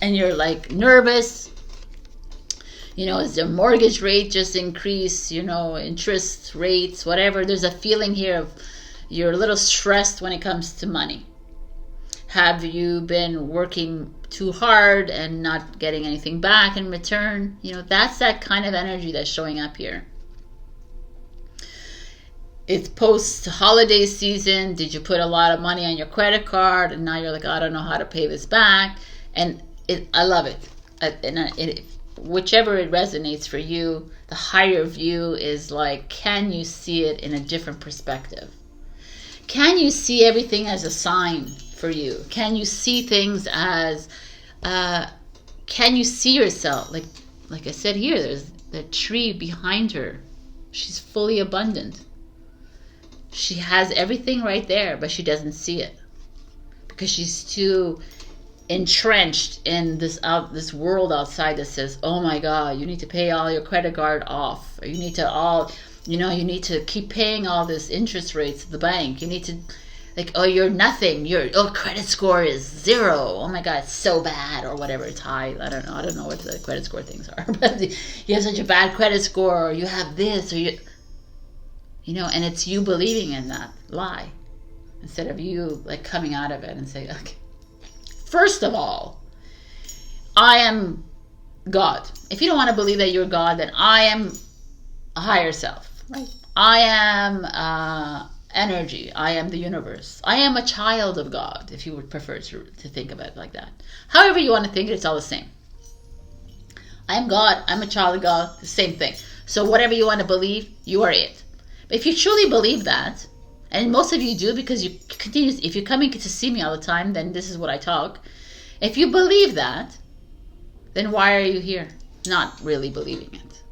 and you're like nervous? You know, is the mortgage rate just increased? You know, interest rates, whatever. There's a feeling here of you're a little stressed when it comes to money. Have you been working too hard and not getting anything back in return. You know, that's that kind of energy that's showing up here. It's post-holiday season. Did you put a lot of money on your credit card and now you're like, I don't know how to pay this back? And I love it. Whichever it resonates for you, the higher view is like, can you see it in a different perspective? Can you see everything as a sign for you? Can you see things as, can you see yourself? Like I said here, there's the tree behind her. She's fully abundant. She has everything right there, but she doesn't see it because she's too entrenched in this world outside that says, oh my God, you need to pay all your credit card off, or you need to you need to keep paying all this interest rates at the bank. You need to, like, oh, you're nothing. Your credit score is 0. Oh my God, it's so bad, or whatever. It's high. I don't know what the credit score things are, but you have such a bad credit score, or you have this, or you know, and it's you believing in that lie instead of you like coming out of it and saying, okay, first of all, I am God. If you don't want to believe that you're God, then I am a higher self. Right? I am energy. I am the universe. I am a child of God, if you would prefer to think of it like that. However you want to think it, it's all the same. I am God. I'm a child of God. The same thing. So whatever you want to believe, you are it. But if you truly believe that, and most of you do because you continue, if you're coming to see me all the time, then this is what I talk. If you believe that, then why are you here? Not really believing it.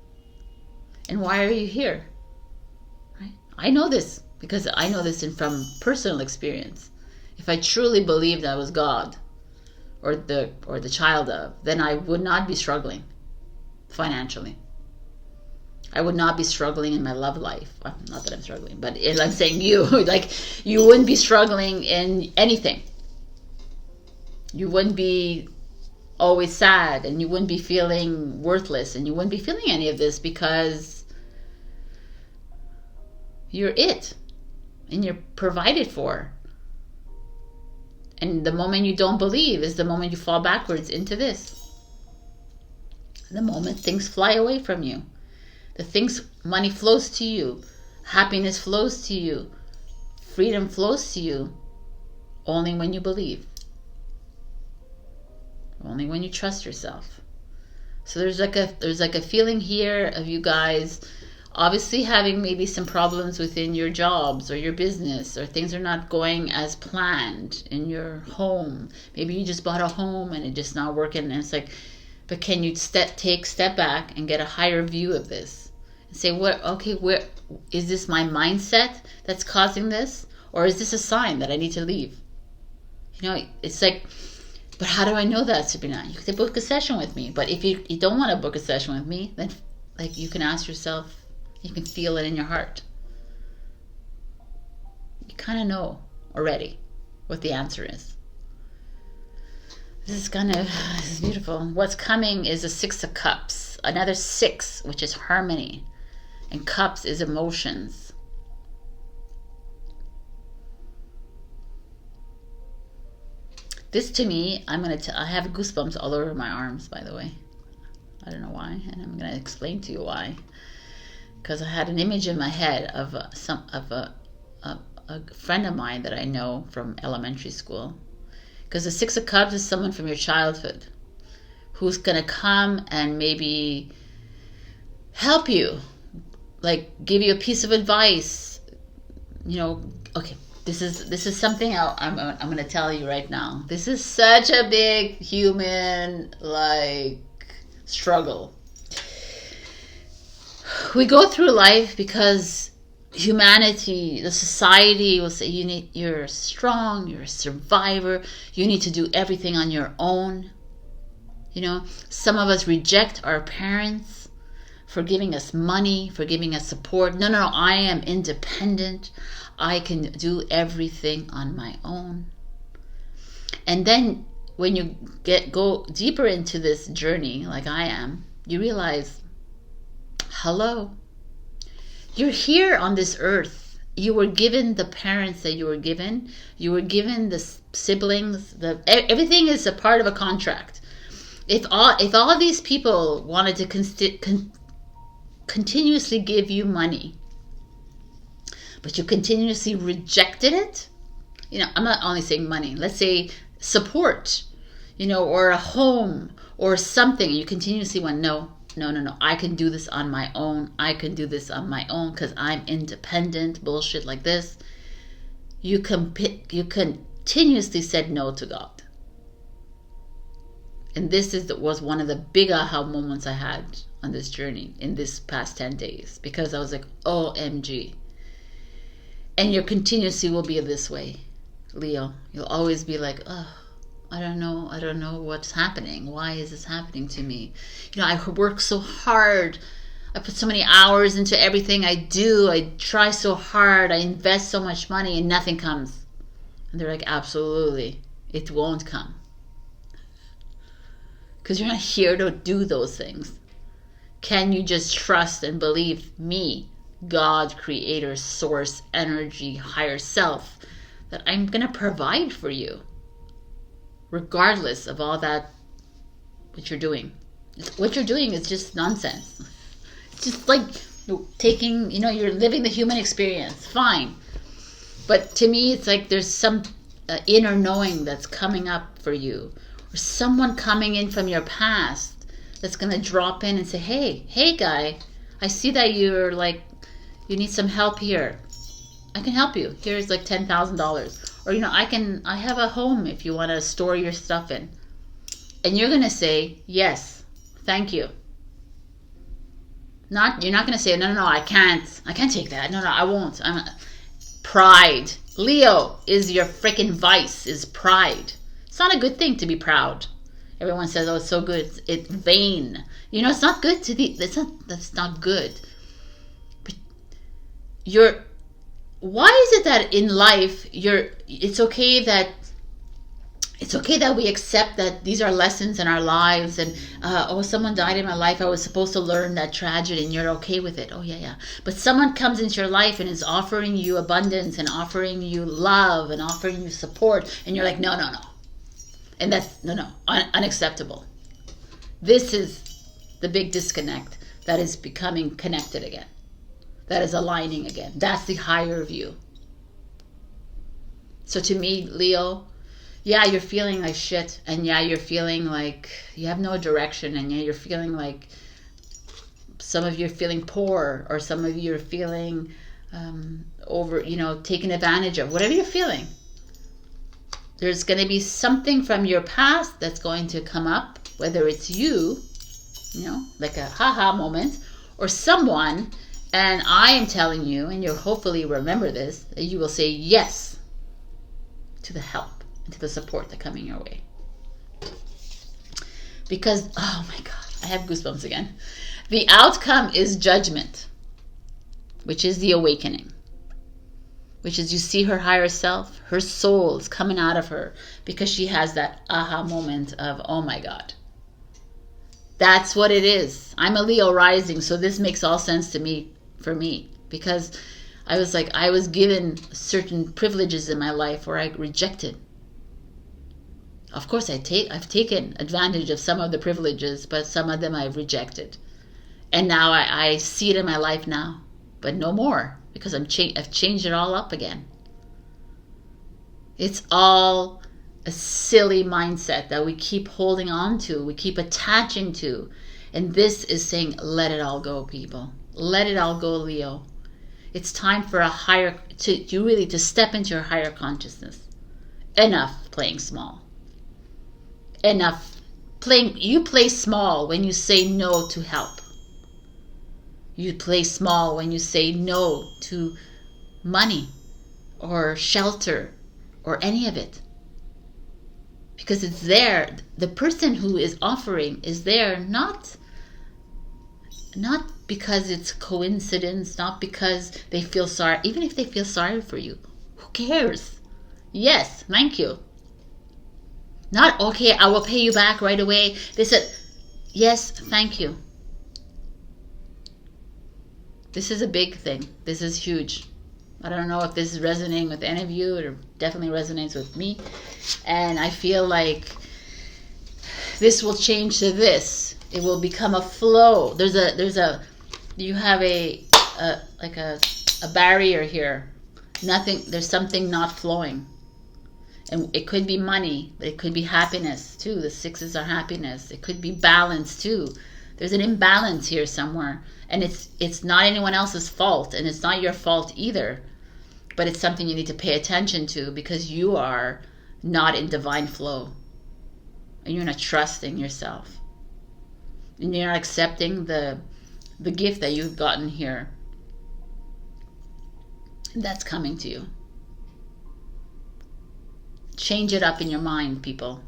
And why are you here? Right? I know this because I know this from personal experience. If I truly believed I was God or the child of, then I would not be struggling financially. I would not be struggling in my love life. Not that I'm struggling, but I'm saying you, like, you wouldn't be struggling in anything. You wouldn't be always sad, and you wouldn't be feeling worthless, and you wouldn't be feeling any of this because you're it, and you're provided for. And the moment you don't believe is the moment you fall backwards into this. The moment things fly away from you. The things, money flows to you, happiness flows to you, freedom flows to you, only when you believe, only when you trust yourself. So there's like a feeling here of you guys obviously having maybe some problems within your jobs or your business, or things are not going as planned in your home. Maybe you just bought a home and it's just not working, and it's like, but can you take step back and get a higher view of this? And say, where is this my mindset that's causing this? Or is this a sign that I need to leave? You know, it's like, but how do I know that, Sabrina? You could book a session with me. But if you don't want to book a session with me, then like you can ask yourself, you can feel it in your heart. You kind of know already what the answer is. This is beautiful. What's coming is a 6 of Cups. Another 6, which is harmony. And Cups is emotions. This to me, I have goosebumps all over my arms, by the way. I don't know why, and I'm going to explain to you why. Because I had an image in my head of a friend of mine that I know from elementary school. Because the 6 of Cups is someone from your childhood who's going to come and maybe help you, like give you a piece of advice. You know, okay, this is something I'm going to tell you right now. This is such a big human like struggle. We go through life because humanity, the society will say you're strong, you're a survivor, you need to do everything on your own. You know, some of us reject our parents for giving us money, for giving us support. No, I am independent. I can do everything on my own. And then when you go deeper into this journey, like I am, you realize, hello, you're here on this earth. You were given the parents that you were given. You were given this siblings, everything is a part of a contract. If all of these people wanted to continuously give you money, but you continuously rejected it, I'm not only saying money, let's say support, or a home or something, you continuously want, no, I can do this on my own, because I'm independent, bullshit like this. You continuously said no to God. And this was one of the big aha moments I had on this journey in this past 10 days, because I was like, OMG. And your continuously will be this way, Leo. You'll always be like, oh, I don't know what's happening. Why is this happening to me? I work so hard. I put so many hours into everything I do. I try so hard. I invest so much money and nothing comes. And they're like, absolutely, it won't come. Because you're not here to do those things. Can you just trust and believe me, God, creator, source, energy, higher self, that I'm going to provide for you, regardless of all that, what you're doing. What you're doing is just nonsense. It's just like taking, you're living the human experience. Fine. But to me, it's like there's some inner knowing that's coming up for you. Or someone coming in from your past that's going to drop in and say, hey guy, I see that you're like, you need some help here. I can help you. Here's like $10,000. Or, I have a home if you want to store your stuff in. And you're going to say, yes, thank you. You're not going to say, no, I can't take that. No, I won't. Pride. Leo is your freaking vice, is pride. It's not a good thing to be proud. Everyone says, oh, it's so good. It's vain. It's not good that's not good. But why is it that in life it's okay that we accept that these are lessons in our lives, and someone died in my life, I was supposed to learn that tragedy, and you're okay with it. Oh yeah. But someone comes into your life and is offering you abundance and offering you love and offering you support, and you're like, no. And that's unacceptable. This is the big disconnect that is becoming connected again. That is aligning again. That's the higher view. So to me, Leo, yeah, you're feeling like shit. And yeah, you're feeling like you have no direction. And yeah, you're feeling like some of you are feeling poor, or some of you are feeling taken advantage of. Whatever you're feeling, there's going to be something from your past that's going to come up, whether it's you, like a haha moment, or someone. And I am telling you, and you'll hopefully remember this, that you will say yes to the help and to the support that's coming your way. Because, oh my God, I have goosebumps again. The outcome is judgment, which is the awakening. Which is, you see her higher self, her soul is coming out of her because she has that aha moment of, oh my God. That's what it is. I'm a Leo rising, so this makes all sense to me, for me, because I was given certain privileges in my life where I rejected. Of course, I've taken advantage of some of the privileges, but some of them I've rejected. And now I see it in my life now, but no more. Because I've changed it all up again. It's all a silly mindset that we keep holding on to, we keep attaching to. And this is saying, let it all go, people. Let it all go, Leo. It's time for to step into your higher consciousness. Enough playing small. Enough playing. You play small when you say no to help. You play small when you say no to money or shelter or any of it. Because it's there. The person who is offering is there not because it's coincidence, not because they feel sorry. Even if they feel sorry for you, who cares? Yes, thank you. Not, okay, I will pay you back right away. They said, yes, thank you. This is a big thing. This is huge. I don't know if this is resonating with any of you. It definitely resonates with me. And I feel like this will change to this. It will become a flow. You have a barrier here. There's something not flowing. And it could be money, but it could be happiness too. The sixes are happiness. It could be balance too. There's an imbalance here somewhere. And it's not anyone else's fault, and it's not your fault either. But it's something you need to pay attention to, because you are not in divine flow. And you're not trusting yourself. And you're not accepting the gift that you've gotten here. That's coming to you. Change it up in your mind, people.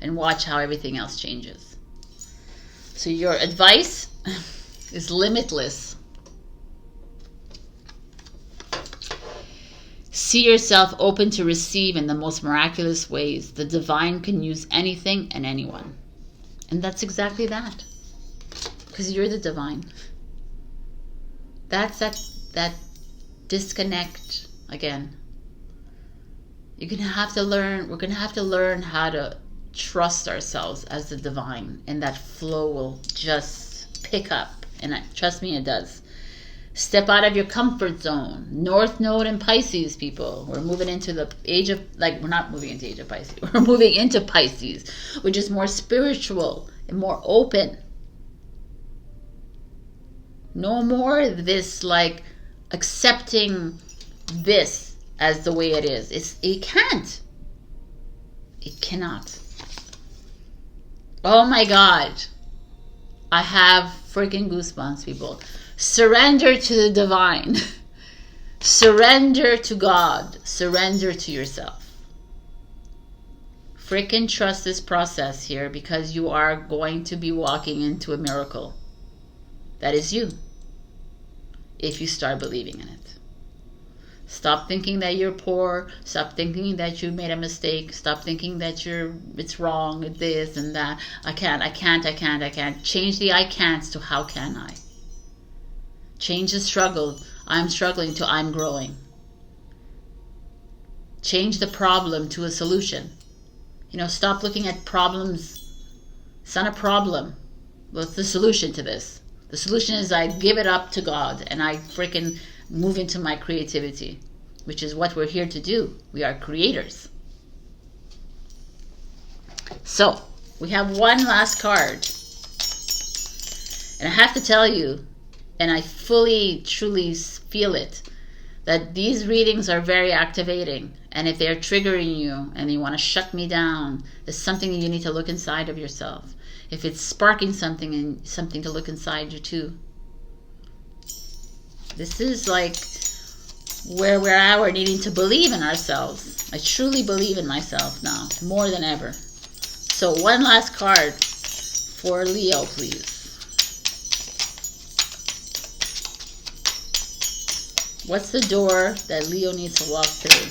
And watch how everything else changes. So your advice is limitless. See yourself open to receive in the most miraculous ways. The divine can use anything and anyone. And that's exactly that. Because you're the divine. That's that disconnect again. We're going to have to learn how to trust ourselves as the divine. And that flow will just pick up. And trust me, it does. Step out of your comfort zone. North Node in Pisces, people. We're moving into the age of, we're not moving into age of Pisces. We're moving into Pisces, which is more spiritual and more open. No more this accepting this as the way it is. It can't. It cannot. Oh my God. I have freaking goosebumps, people. Surrender to the divine. Surrender to God. Surrender to yourself. Freaking trust this process here, because you are going to be walking into a miracle. That is you. If you start believing in it. Stop thinking that you're poor. Stop thinking that you made a mistake. Stop thinking that it's wrong, this and that. I can't. Change the I can'ts to how can I. Change the struggle. I'm struggling to I'm growing. Change the problem to a solution. Stop looking at problems. It's not a problem. What's the solution to this? The solution is I give it up to God and I freaking move into my creativity, which is what we're here to do. We are creators. So, we have one last card. And I have to tell you, and I fully, truly feel it, that these readings are very activating. And if they're triggering you and you want to shut me down, there's something that you need to look inside of yourself. If it's sparking something, and something to look inside you too. This is where we're at. We're needing to believe in ourselves. I truly believe in myself now, more than ever. So one last card for Leo, please. What's the door that Leo needs to walk through?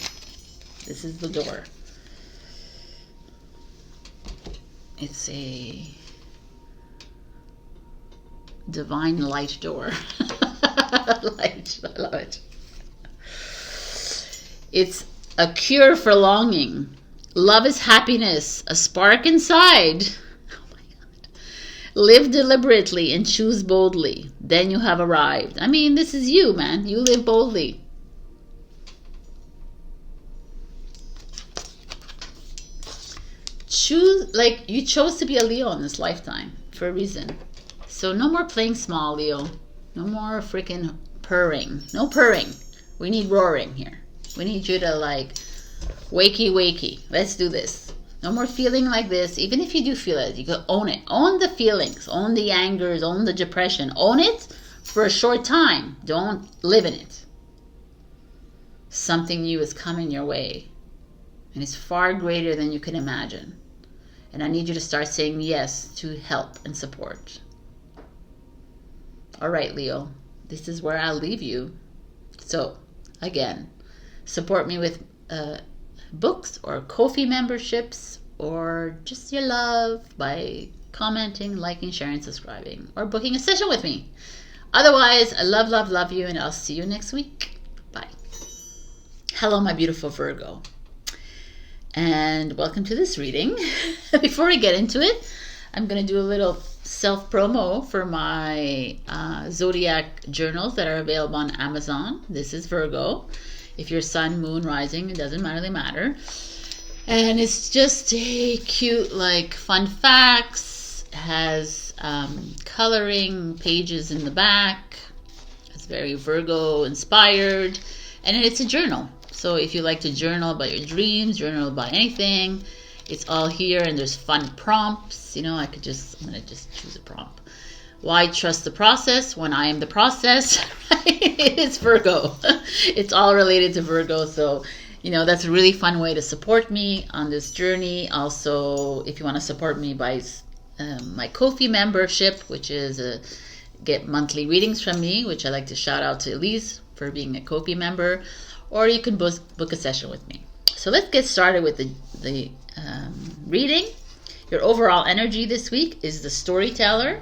This is the door. It's a divine light door. Light, I love it. It's a cure for longing. Love is happiness, a spark inside. Oh my God. Live deliberately and choose boldly. Then you have arrived. I mean, this is you, man. You live boldly. Choose, you chose to be a Leo in this lifetime for a reason. So no more playing small, Leo. No more freaking purring. No purring. We need roaring here. We need you to wakey wakey. Let's do this. No more feeling like this. Even if you do feel it, you can own it. Own the feelings. Own the angers. Own the depression. Own it for a short time. Don't live in it. Something new is coming your way. And it's far greater than you can imagine. And I need you to start saying yes to help and support. All right, Leo. This is where I'll leave you. So, again, support me with books or Ko-fi memberships, or just your love by commenting, liking, sharing, subscribing, or booking a session with me. Otherwise, I love you, and I'll see you next week. Bye. Hello, my beautiful Virgo, and welcome to this reading. Before we get into it, I'm going to do a little self-promo for my zodiac journals that are available on Amazon. This is Virgo. If you're sun, moon, rising, it doesn't really matter. And it's just a cute, like, fun facts. It has coloring pages in the back. It's very Virgo inspired. And it's a journal. So if you like to journal about your dreams, journal about anything, it's all here. And there's fun prompts. You know, I'm going to just choose a prompt. Why trust the process when I am the process? It's Virgo. It's all related to Virgo. So, you know, that's a really fun way to support me on this journey. Also, if you want to support me by my Ko-fi membership, which is get monthly readings from me, which I like to shout out to Elize for being a Ko-fi member, or you can book a session with me. So let's get started with the reading. Your overall energy this week is the storyteller,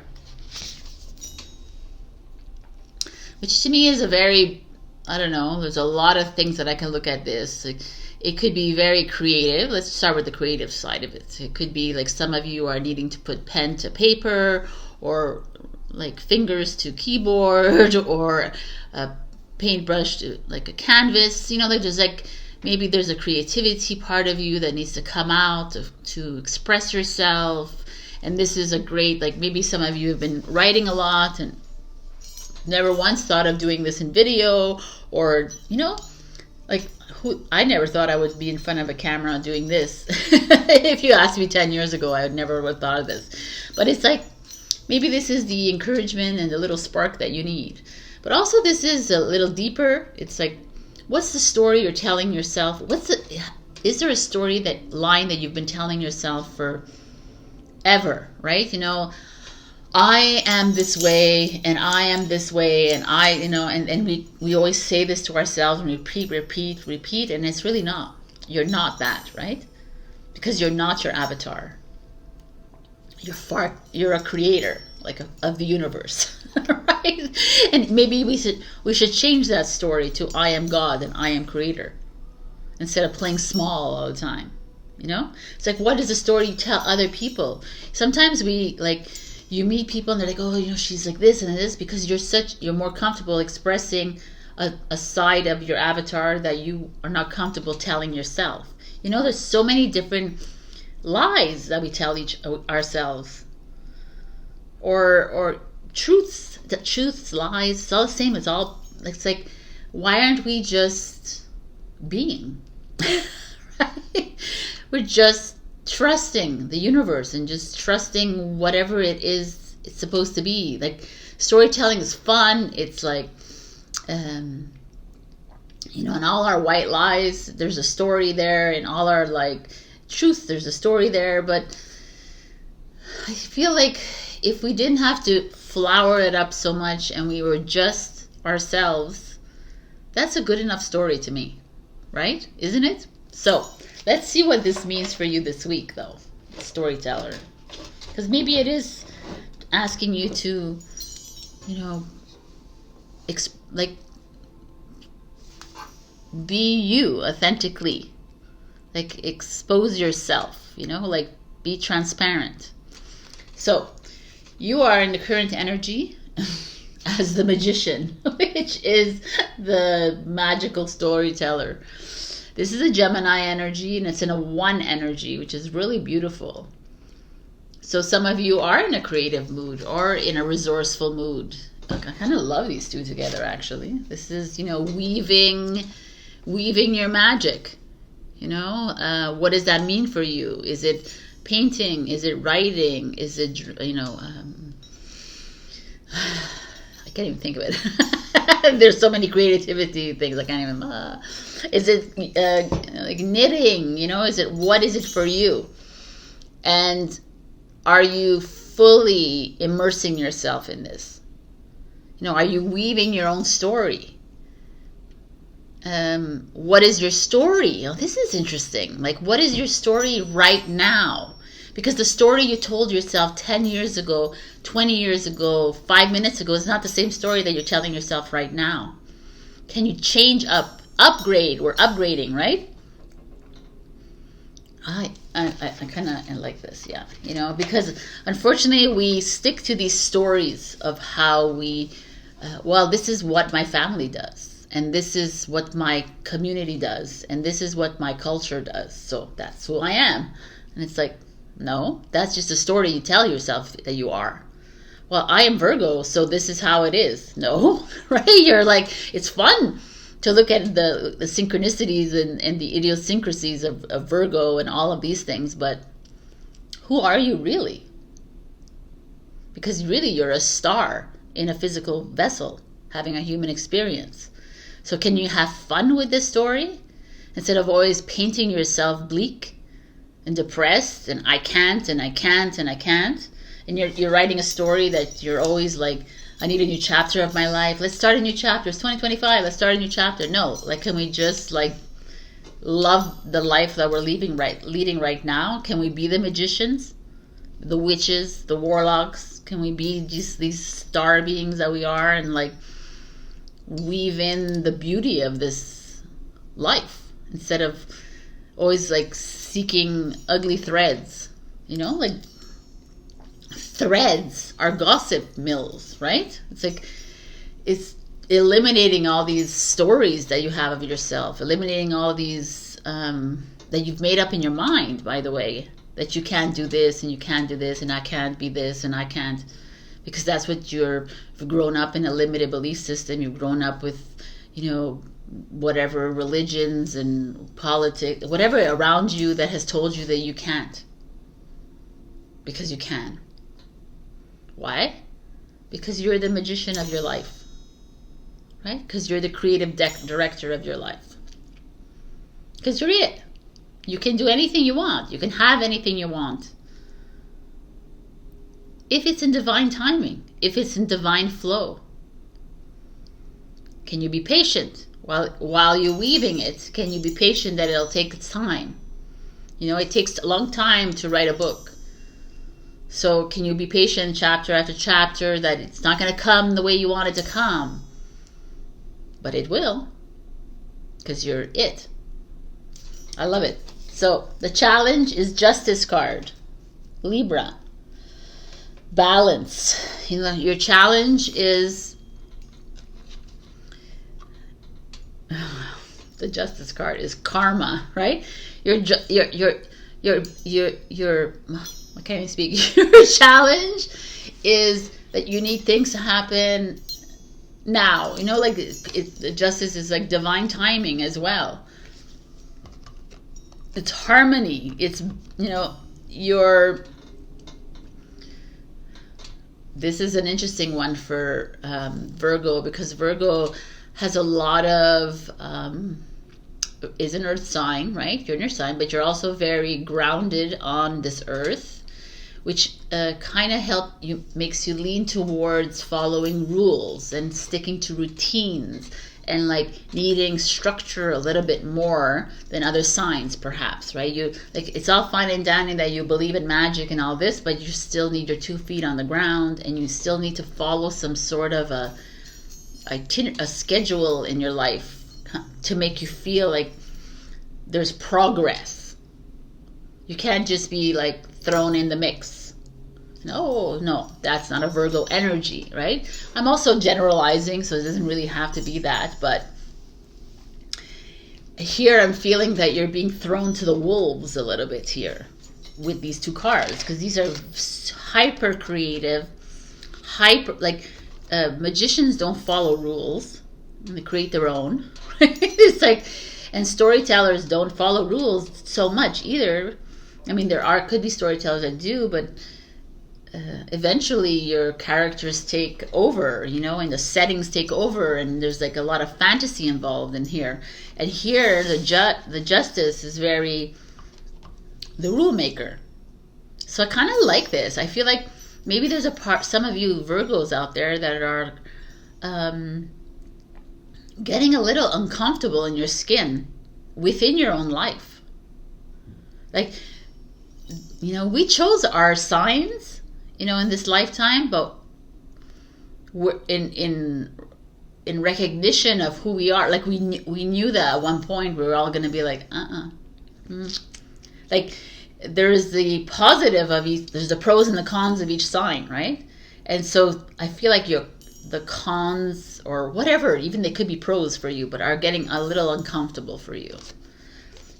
which to me is a very, I don't know, there's a lot of things that I can look at this. It could be very creative. Let's start with the creative side of it. It could be like some of you are needing to put pen to paper, or like fingers to keyboard, or a paintbrush to like a canvas. You know, there's like, maybe there's a creativity part of you that needs to come out to express yourself. And this is a great, like, maybe some of you have been writing a lot and never once thought of doing this in video, or, you know, like, I never thought I would be in front of a camera doing this. If you asked me 10 years ago, I would never have thought of this. But it's like, maybe this is the encouragement and the little spark that you need. But also this is a little deeper. It's like, what's the story you're telling yourself? Is there a story, that line that you've been telling yourself for ever, right? You know, I am this way, and I am this way, and I, you know, and we always say this to ourselves, and repeat, and it's really not. You're not that, right? Because you're not your avatar. You're a creator, like of the universe, right? And maybe we should change that story to I am God and I am creator, instead of playing small all the time. You know, it's like, what is the story you tell other people? Sometimes you meet people and they're like, oh, you know, she's like this and this, because you're more comfortable expressing a side of your avatar that you are not comfortable telling yourself. You know, there's so many different lies that we tell ourselves, or truths, lies. It's all the same. It's like, why aren't we just being? Right? We're just trusting the universe and just trusting whatever it is it's supposed to be. Like, storytelling is fun. It's like, you know, in all our white lies, there's a story there. In all our, like, truth, there's a story there. But I feel like if we didn't have to flower it up so much and we were just ourselves, that's a good enough story to me, right? Isn't it? So let's see what this means for you this week, though, storyteller. Because maybe it is asking you to, you know, like, be you authentically. Like, expose yourself, you know, like, be transparent. So you are in the current energy as the magician, which is the magical storyteller. This is a Gemini energy, and it's in a 1 energy, which is really beautiful. So some of you are in a creative mood or in a resourceful mood. Look, I kind of love these two together, actually. This is, you know, weaving your magic. You know, what does that mean for you? Is it painting? Is it writing? Is it, you know, I can't even think of it. There's so many creativity things I can't even. Is it like knitting? You know, what is it for you? And are you fully immersing yourself in this? You know, are you weaving your own story? What is your story? Oh, this is interesting. Like, what is your story right now? Because the story you told yourself 10 years ago, 20 years ago, 5 minutes ago is not the same story that you're telling yourself right now. Can you change up upgrade. We're upgrading, right? I kind of like this, yeah. You know, because unfortunately we stick to these stories of how we, well, this is what my family does, and this is what my community does, and this is what my culture does, so that's who I am. And it's like, no, that's just a story you tell yourself that you are. Well, I am Virgo, so this is how it is. No, right? You're like, it's fun to look at the synchronicities and the idiosyncrasies of Virgo and all of these things, but who are you really? Because really you're a star in a physical vessel having a human experience. So can you have fun with this story instead of always painting yourself bleak and depressed and I can't and I can't and I can't? And you're writing a story that you're always like, I need a new chapter of my life. Let's start a new chapter. It's 2025. Let's start a new chapter. No, like, can we just like love the life that we're leading right now? Can we be the magicians, the witches, the warlocks? Can we be just these star beings that we are and like weave in the beauty of this life instead of always like seeking ugly threads? You know, like, threads are gossip mills, right? It's like, it's eliminating all these stories that you have of yourself, eliminating all these that you've made up in your mind, by the way, that you can't do this and you can't do this and I can't be this and I can't, because that's what you've grown up in, a limited belief system. You've grown up with, you know, whatever religions and politics, whatever around you that has told you that you can't, because you can. Why? Because you're the magician of your life, right? Because you're the creative director of your life. Because you're it. You can do anything you want. You can have anything you want. If it's in divine timing, if it's in divine flow. Can you be patient while you're weaving it? Can you be patient that it'll take its time? You know, it takes a long time to write a book. So can you be patient chapter after chapter that it's not going to come the way you want it to come? But it will, because you're it. I love it. So the challenge is Justice card. Libra. Balance. You know, your challenge is the Justice card is karma, right? Your I can't even speak. Your challenge is that you need things to happen now. You know, like justice is like divine timing as well. It's harmony. It's, you know, this is an interesting one for Virgo, because Virgo has a lot of is an earth sign, right? You're in your sign, but you're also very grounded on this earth, which kind of makes you lean towards following rules and sticking to routines and like needing structure a little bit more than other signs, perhaps, right? You like, it's all fine and dandy that you believe in magic and all this, but you still need your 2 feet on the ground, and you still need to follow some sort of a schedule in your life to make you feel like there's progress. You can't just be like thrown in the mix. No, that's not a Virgo energy, right? I'm also generalizing, so it doesn't really have to be that, but here I'm feeling that you're being thrown to the wolves a little bit here with these 2 cards, because these are hyper creative, magicians don't follow rules, they create their own. It's like, and storytellers don't follow rules so much either. I mean, could be storytellers that do, but eventually your characters take over, you know, and the settings take over, and there's like a lot of fantasy involved in here. And here the justice is very the rule maker. So I kind of like this. I feel like maybe there's some of you Virgos out there that are getting a little uncomfortable in your skin within your own life. Like, you know, we chose our signs, you know, in this lifetime, but we're in in recognition of who we are. Like we knew that at one point we were all going to be like, like there is the positive of each, there's the pros and the cons of each sign, right? And so I feel like the cons or whatever, even they could be pros for you, but are getting a little uncomfortable for you.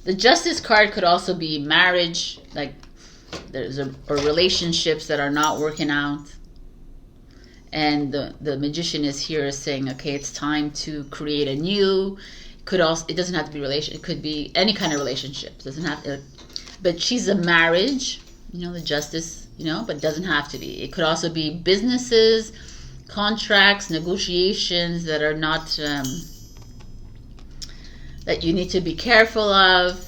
The Justice card could also be marriage, like there's or relationships that are not working out. And the Magician is here saying, okay, it's time to create a new. Could also, it doesn't have to be relation. It could be any kind of relationship. It doesn't have to, but she's a marriage, the Justice, but it doesn't have to be. It could also be businesses, contracts, negotiations that are not, that you need to be careful of.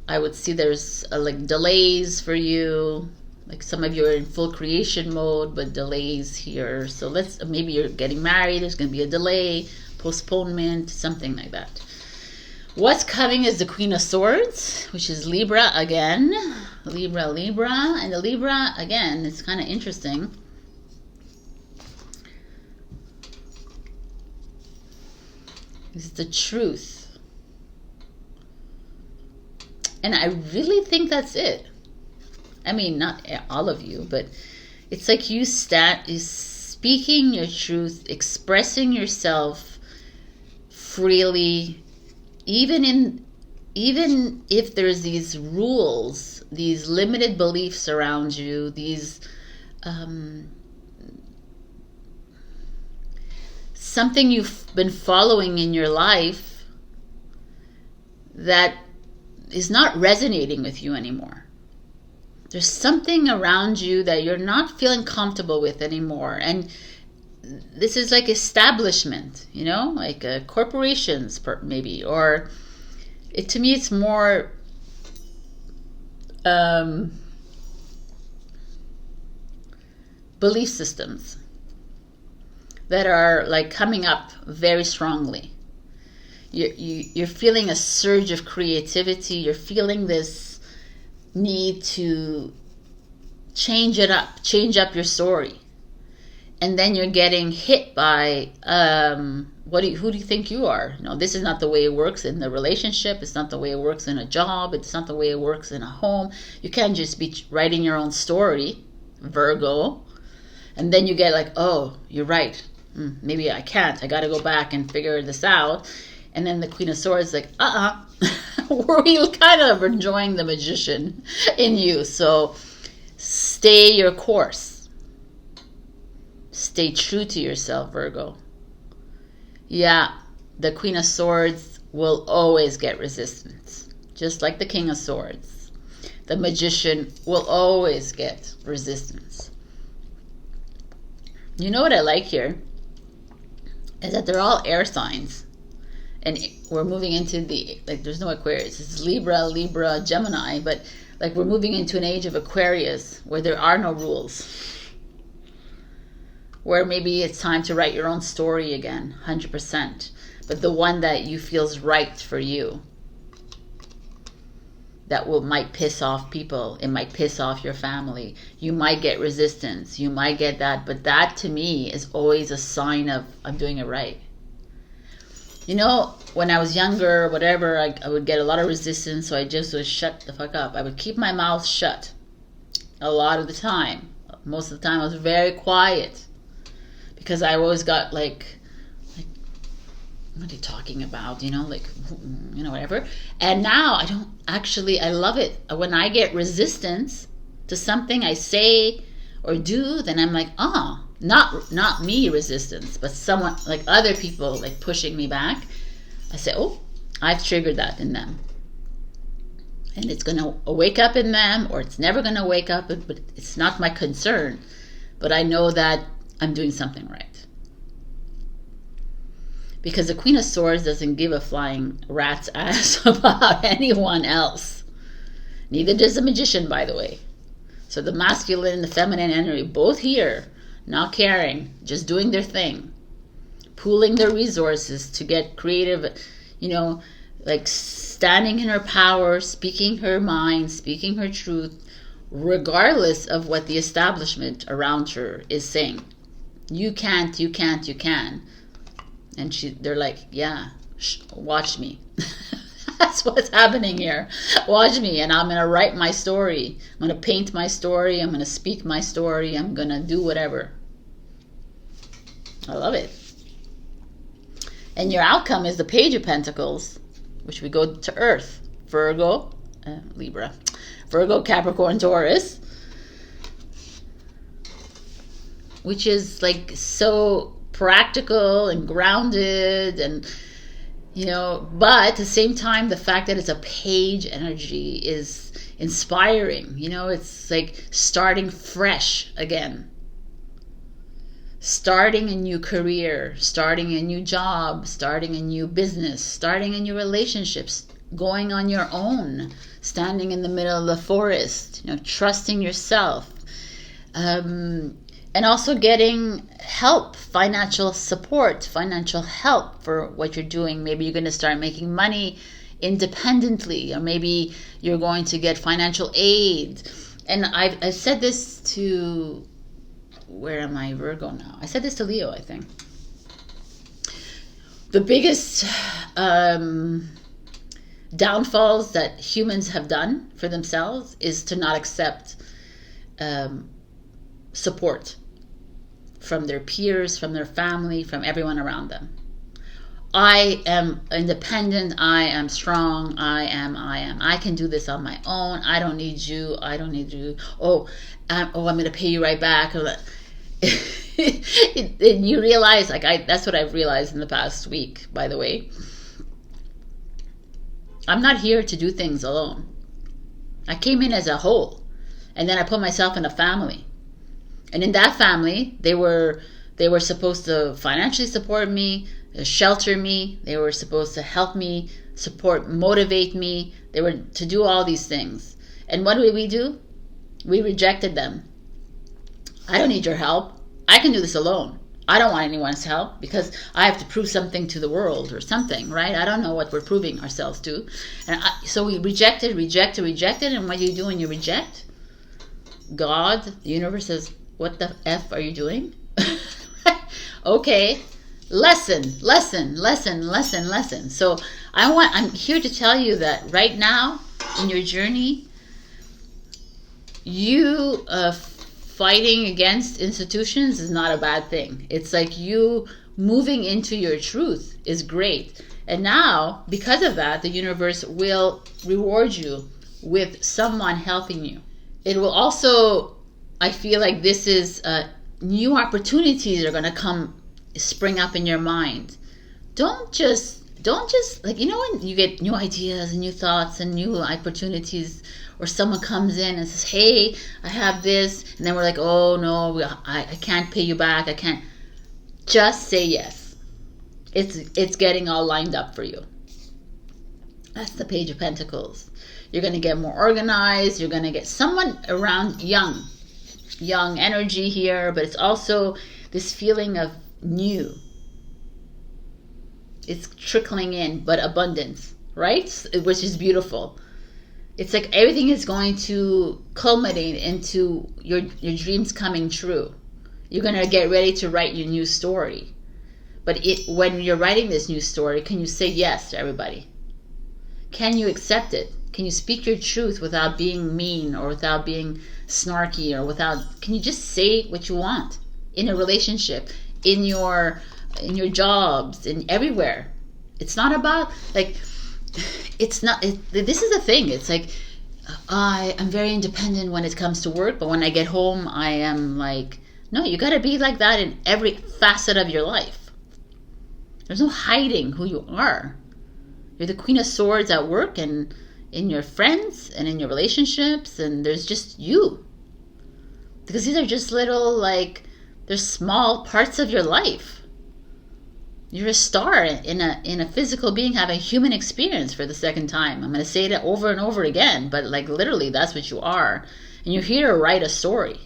I would see there's like delays for you. Like some of you are in full creation mode, but delays here. So maybe you're getting married, there's going to be a delay, postponement, something like that. What's coming is the Queen of Swords, which is Libra again. Libra. And the Libra, again, it's kind of interesting. It's the truth. And I really think that's it. I mean, not all of you, but it's like you is speaking your truth, expressing yourself freely, even if there's these rules, these limited beliefs around you, these something you've been following in your life that is not resonating with you anymore. There's something around you that you're not feeling comfortable with anymore. And this is like establishment, like corporations maybe. Or to me, it's more belief systems that are like coming up very strongly. You're feeling a surge of creativity. You're feeling this need to change up your story, and then you're getting hit by who do you think you are? This is not the way it works in the relationship. It's not the way it works in a job. It's not the way it works in a home. You can't just be writing your own story, Virgo, and then you get like, oh, you're right. Maybe I can't. I got to go back and figure this out. And then the Queen of Swords is like, we're kind of enjoying the Magician in you. So stay your course. Stay true to yourself, Virgo. Yeah, the Queen of Swords will always get resistance. Just like the King of Swords. The Magician will always get resistance. You know what I like here? Is that they're all air signs. And we're moving into there's no Aquarius. It's Libra, Gemini, but like we're moving into an age of Aquarius where there are no rules. Where maybe it's time to write your own story again, 100%. But the one that you feels right for you. That might piss off people. It might piss off your family. You might get resistance. You might get that. But that to me is always a sign of I'm doing it right. When I was younger or whatever, I would get a lot of resistance, so I just would shut the fuck up. I would keep my mouth shut a lot of the time. Most of the time I was very quiet because I always got like what are you talking about? Whatever. And now I love it. When I get resistance to something I say or do, then I'm like, not me resistance, but someone like other people like pushing me back. I say, oh, I've triggered that in them. And it's going to wake up in them, or it's never going to wake up, but it's not my concern. But I know that I'm doing something right. Because the Queen of Swords doesn't give a flying rat's ass about anyone else. Neither does the Magician, by the way. So the masculine and the feminine energy, both here, not caring, just doing their thing. Pooling their resources to get creative, like standing in her power, speaking her mind, speaking her truth, regardless of what the establishment around her is saying. You can't, you can't, you can. And they're like, yeah, watch me. That's what's happening here. Watch me, and I'm going to write my story. I'm going to paint my story. I'm going to speak my story. I'm going to do whatever. I love it. And your outcome is the Page of Pentacles, which we go to Earth. Virgo, Libra. Virgo, Capricorn, Taurus. Which is like so practical and grounded, and but at the same time, the fact that it's a page energy is inspiring. It's like starting fresh again, starting a new career, starting a new job, starting a new business, starting a new relationships, going on your own, standing in the middle of the forest, trusting yourself, and also getting help, financial support, financial help for what you're doing. Maybe you're going to start making money independently, or maybe you're going to get financial aid. And I said this to, where am I, Virgo now? I said this to Leo, I think. The biggest downfalls that humans have done for themselves is to not accept support from their peers, from their family, from everyone around them. I am independent. I am strong. I am. I can do this on my own. I don't need you. I don't need you. I'm going to pay you right back. And you realize, that's what I've realized in the past week, by the way. I'm not here to do things alone. I came in as a whole, and then I put myself in a family. And in that family, they were supposed to financially support me, shelter me. They were supposed to help me, support, motivate me. They were to do all these things. And what did we do? We rejected them. I don't need your help. I can do this alone. I don't want anyone's help because I have to prove something to the world or something, right? I don't know what we're proving ourselves to. And so we rejected. And what do you do when you reject? God, the universe says, what the F are you doing? Okay. Lesson. So I'm here to tell you that right now in your journey, you fighting against institutions is not a bad thing. It's like you moving into your truth is great. And now, because of that, the universe will reward you with someone helping you. It will also, I feel like this is new opportunities are going to spring up in your mind. Don't just like, when you get new ideas and new thoughts and new opportunities, or someone comes in and says, hey, I have this, and then we're like, oh no, I can't pay you back, I can't. Just say yes. It's getting all lined up for you. That's the Page of Pentacles. You're going to get more organized. You're going to get someone around young energy here, but it's also this feeling of new. It's trickling in, but abundance, right? Which is beautiful. It's like everything is going to culminate into your dreams coming true. You're going to get ready to write your new story. But when you're writing this new story, can you say yes to everybody? Can you accept it? Can you speak your truth without being mean or without being snarky or can you just say what you want in a relationship, in your jobs, in everywhere? It's not about this is the thing. It's like, I'm very independent when it comes to work, but when I get home, I am like, no, you got to be like that in every facet of your life. There's no hiding who you are. You're the Queen of Swords at work and in your friends and in your relationships, and there's just you. Because these are just little, they're small parts of your life. You're a star in a physical being having a human experience for the second time. I'm going to say it over and over again, but literally that's what you are. And you're here to write a story.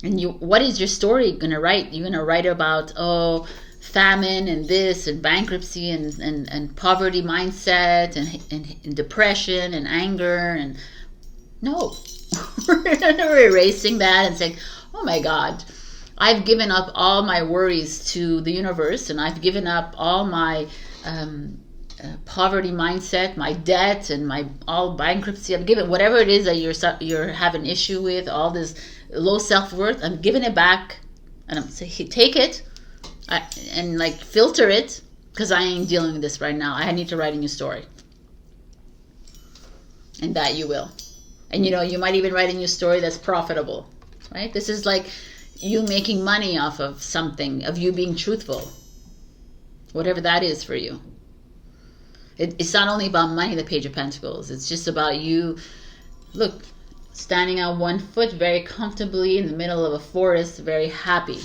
And what is your story going to write? You're going to write about, famine and this and bankruptcy and poverty mindset and depression and anger. And no, we're erasing that and saying, oh my God, I've given up all my worries to the universe, and I've given up all my poverty mindset, my debt, and my all bankruptcy. I've given whatever it is that you're having issue with, all this low self-worth. I'm giving it back, and I'm saying, take it, and like filter it, because I ain't dealing with this right now. I need to write a new story, and that you will. And you might even write a new story that's profitable, right? This is like you making money off of something, of you being truthful, whatever that is for you. It's not only about money, the Page of Pentacles. It's just about you, look, standing on one foot very comfortably in the middle of a forest, very happy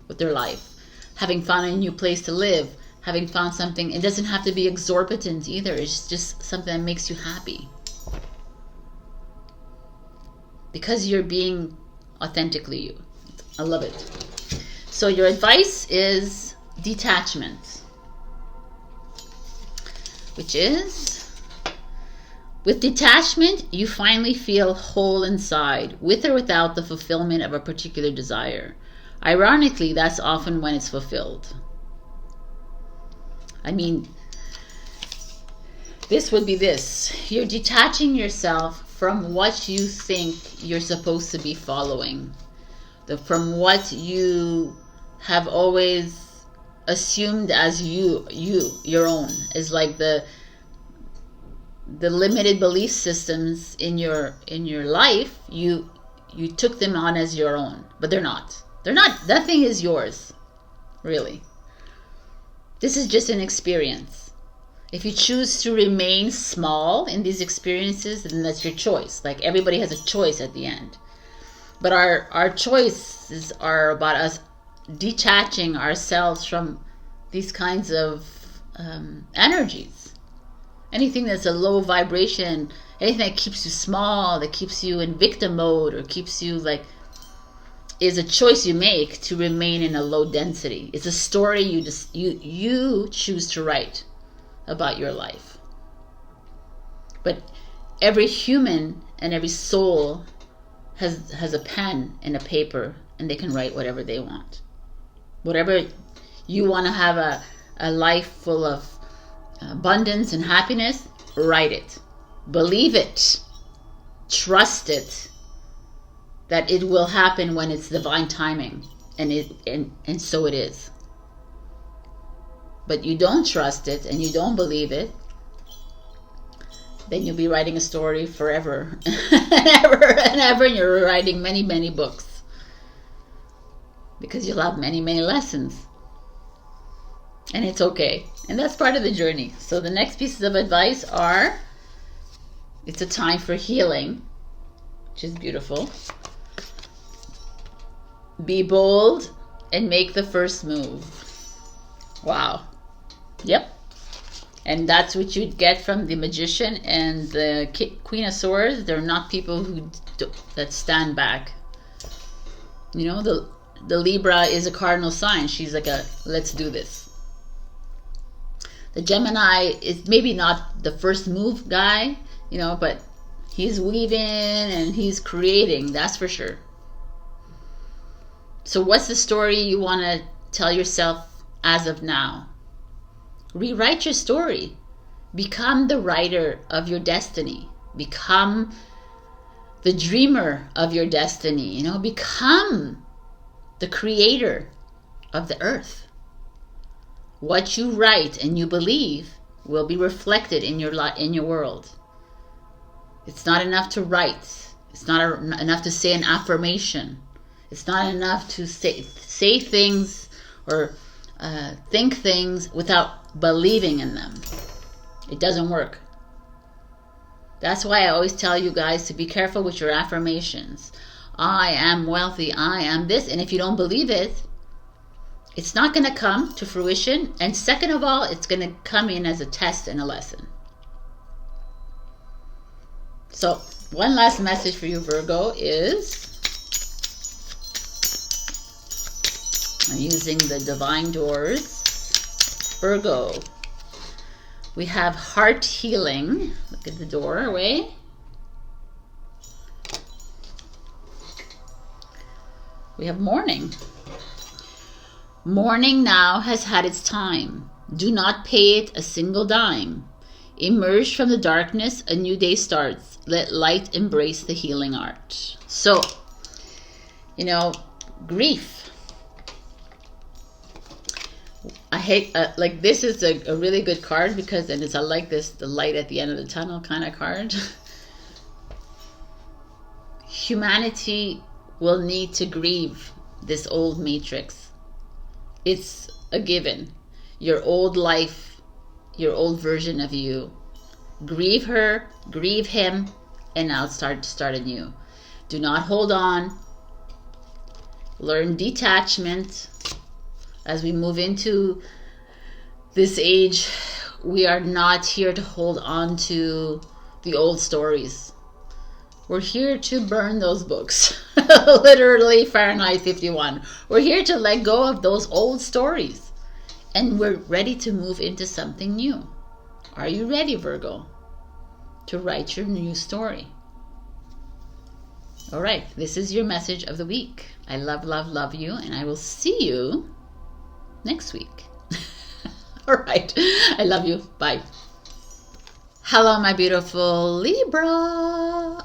with their life, having found a new place to live, having found something. It doesn't have to be exorbitant either. It's just something that makes you happy, because you're being authentically you. I love it. So your advice is detachment, which is, with detachment, you finally feel whole inside, with or without the fulfillment of a particular desire. Ironically, that's often when it's fulfilled. I mean, this would be this. You're detaching yourself from what you think you're supposed to be following, from what you have always assumed as your own, is like the limited belief systems in your life. You took them on as your own, but they're not. Nothing is yours, really. This is just an experience. If you choose to remain small in these experiences, then that's your choice. Like, everybody has a choice at the end. But our choices are about us detaching ourselves from these kinds of energies. Anything that's a low vibration, anything that keeps you small, that keeps you in victim mode, or keeps you like, is a choice you make to remain in a low density. It's a story you choose to write about your life. But every human and every soul has a pen and a paper, and they can write whatever they want. Whatever you want to have a life full of abundance and happiness, write it. Believe it. Trust it. That it will happen when it's divine timing. And so it is. But you don't trust it and you don't believe it, then you'll be writing a story forever and ever and ever, and you're writing many, many books, because you'll have many, many lessons. And it's okay. And that's part of the journey. So the next pieces of advice are, it's a time for healing, which is beautiful. Be bold and make the first move. Wow. Yep. And that's what you'd get from the Magician and the Queen of Swords. They're not people that stand back. The Libra is a cardinal sign. She's like let's do this. The Gemini is maybe not the first move guy, but he's weaving and he's creating, that's for sure. So what's the story you want to tell yourself as of now? Rewrite your story. Become the writer of your destiny. Become the dreamer of your destiny. Become the creator of the earth. What you write and you believe will be reflected in your world. It's not enough to write. It's not enough to say an affirmation. It's not enough to say things or think things without believing in them. It doesn't work. That's why I always tell you guys to be careful with your affirmations. I am wealthy. I am this. And if you don't believe it, it's not going to come to fruition. And second of all, it's going to come in as a test and a lesson. So one last message for you, Virgo, is, I'm using the Divine Doors. Virgo, we have heart healing. Look at the doorway. We have mourning. Mourning now has had its time. Do not pay it a single dime. Emerge from the darkness, a new day starts. Let light embrace the healing art. So, you know, grief. I hate, like, this is a really good card because, and it's, I like this, the light at the end of the tunnel kind of card. Humanity will need to grieve this old matrix. It's a given. Your old life, your old version of you. Grieve her, grieve him, and now start anew. Do not hold on. Learn detachment. As we move into this age, we are not here to hold on to the old stories. We're here to burn those books. Literally Fahrenheit 51. We're here to let go of those old stories. And we're ready to move into something new. Are you ready, Virgo, to write your new story? All right, this is your message of the week. I love, love, love you, and I will see you next week. All right, I love you. Bye. Hello, my beautiful Libra.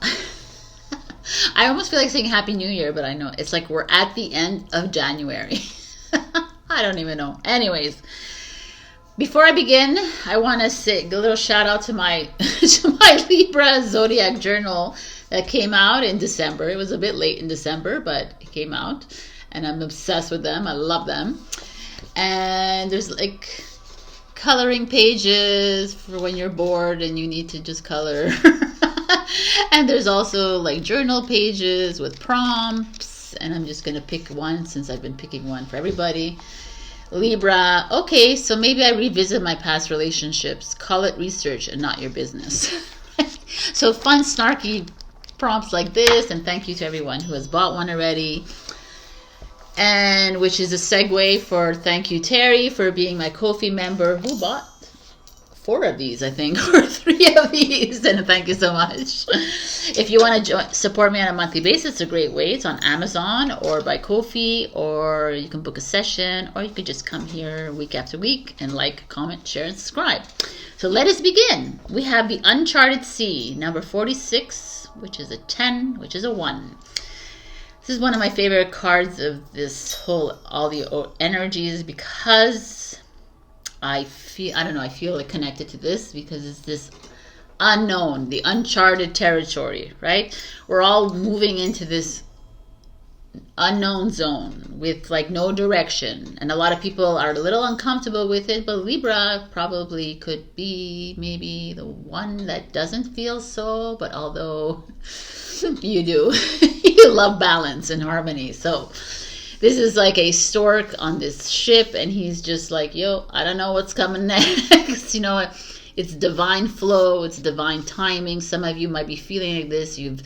I almost feel like saying Happy New Year, but I know it's like we're at the end of January. I don't even know. Anyways, before I begin, I want to say a little shout out to my Libra Zodiac Journal that came out in December. It was a bit late in December, but it came out, and I'm obsessed with them. I love them. And there's like coloring pages for when you're bored and you need to just color. And there's also like journal pages with prompts, and I'm just gonna pick one since I've been picking one for everybody. Libra, okay, so maybe I revisit my past relationships. Call it research and not your business. So fun, snarky prompts like this, and thank you to everyone who has bought one already. And which is a segue for thank you, Teri, for being my Ko-fi member, who bought 4 of these, I think, or 3 of these, and thank you so much. If you want to support me on a monthly basis, it's a great way. It's on Amazon or by Ko-fi, or you can book a session, or you could just come here week after week and like, comment, share, and subscribe. So let us begin. We have the Uncharted Sea, number 46, which is a 10, which is a 1. This is one of my favorite cards of this whole, all the energies, because I feel like connected to this because it's this unknown, the uncharted territory, right? We're all moving into this unknown zone with like no direction, and a lot of people are a little uncomfortable with it, but Libra probably could be maybe the one that doesn't feel so, but although you do, you love balance and harmony. So this is like a stork on this ship, and he's just like, yo, I don't know what's coming next. You know, it's divine flow, it's divine timing. Some of you might be feeling like this. You've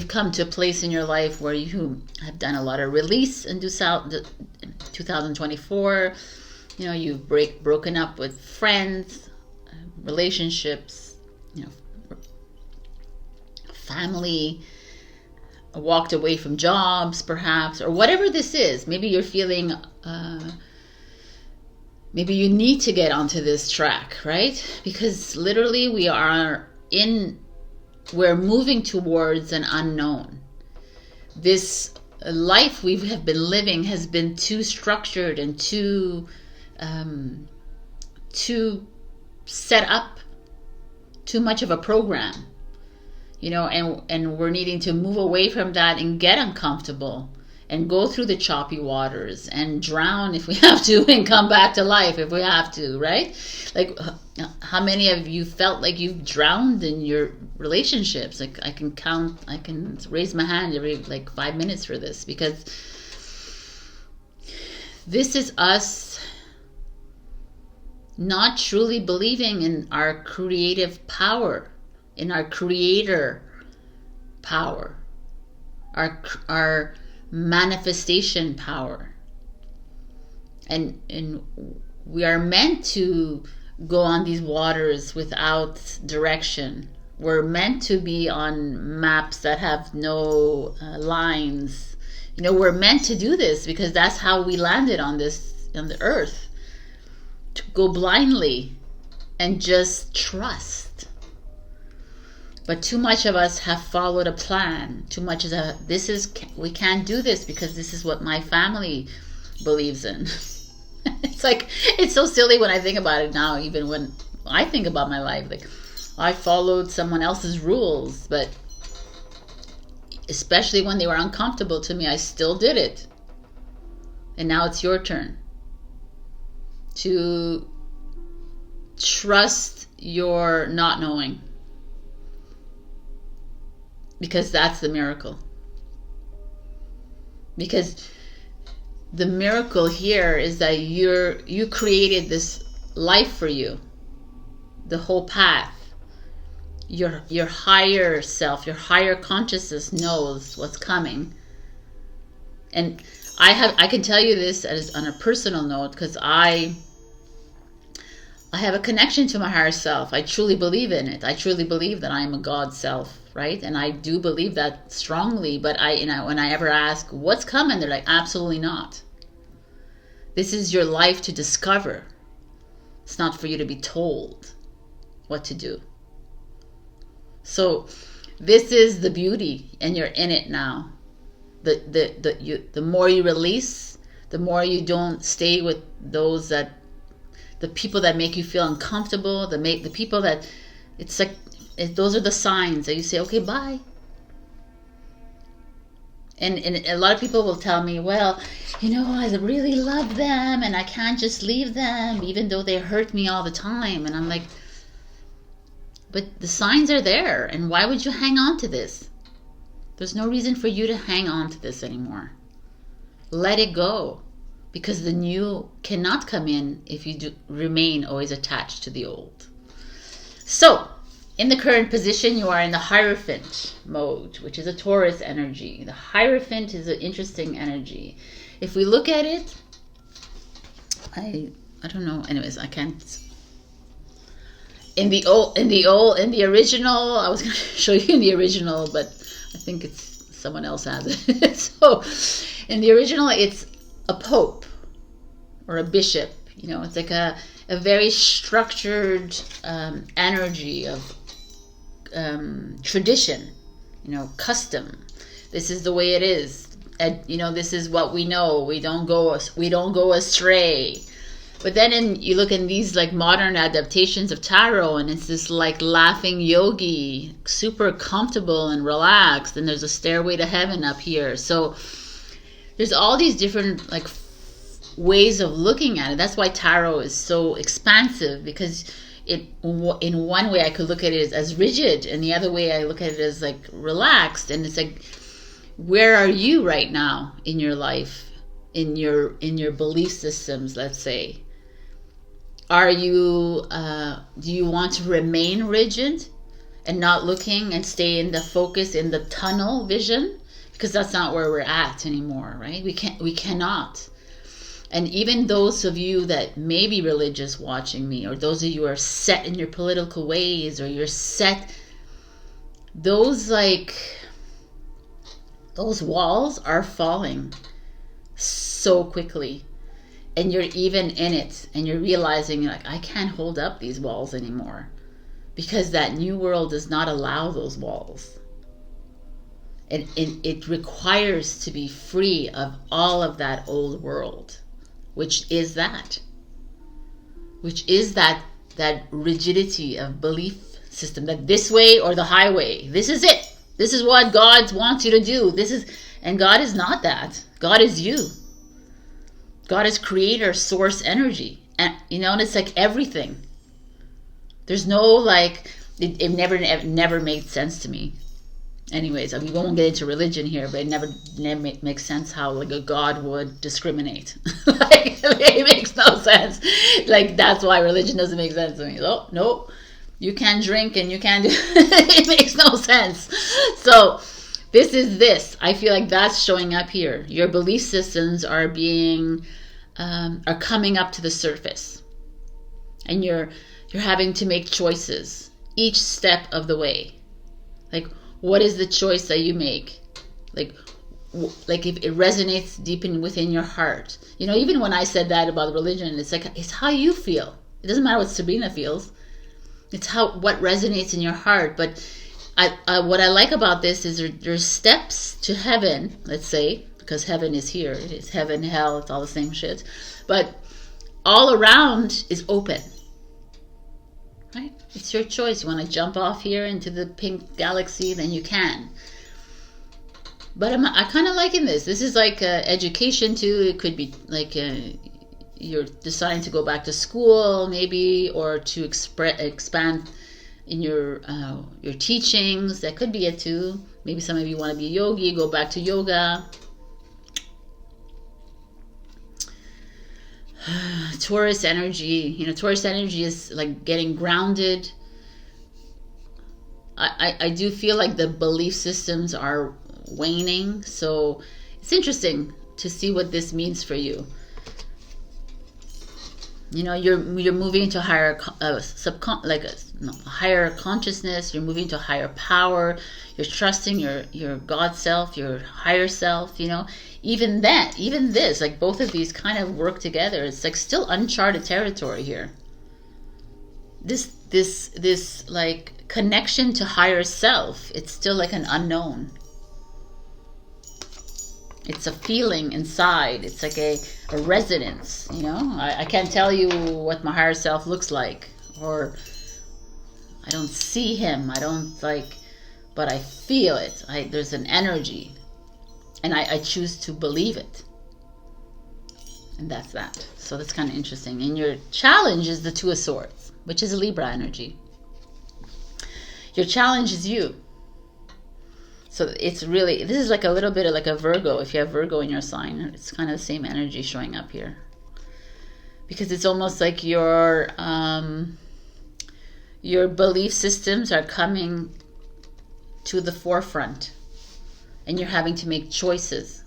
come to a place in your life where you have done a lot of release in 2024. You know, you've broken up with friends, relationships, you know, family, walked away from jobs perhaps, or whatever this is. Maybe you're feeling, maybe you need to get onto this track, right? Because literally we're moving towards an unknown. This life we have been living has been too structured and too set up, too much of a program, you know, and we're needing to move away from that and get uncomfortable and go through the choppy waters and drown if we have to, and come back to life if we have to, right? Like, how many of you felt like you've drowned in your relationships? Like, I can raise my hand every like 5 minutes for this, because this is us not truly believing in our creative power, in our creator power, our manifestation power. And we are meant to go on these waters without direction. We're meant to be on maps that have no lines. You know, we're meant to do this because that's how we landed on this on the earth, to go blindly and just trust. But too much of us have followed a plan. Too much is we can't do this because this is what my family believes in. It's like, it's so silly when I think about it now, even when I think about my life. Like, I followed someone else's rules, but especially when they were uncomfortable to me, I still did it. And now it's your turn to trust your not knowing, because that's the miracle. Because the miracle here is that you created this life for you, the whole path. Your higher self, your higher consciousness knows what's coming. And I can tell you this as on a personal note, because I have a connection to my higher self. I truly believe in it. I truly believe that I am a God self, right? And I do believe that strongly. But when I ever ask what's coming, they're like, absolutely not. This is your life to discover. It's not for you to be told what to do. So this is the beauty, and you're in it now. The more you release, the more you don't stay with the people that make you feel uncomfortable, the people that, it's like, those are the signs that you say, okay, bye. And a lot of people will tell me, well, I really love them and I can't just leave them even though they hurt me all the time. And I'm like, but the signs are there, and why would you hang on to this? There's no reason for you to hang on to this anymore. Let it go, because the new cannot come in if you remain always attached to the old. So, in the current position, you are in the Hierophant mode, which is a Taurus energy. The Hierophant is an interesting energy. If we look at it, I don't know. Anyways, I can't. In the original, I was going to show you in the original, but I think it's someone else has it. So, in the original, it's a pope or a bishop. It's like a very structured energy of tradition, custom. This is the way it is. This is what we know. We don't go astray. But then you look in these like modern adaptations of tarot, and it's this like laughing yogi, super comfortable and relaxed, and there's a stairway to heaven up here. So there's all these different like ways of looking at it. That's why tarot is so expansive, because in one way I could look at it as rigid, and the other way I look at it as like relaxed. And it's like, where are you right now in your life, in your belief systems, let's say? Are you do you want to remain rigid and not looking and stay in the focus, in the tunnel vision? Because that's not where we're at anymore, right? We cannot. And even those of you that may be religious watching me, or those of you who are set in your political ways, or you're set, those walls are falling so quickly. And you're even in it, and you're realizing, like, I can't hold up these walls anymore, because that new world does not allow those walls. And it requires to be free of all of that old world, which is that rigidity of belief system, that this way or the highway, this is it. This is what God wants you to do. And God is not that. God is you. God is creator, source, energy. And and it's like everything. There's no like, it never made sense to me. Anyways, we won't get into religion here, but it never makes sense how like a God would discriminate. Like, it makes no sense. Like, that's why religion doesn't make sense to me. Oh, no, you can't drink and you can't do it makes no sense. So this. I feel like that's showing up here. Your belief systems are coming up to the surface, and you're having to make choices each step of the way. Like, what is the choice that you make? Like, like if it resonates deep within your heart. You know, even when I said that about religion, it's like, it's how you feel. It doesn't matter what Sabrina feels. It's what resonates in your heart. But what I like about this is there's steps to heaven, let's say, because heaven is here. It's heaven, hell, it's all the same shit. But all around is open. Right? It's your choice. You want to jump off here into the pink galaxy, then you can. But I kind of liking this. This is like education too. It could be like you're deciding to go back to school maybe, or to expand in your teachings. That could be it too. Maybe some of you want to be a yogi, go back to yoga. Taurus energy. You know, Taurus energy is like getting grounded. I do feel like the belief systems are waning, so it's interesting to see what this means for you. You know, you're moving into higher higher consciousness. You're moving to higher power. You're trusting your God self, your higher self. You know, even this, like both of these kind of work together. It's like still uncharted territory here. This like connection to higher self, it's still like an unknown. It's a feeling inside. It's like a resonance, you know. I can't tell you what my higher self looks like, or I don't see him. I don't like, but I feel it. There's an energy, and I choose to believe it. And that's that. So that's kind of interesting. And your challenge is the Two of Swords, which is a Libra energy. Your challenge is you. So it's really, this is like a little bit of like a Virgo. If you have Virgo in your sign, it's kind of the same energy showing up here. Because it's almost like your belief systems are coming to the forefront. And you're having to make choices.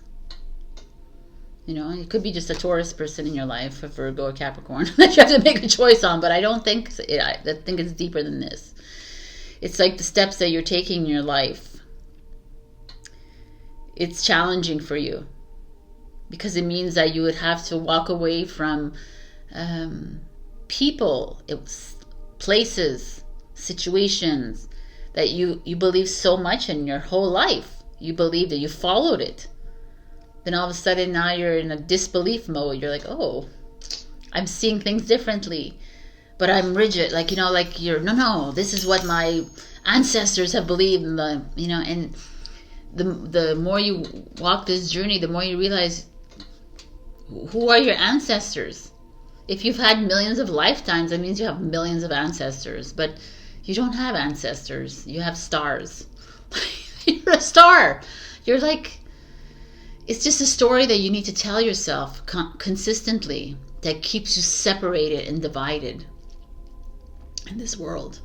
You know, it could be just a Taurus person in your life, a Virgo or Capricorn, that you have to make a choice on. But I don't think, I think it's deeper than this. It's like the steps that you're taking in your life. It's challenging for you because it means that you would have to walk away from people, places, situations that you believe so much in your whole life. You believe that you followed it. Then all of a sudden now you're in a disbelief mode. You're like, oh, I'm seeing things differently. But I'm rigid. Like, you know, like no, this is what my ancestors have believed. You know, and the more you walk this journey, the more you realize, who are your ancestors? If you've had millions of lifetimes, that means you have millions of ancestors. But you don't have ancestors. You have stars. You're a star. You're like, it's just a story that you need to tell yourself consistently that keeps you separated and divided in this world.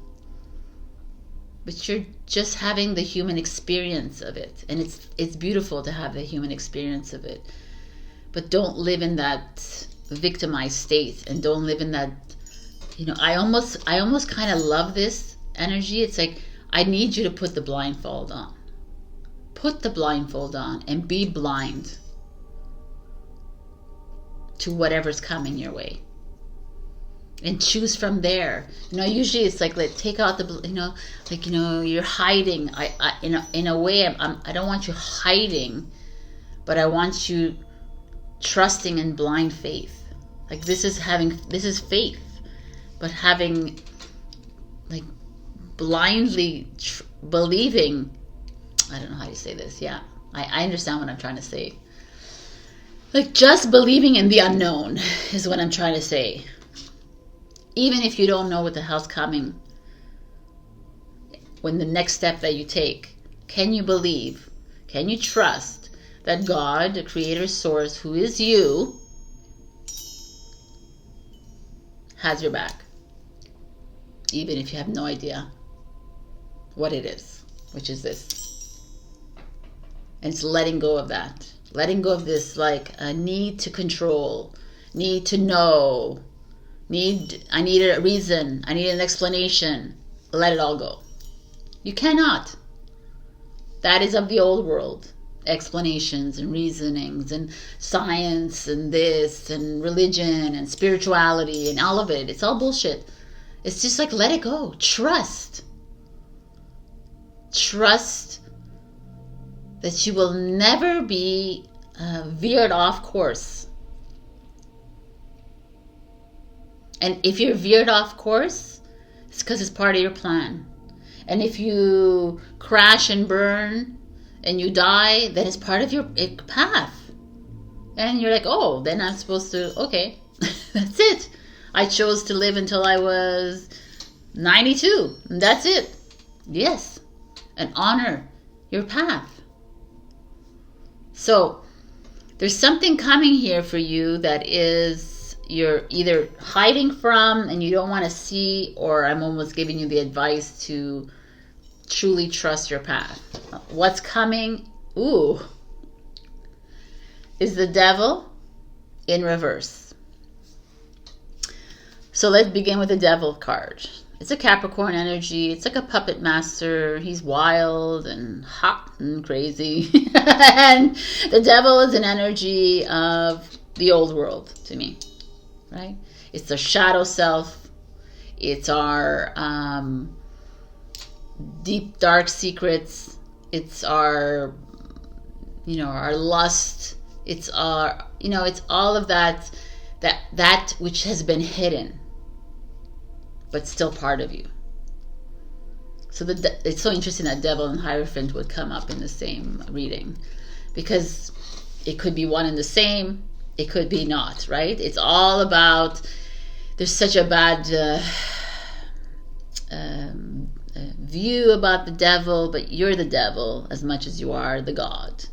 But you're just having the human experience of it. And it's beautiful to have the human experience of it. But don't live in that victimized state. And don't live in that, you know, I almost kind of love this energy. It's like, I need you to put the blindfold on. Put the blindfold on and be blind to whatever's coming your way. And choose from there. You know, usually it's like take out the, you know, like, you know, you're hiding. In a way, I don't want you hiding, but I want you trusting in blind faith. Like this is faith, but having like blindly believing. I don't know how to say this. Yeah, I understand what I'm trying to say. Like just believing in the unknown is what I'm trying to say. Even if you don't know what the hell's coming, when the next step that you take, can you believe? Can you trust that God, the creator source, who is you, has your back? Even if you have no idea what it is, which is this. And it's letting go of that. Letting go of this like a need to control, need to know, I need a reason, I need an explanation. Let it all go. You cannot. That is of the old world. explanations and reasonings and science and this and religion and spirituality and all of it. It's all bullshit. It's just like, let it go. Trust. Trust that you will never be veered off course. And if you're veered off course, it's because it's part of your plan. And if you crash and burn and you die, then it's part of your path. And you're like, oh, then I'm supposed to, okay, that's it. I chose to live until I was 92. And that's it. Yes. And honor your path. So there's something coming here for you that is you're either hiding from and you don't want to see, or I'm almost giving you the advice to truly trust your path. What's coming, is the Devil in reverse. So let's begin with the Devil card. It's a Capricorn energy. It's like a puppet master. He's wild and hot and crazy. And the Devil is an energy of the old world to me, right? It's the shadow self. It's our deep, dark secrets. It's our, our lust. It's our, it's all of that which has been hidden, but still part of you. So it's so interesting that Devil and Hierophant would come up in the same reading, because it could be one and the same, it could be not, right? It's all about, there's such a bad view about the Devil, but you're the Devil as much as you are the God,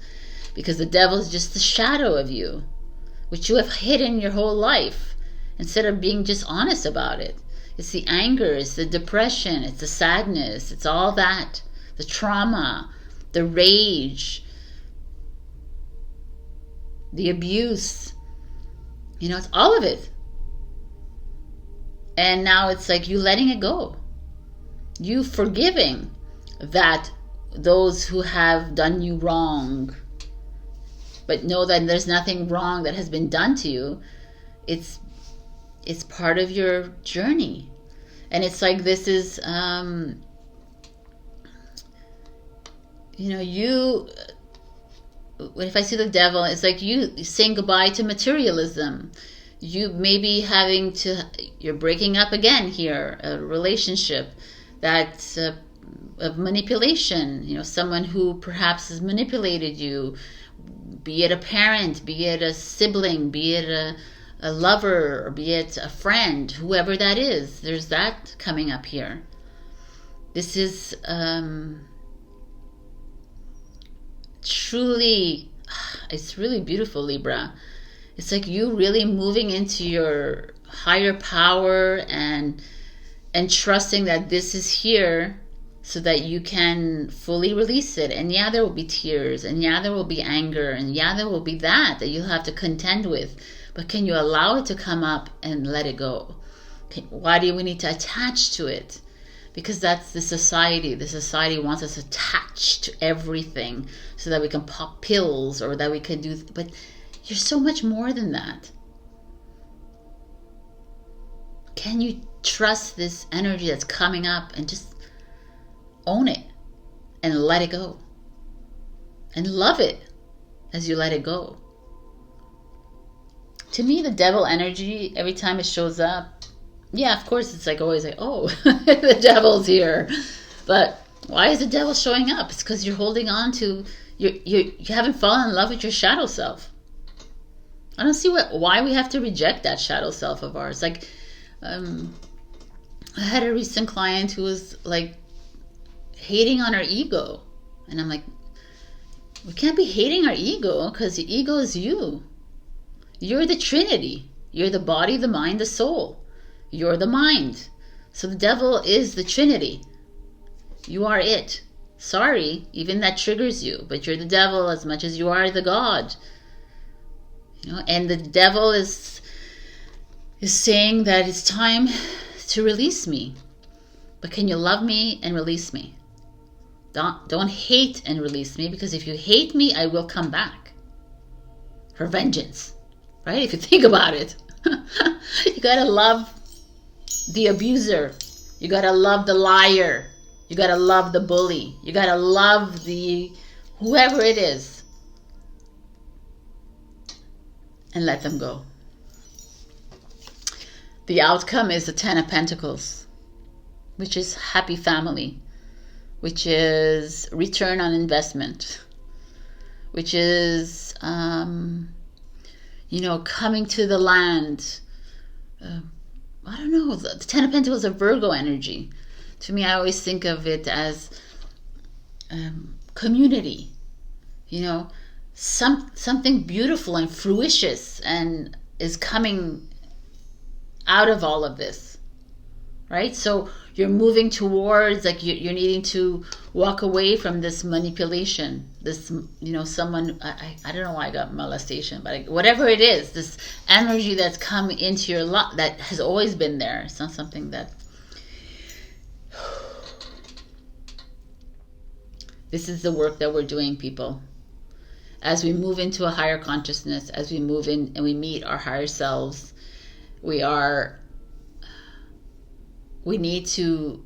because the Devil is just the shadow of you, which you have hidden your whole life instead of being just honest about it. It's the anger, it's the depression, it's the sadness, it's all that, the trauma, the rage, the abuse, it's all of it. And now it's like you letting it go. You forgiving that those who have done you wrong, but know that there's nothing wrong that has been done to you. It's part of your journey. And it's like, this is, if I see the Devil, it's like you saying goodbye to materialism. You may be you're breaking up again here, a relationship that's of manipulation. Someone who perhaps has manipulated you, be it a parent, be it a sibling, be it a lover, or be it a friend, whoever that is. There's that coming up here. This is truly, it's really beautiful, Libra. It's like you really moving into your higher power and trusting that this is here so that you can fully release it. And yeah, there will be tears, and yeah, there will be anger, and yeah, there will be that you'll have to contend with. But can you allow it to come up and let it go? Why do we need to attach to it? Because that's the society. The society wants us attached to everything so that we can pop pills or that we can do... But you're so much more than that. Can you trust this energy that's coming up and just own it and let it go? And love it as you let it go. To me, the Devil energy, every time it shows up, yeah, of course, it's like always like, oh, the Devil's here. But why is the Devil showing up? It's because you're holding on to, you haven't fallen in love with your shadow self. I don't see why we have to reject that shadow self of ours. Like, I had a recent client who was like hating on her ego. And I'm like, we can't be hating our ego, because the ego is you. You're the Trinity. You're the body, the mind, the soul. You're the mind. So the Devil is the Trinity. You are it. Sorry, even that triggers you, but you're the Devil as much as you are the God. And the Devil is saying that it's time to release me. But can you love me and release me? Don't hate and release me, because if you hate me, I will come back for vengeance, right? If you think about it, you gotta love the abuser. You gotta love the liar. You gotta love the bully. You gotta love the whoever it is, and let them go. The outcome is the 10 of Pentacles, which is happy family, which is return on investment, which is, you know, coming to the land. I don't know, the 10 of Pentacles are Virgo energy. To me, I always think of it as community, you know, something beautiful and fruitious and is coming out of all of this, right? So you're moving towards, like, you're needing to walk away from this manipulation, this, you know, someone, I don't know why I got molestation, but whatever it is, this energy that's come into your life that has always been there. It's not something that, this is the work that we're doing, people. As we move into a higher consciousness, as we move in and we meet our higher selves, we need to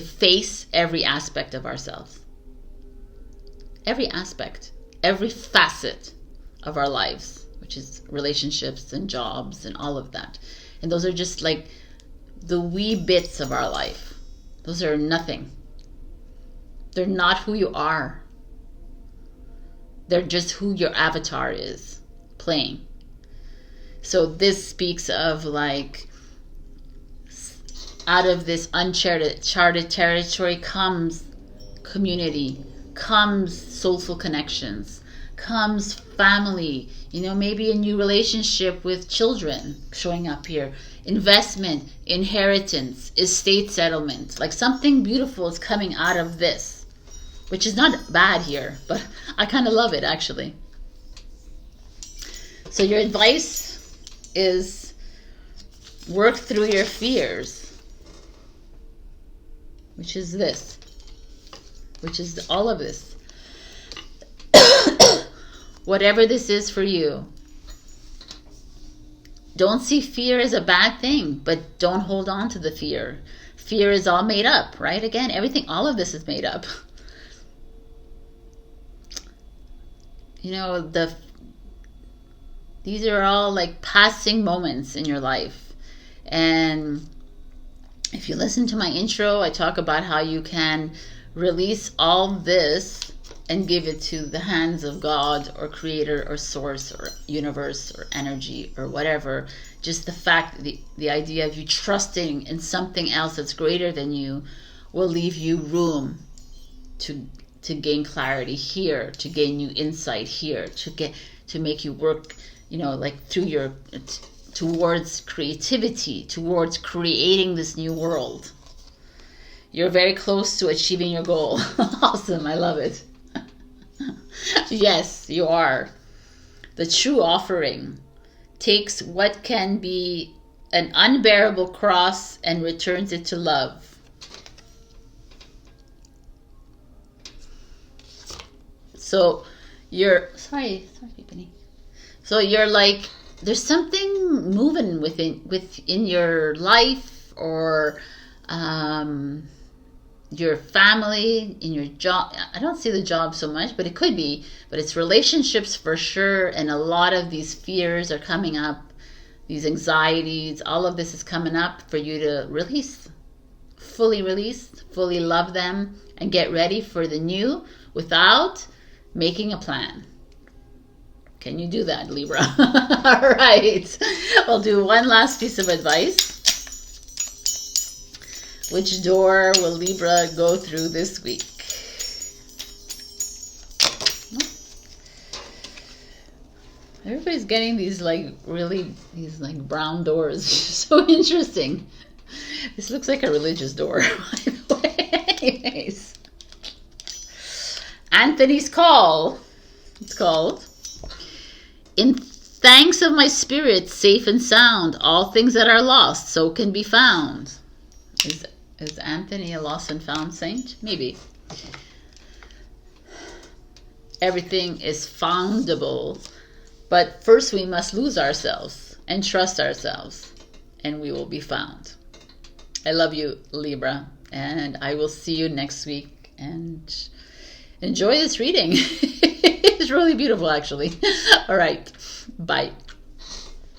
face every aspect of ourselves. Every aspect, every facet of our lives, which is relationships and jobs and all of that. And those are just like the wee bits of our life. Those are nothing. They're not who you are. They're just who your avatar is playing. So this speaks of, like, out of this uncharted territory comes community, comes soulful connections, comes family, you know, maybe a new relationship with children showing up here, investment, inheritance, estate settlement. Like, something beautiful is coming out of this, which is not bad here, but I kind of love it, actually. So your advice is work through your fears, which is this, which is all of this. Whatever this is for you, don't see fear as a bad thing, but don't hold on to the fear. Fear is all made up, right? Again, everything, all of this is made up. You know, these are all like passing moments in your life. And if you listen to my intro, I talk about how you can release all this and give it to the hands of God or creator or source or universe or energy or whatever. Just the fact, the idea of you trusting in something else that's greater than you will leave you room to gain clarity here, to gain new insight here, to make you work, you know, like through your, towards creativity, towards creating this new world. You're very close to achieving your goal. Awesome, I love it. Yes, you are. The true offering takes what can be an unbearable cross and returns it to love. So you're, sorry, Penny. So you're like, there's something moving within your life, or your family, in your job. I don't see the job so much, but it could be. But it's relationships for sure, and a lot of these fears are coming up, these anxieties, all of this is coming up for you to release, fully love them, and get ready for the new without making a plan. Can you do that, Libra? All right. I'll do one last piece of advice. Which door will Libra go through this week? Everybody's getting these like these like brown doors. So interesting. This looks like a religious door, by the way. Anyways. Anthony's Call. It's called, "In thanks of my spirit, safe and sound, all things that are lost, so can be found." Is Anthony a lost and found saint? Maybe. Everything is foundable, but first we must lose ourselves and trust ourselves, and we will be found. I love you, Libra, and I will see you next week, and enjoy this reading. It's really beautiful, actually. All right, bye.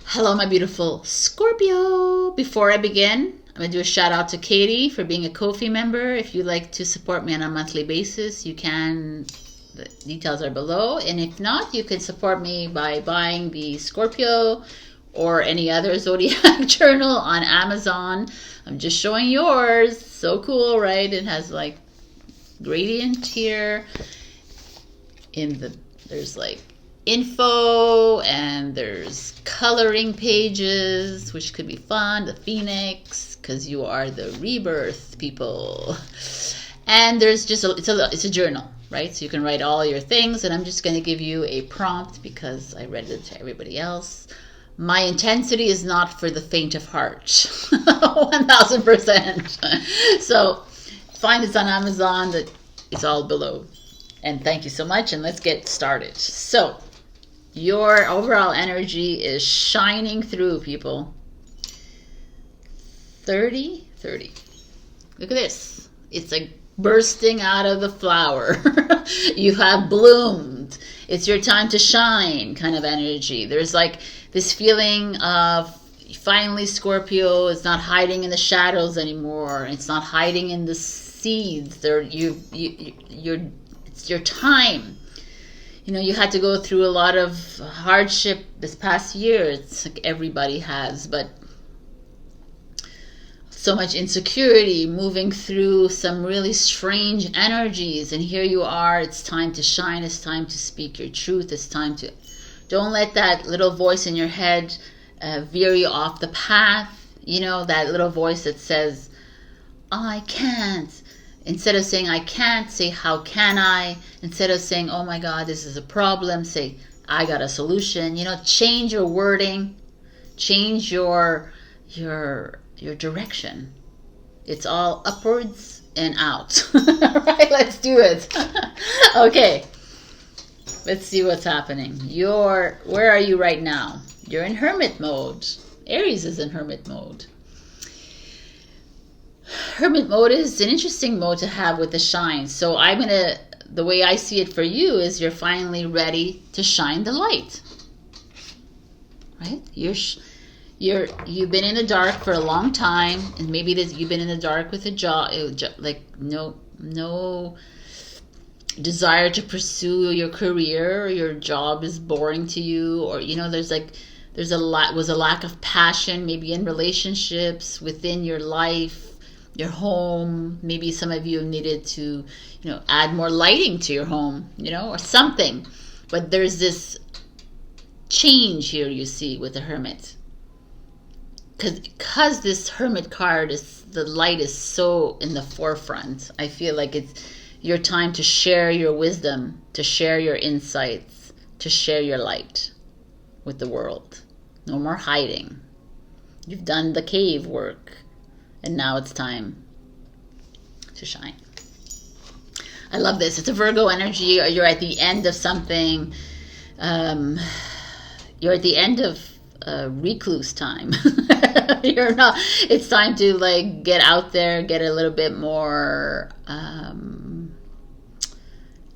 Hello, my beautiful Scorpio. Before I begin, I'm going to do a shout out to Katie for being a Ko-fi member. If you'd like to support me on a monthly basis, you can. The details are below. And if not, you can support me by buying the Scorpio or any other zodiac journal on Amazon. I'm just showing yours. So cool, right? It has like gradient here. There's like info, and there's coloring pages, which could be fun. The Phoenix, because you are the rebirth people. And there's just it's a journal, right? So you can write all your things, and I'm just going to give you a prompt because I read it to everybody else. My intensity is not for the faint of heart. 1000%. So find this on Amazon. It's all below. And thank you so much, and let's get started. So your overall energy is shining through, people. 30. Look at this. It's like bursting out of the flower. You have bloomed. It's your time to shine kind of energy. There's like this feeling of finally Scorpio is not hiding in the shadows anymore. It's not hiding in the seeds. It's your time. You know, you had to go through a lot of hardship this past year. It's like everybody has, but so much insecurity, moving through some really strange energies, and here you are. It's time to shine. It's time to speak your truth. It's time to, don't let that little voice in your head veer you off the path. You know, that little voice that says, I can't. Instead of saying, I can't, say, how can I? Instead of saying, oh my God, this is a problem, say, I got a solution. You know, change your wording, change your direction. It's all upwards and out. All right, let's do it. Okay, let's see what's happening. Where are you right now? You're in hermit mode. Aries is in hermit mode. Hermit mode is an interesting mode to have with the shine. So the way I see it for you is you're finally ready to shine the light. Right? You've been in the dark for a long time, and maybe you've been in the dark with a job, like no desire to pursue your career, or your job is boring to you, or you know, there's a lack of passion, maybe in relationships, within your life, your home. Maybe some of you needed to, you know, add more lighting to your home, you know, or something. But there's this change here, you see, with the Hermit. Because this Hermit card the light is so in the forefront. I feel like it's your time to share your wisdom, to share your insights, to share your light with the world. No more hiding. You've done the cave work, and now it's time to shine. I love this. It's a Virgo energy. Or you're at the end of something. You're at the end of recluse time. You're not. It's time to like get out there, get a little bit more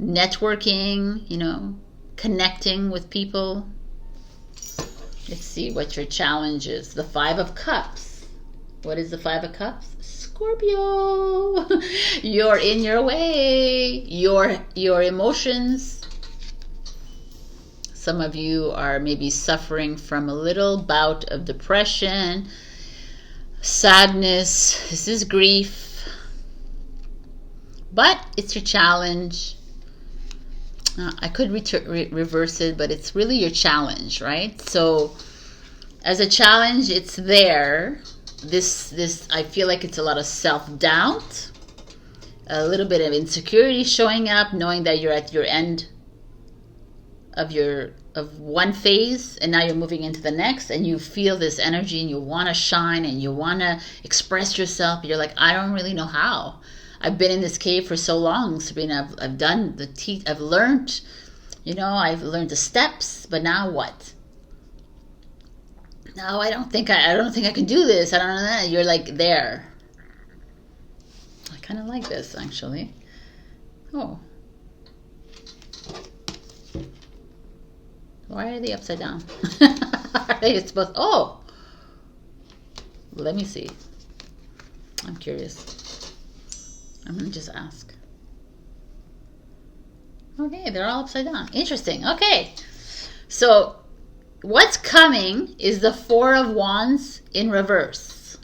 networking. You know, connecting with people. Let's see what your challenge is. The 5 of Cups. What is the 5 of Cups? Scorpio. You're in your way. Your emotions. Some of you are maybe suffering from a little bout of depression, sadness. This is grief. But it's your challenge. I could reverse it, but it's really your challenge, right? So as a challenge, it's there. This I feel like it's a lot of self-doubt, a little bit of insecurity showing up, knowing that you're at your end of of one phase, and now you're moving into the next, and you feel this energy, and you want to shine, and you want to express yourself. You're like, I don't really know how. I've been in this cave for so long, Sabrina. I've done the I've learned, I've learned the steps, but now what? No, I don't think I can do this. I don't know that. You're like there. I kind of like this, actually. Oh. Why are they upside down? Are they supposed... Oh! Let me see. I'm curious. I'm going to just ask. Okay, they're all upside down. Interesting. Okay. So, what's coming is the Four of Wands in reverse.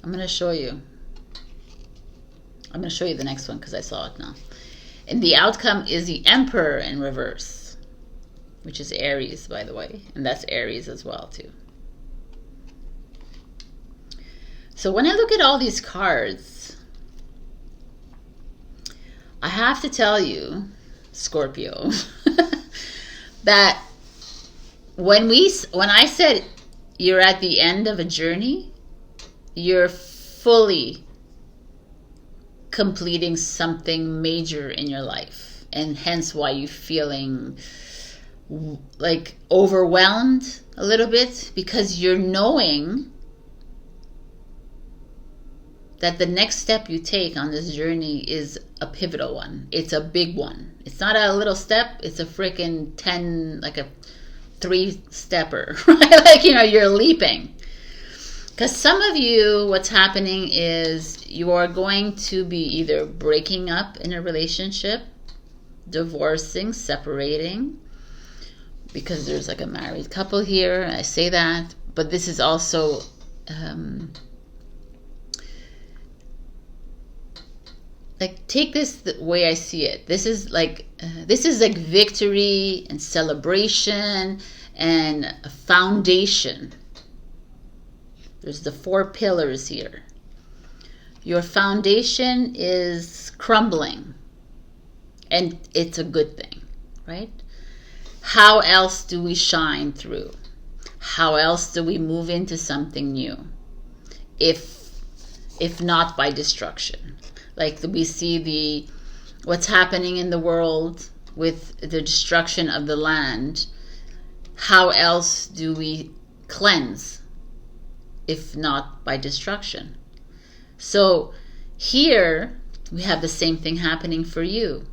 I'm going to show you. I'm going to show you the next one because I saw it now. And the outcome is the Emperor in reverse, which is Aries, by the way. And that's Aries as well, too. So when I look at all these cards, I have to tell you, Scorpio, that when I said you're at the end of a journey, you're fully completing something major in your life, and hence why you're feeling like overwhelmed a little bit, because you're knowing that the next step you take on this journey is a pivotal one. It's a big one. It's not a little step. It's a freaking 10, like a 3-stepper, right? Like, you're leaping. Because some of you, what's happening is you are going to be either breaking up in a relationship, divorcing, separating, because there's like a married couple here. I say that, but this is also like, take this the way I see it. This is like victory and celebration and a foundation. There's the 4 pillars here. Your foundation is crumbling, and it's a good thing, right? How else do we shine through? How else do we move into something new? If not by destruction. Like we see what's happening in the world with the destruction of the land. How else do we cleanse? If not by destruction. So here we have the same thing happening for you.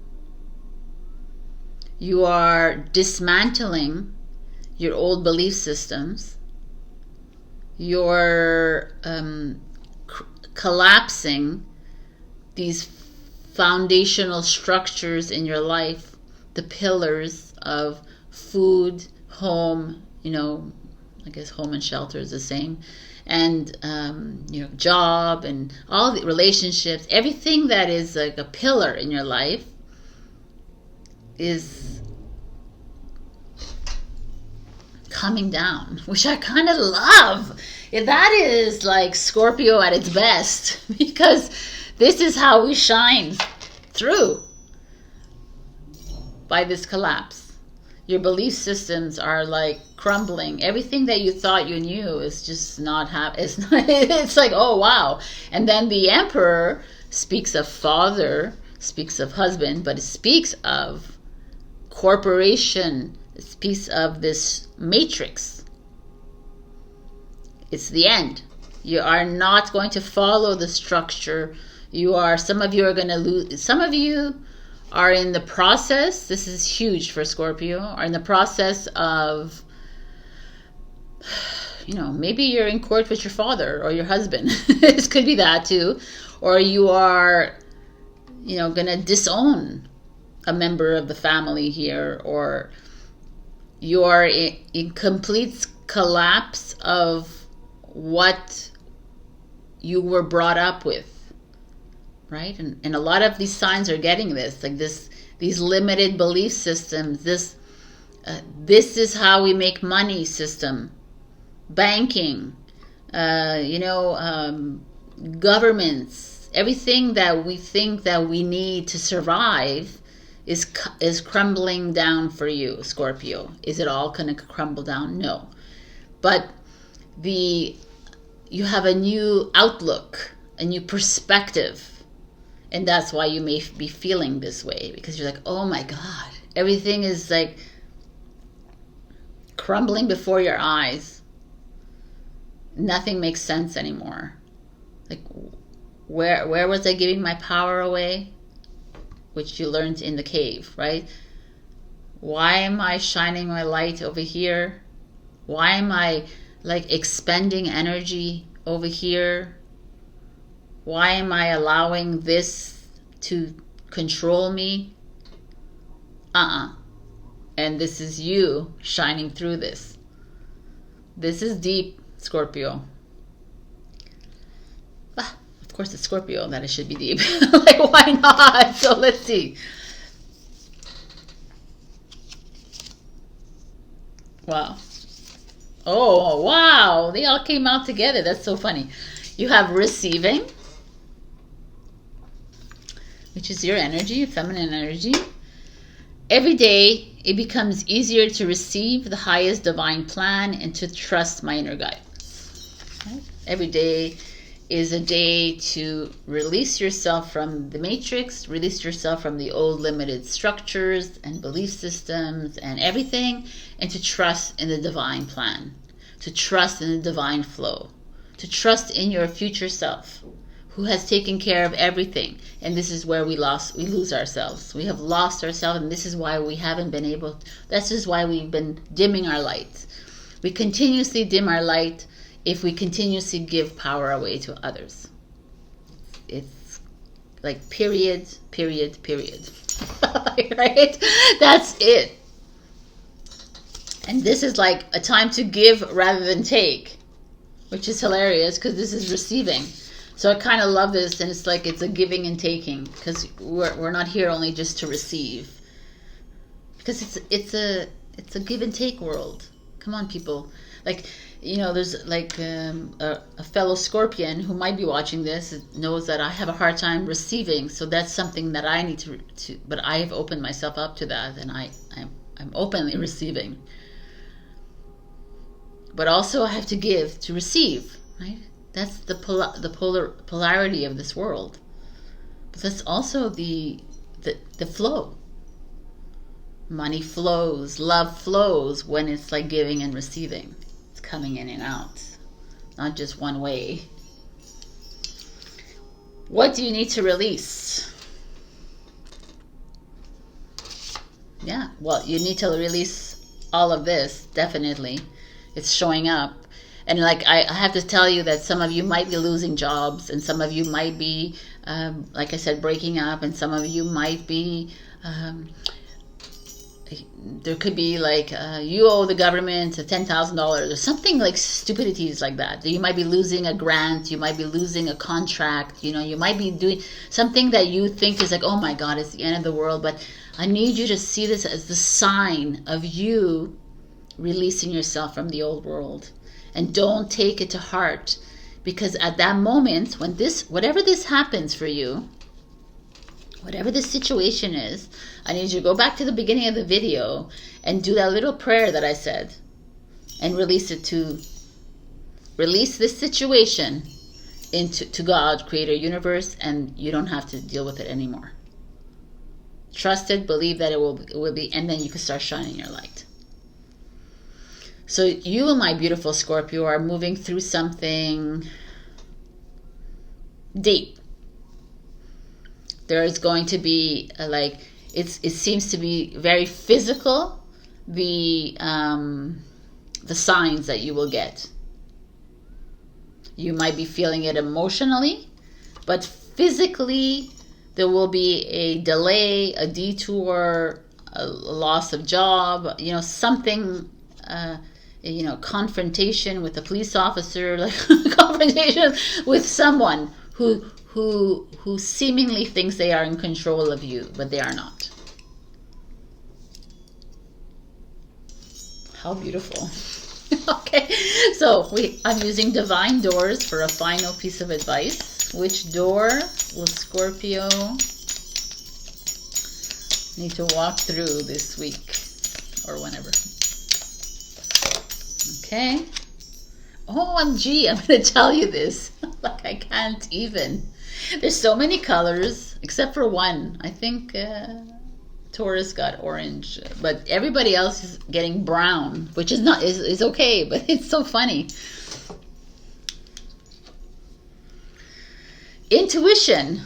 You are dismantling your old belief systems. You're collapsing these foundational structures in your life, the pillars of food, home, I guess home and shelter is the same, and job and all the relationships, everything that is like a pillar in your life is coming down, which I kind of love. That is like Scorpio at its best, because this is how we shine through by this collapse. Your belief systems are like crumbling. Everything that you thought you knew is just not it's like, oh wow. And then the Emperor speaks of father, speaks of husband, but it speaks of corporation. It speaks of this matrix. It's the end. You are not going to follow the structure. Some of you are going to lose. Some of you are in the process, this is huge for Scorpio, are in the process of, maybe you're in court with your father or your husband. This could be that too. Or you are, going to disown a member of the family here, or you are in complete collapse of what you were brought up with. Right? And a lot of these signs are getting this, like these limited belief systems, this is how we make money system, banking, governments, Everything that we think that we need to survive is crumbling down for you, Scorpio. Is it all going to crumble down? No. But you have a new outlook, a new perspective. And that's why you may be feeling this way, because you're like, oh my God, everything is like crumbling before your eyes. Nothing makes sense anymore. Like, where was I giving my power away? Which you learned in the cave, right? Why am I shining my light over here? Why am I like expending energy over here? Why am I allowing this to control me? And this is you shining through this. This is deep, Scorpio. Of course it's Scorpio that it should be deep. Like, why not? So let's see. Wow. Oh, wow. They all came out together. That's so funny. You have receiving, which is your energy, feminine energy. Every day, it becomes easier to receive the highest divine plan and to trust my inner guidance. Right? Every day is a day to release yourself from the matrix, release yourself from the old limited structures and belief systems and everything, and to trust in the divine plan, to trust in the divine flow, to trust in your future self who has taken care of everything. And this is where we lose ourselves. We have lost ourselves, and this is why we haven't been able, this is why we've been dimming our light. We continuously dim our light if we continuously give power away to others. It's like period, period, period. Right? That's it. And this is like a time to give rather than take, which is hilarious because this is receiving. So I kind of love this, and it's like it's a giving and taking, because we're not here only just to receive, because it's a give and take world. Come on, people. Like, you know, there's like a fellow Scorpion who might be watching this knows that I have a hard time receiving. So that's something that I need to but I have opened myself up to that, and I'm openly receiving. But also I have to give to receive, right? That's the polarity of this world. But that's also the flow. Money flows, love flows when it's like giving and receiving. It's coming in and out, not just one way. What do you need to release? Yeah, well, you need to release all of this, definitely. It's showing up. And like I have to tell you that some of you might be losing jobs, and some of you might be, like I said, breaking up, and some of you might be, there could be like, you owe the government $10,000 or something like stupidities like that. You might be losing a grant, you might be losing a contract, you know, you might be doing something that you think is like, oh my God, it's the end of the world. But I need you to see this as the sign of you releasing yourself from the old world. And don't take it to heart, because at that moment when whatever this happens for you, whatever this situation is, I need you to go back to the beginning of the video and do that little prayer that I said and release this situation to God, Creator, Universe, and you don't have to deal with it anymore. Trust it, believe that it will be, and then you can start shining your light. So you, my beautiful Scorpio, are moving through something deep. There is going to be it seems to be very physical, the signs that you will get. You might be feeling it emotionally, but physically there will be a delay, a detour, a loss of job, you know, something, you know, confrontation with a police officer, like confrontation with someone who seemingly thinks they are in control of you, but they are not. How beautiful. Okay, so I'm using divine doors for a final piece of advice. Which door will Scorpio need to walk through this week or whenever? Okay. OMG, I'm going to tell you this. Like, I can't even. There's so many colors, except for one. I think Taurus got orange, but everybody else is getting brown, which is okay, but it's so funny. Intuition.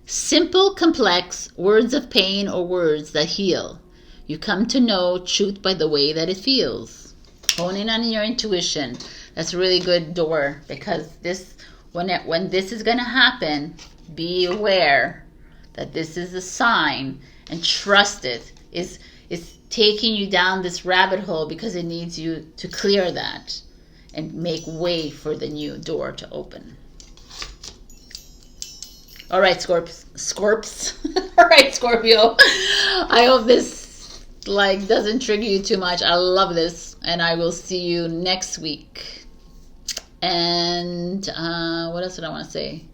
Simple, complex words of pain or words that heal. You come to know truth by the way that it feels. Hone in on your intuition. That's a really good door, because this, when this is going to happen, be aware that this is a sign, and trust it. It's taking you down this rabbit hole because it needs you to clear that and make way for the new door to open. All right, Scorps. All right, Scorpio. I hope this doesn't trigger you too much. I love this, and I will see you next week. And what else did I want to say?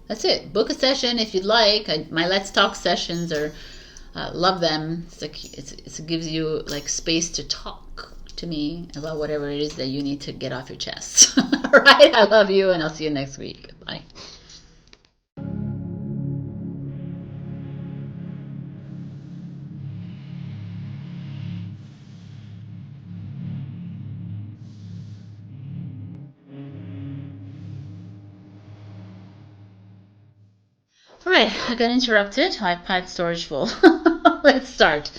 That's it. Book a session if you'd like. My Let's Talk sessions are love them. It's like it gives you like space to talk to me about whatever it is that you need to get off your chest. All right. I love you, and I'll see you next week. Bye. All right, I got interrupted. iPad storage full. Let's start.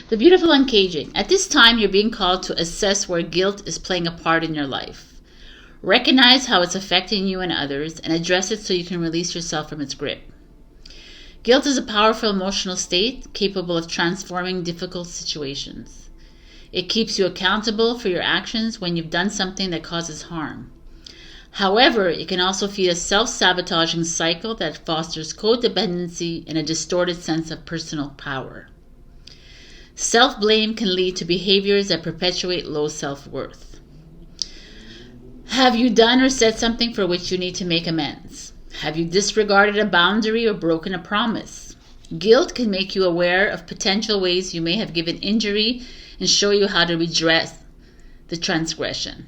The beautiful uncaging. At this time, you're being called to assess where guilt is playing a part in your life. Recognize how it's affecting you and others, and address it so you can release yourself from its grip. Guilt is a powerful emotional state capable of transforming difficult situations. It keeps you accountable for your actions when you've done something that causes harm. However, it can also feed a self-sabotaging cycle that fosters codependency and a distorted sense of personal power. Self-blame can lead to behaviors that perpetuate low self-worth. Have you done or said something for which you need to make amends? Have you disregarded a boundary or broken a promise? Guilt can make you aware of potential ways you may have given injury and show you how to redress the transgression.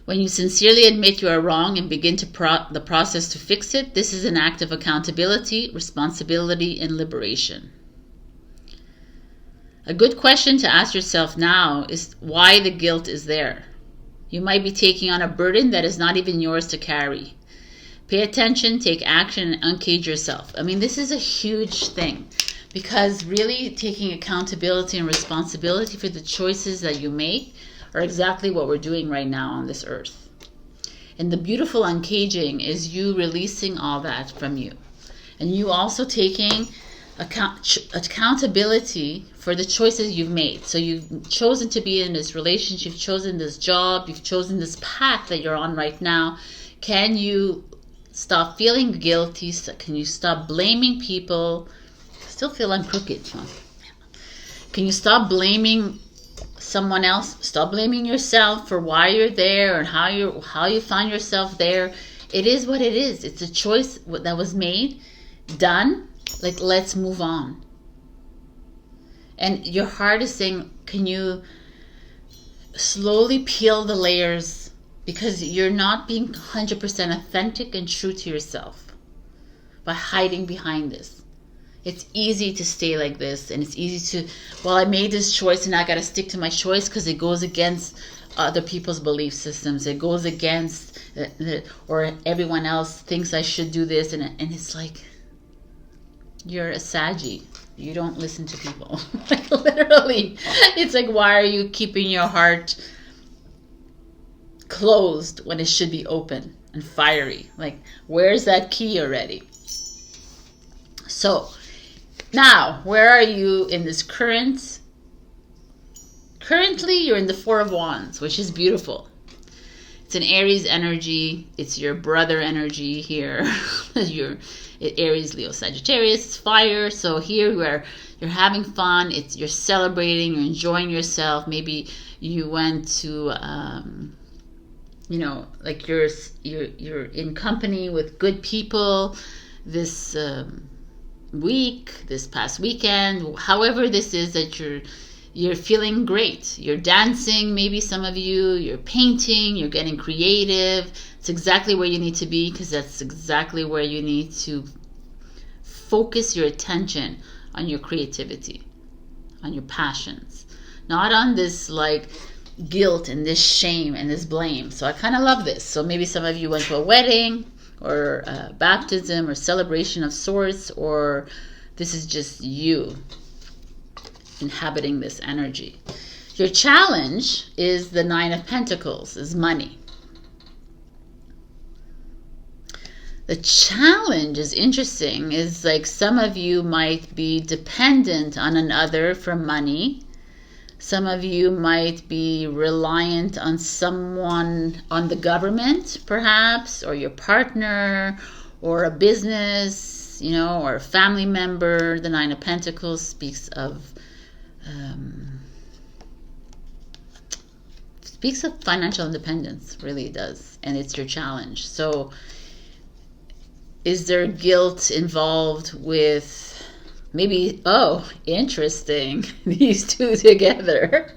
When you sincerely admit you are wrong and begin the process to fix it, this is an act of accountability, responsibility, and liberation. A good question to ask yourself now is why the guilt is there. You might be taking on a burden that is not even yours to carry. Pay attention, take action, and uncage yourself. I mean, this is a huge thing, because really taking accountability and responsibility for the choices that you make are exactly what we're doing right now on this earth. And the beautiful uncaging is you releasing all that from you. And you also taking accountability for the choices you've made. So you've chosen to be in this relationship, you've chosen this job, you've chosen this path that you're on right now. Can you stop feeling guilty? Can you stop blaming people? Still feel I'm crooked, huh? Can you stop blaming someone else? Stop blaming yourself for why you're there and how you find yourself there. It is what it is. It's a choice that was made, done. Like, let's move on. And your heart is saying, can you slowly peel the layers, because you're not being 100% authentic and true to yourself by hiding behind this. It's easy to stay like this, and it's easy to, well, I made this choice and I got to stick to my choice because it goes against other people's belief systems. It goes against, or everyone else thinks I should do this. And it's like, you're a Saggy. You don't listen to people. Like, literally. It's like, why are you keeping your heart closed when it should be open and fiery? Like, where's that key already? So, now, where are you in this currently you're in the Four of Wands, which is beautiful. It's an Aries energy. It's your brother energy here. Your Aries, Leo, Sagittarius. It's fire. So here where you're having fun, you're celebrating, you're enjoying yourself. Maybe you went to you know, like you're in company with good people this week, this past weekend, however this is that you're feeling great. You're dancing, maybe some of you're painting, you're getting creative. It's exactly where you need to be, because that's exactly where you need to focus your attention, on your creativity, on your passions, not on this like guilt and this shame and this blame. So I kind of love this. So maybe some of you went to a wedding or a baptism or celebration of sorts, or this is just you inhabiting this energy. Your challenge is the Nine of Pentacles, is money. The challenge is interesting, is like some of you might be dependent on another for money. Some of you might be reliant on someone, on the government perhaps, or your partner, or a business, you know, or a family member. The Nine of Pentacles speaks of financial independence, really does, and it's your challenge. So is there guilt involved with maybe, oh, interesting, these two together?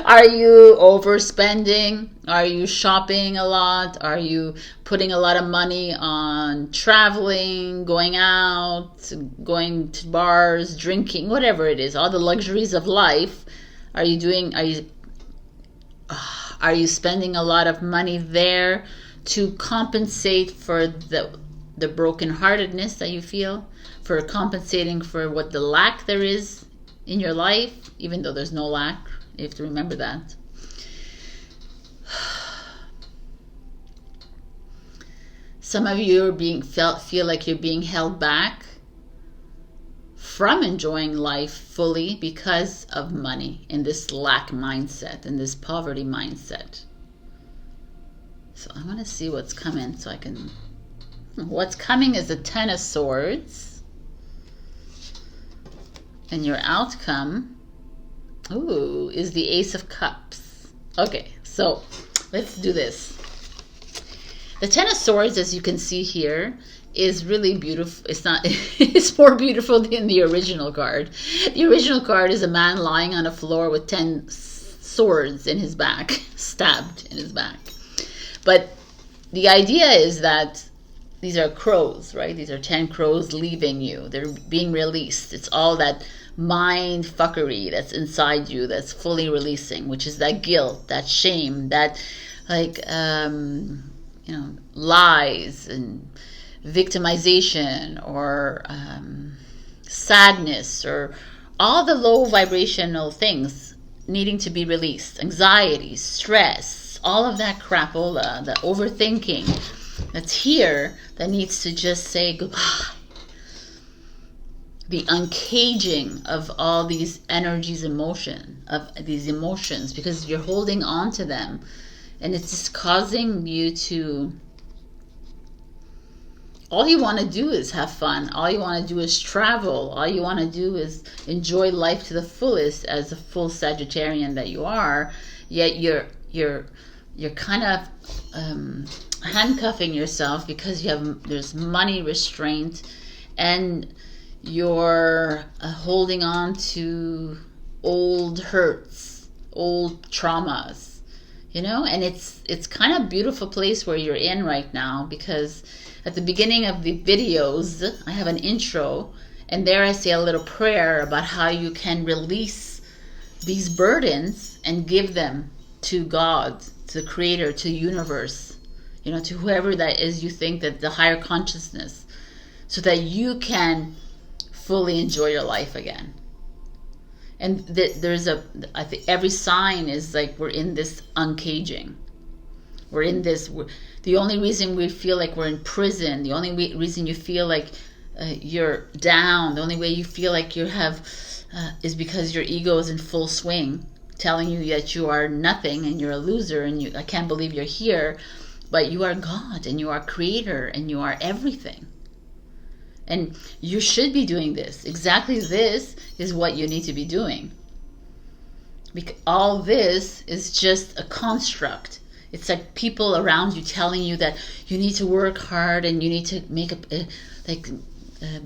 Are you overspending? Are you shopping a lot? Are you putting a lot of money on traveling, going out, going to bars, drinking, whatever it is, all the luxuries of life? Are you spending a lot of money there to compensate for the brokenheartedness that you feel, for compensating for what the lack there is in your life, even though there's no lack? You have to remember that. Some of you are feel like you're being held back from enjoying life fully because of money, in this lack mindset, in this poverty mindset. So I'm going to see what's coming so I can... What's coming is the Ten of Swords. And your outcome, ooh, is the Ace of Cups. Okay, so let's do this. The Ten of Swords, as you can see here, is really beautiful. It's not, it's more beautiful than the original card. The original card is a man lying on a floor with 10 swords in his back, stabbed in his back. But the idea is that these are crows, right? These are 10 crows leaving you. They're being released. It's all that mind fuckery that's inside you that's fully releasing, which is that guilt, that shame, that like, you know, lies and victimization, or sadness, or all the low vibrational things needing to be released. Anxiety, stress, all of that crapola, the overthinking that's here that needs to just say goodbye. The uncaging of all these energies, these emotions, because you're holding on to them, and it's just causing you to... All you want to do is have fun. All you want to do is travel. All you want to do is enjoy life to the fullest as a full Sagittarian that you are. Yet you're kind of handcuffing yourself because there's money restraint, and you're holding on to old hurts, old traumas, you know. And it's kind of a beautiful place where you're in right now, because at the beginning of the videos I have an intro, and there I say a little prayer about how you can release these burdens and give them to God, to the Creator, to the universe, you know, to whoever that is you think, that the higher consciousness, so that you can fully enjoy your life again. And I think every sign is like we're in this uncaging. We're in this, the only reason we feel like we're in prison, the only reason you feel like you're down, the only way you feel like you have, is because your ego is in full swing, telling you that you are nothing and you're a loser and I can't believe you're here. But you are God, and you are Creator, and you are everything. And you should be doing this. Exactly this is what you need to be doing. Because all this is just a construct. It's like people around you telling you that you need to work hard and you need to make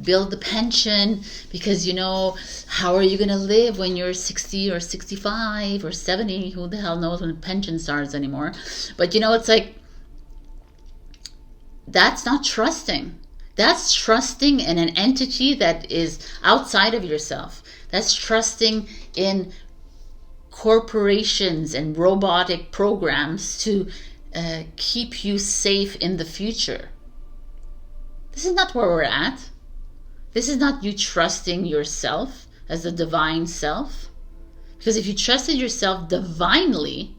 build the pension, because, you know, how are you going to live when you're 60 or 65 or 70? Who the hell knows when pension starts anymore? But, you know, it's like, that's not trusting. That's trusting in an entity that is outside of yourself. That's trusting in corporations and robotic programs to keep you safe in the future. This is not where we're at. This is not you trusting yourself as the divine self. Because if you trusted yourself divinely,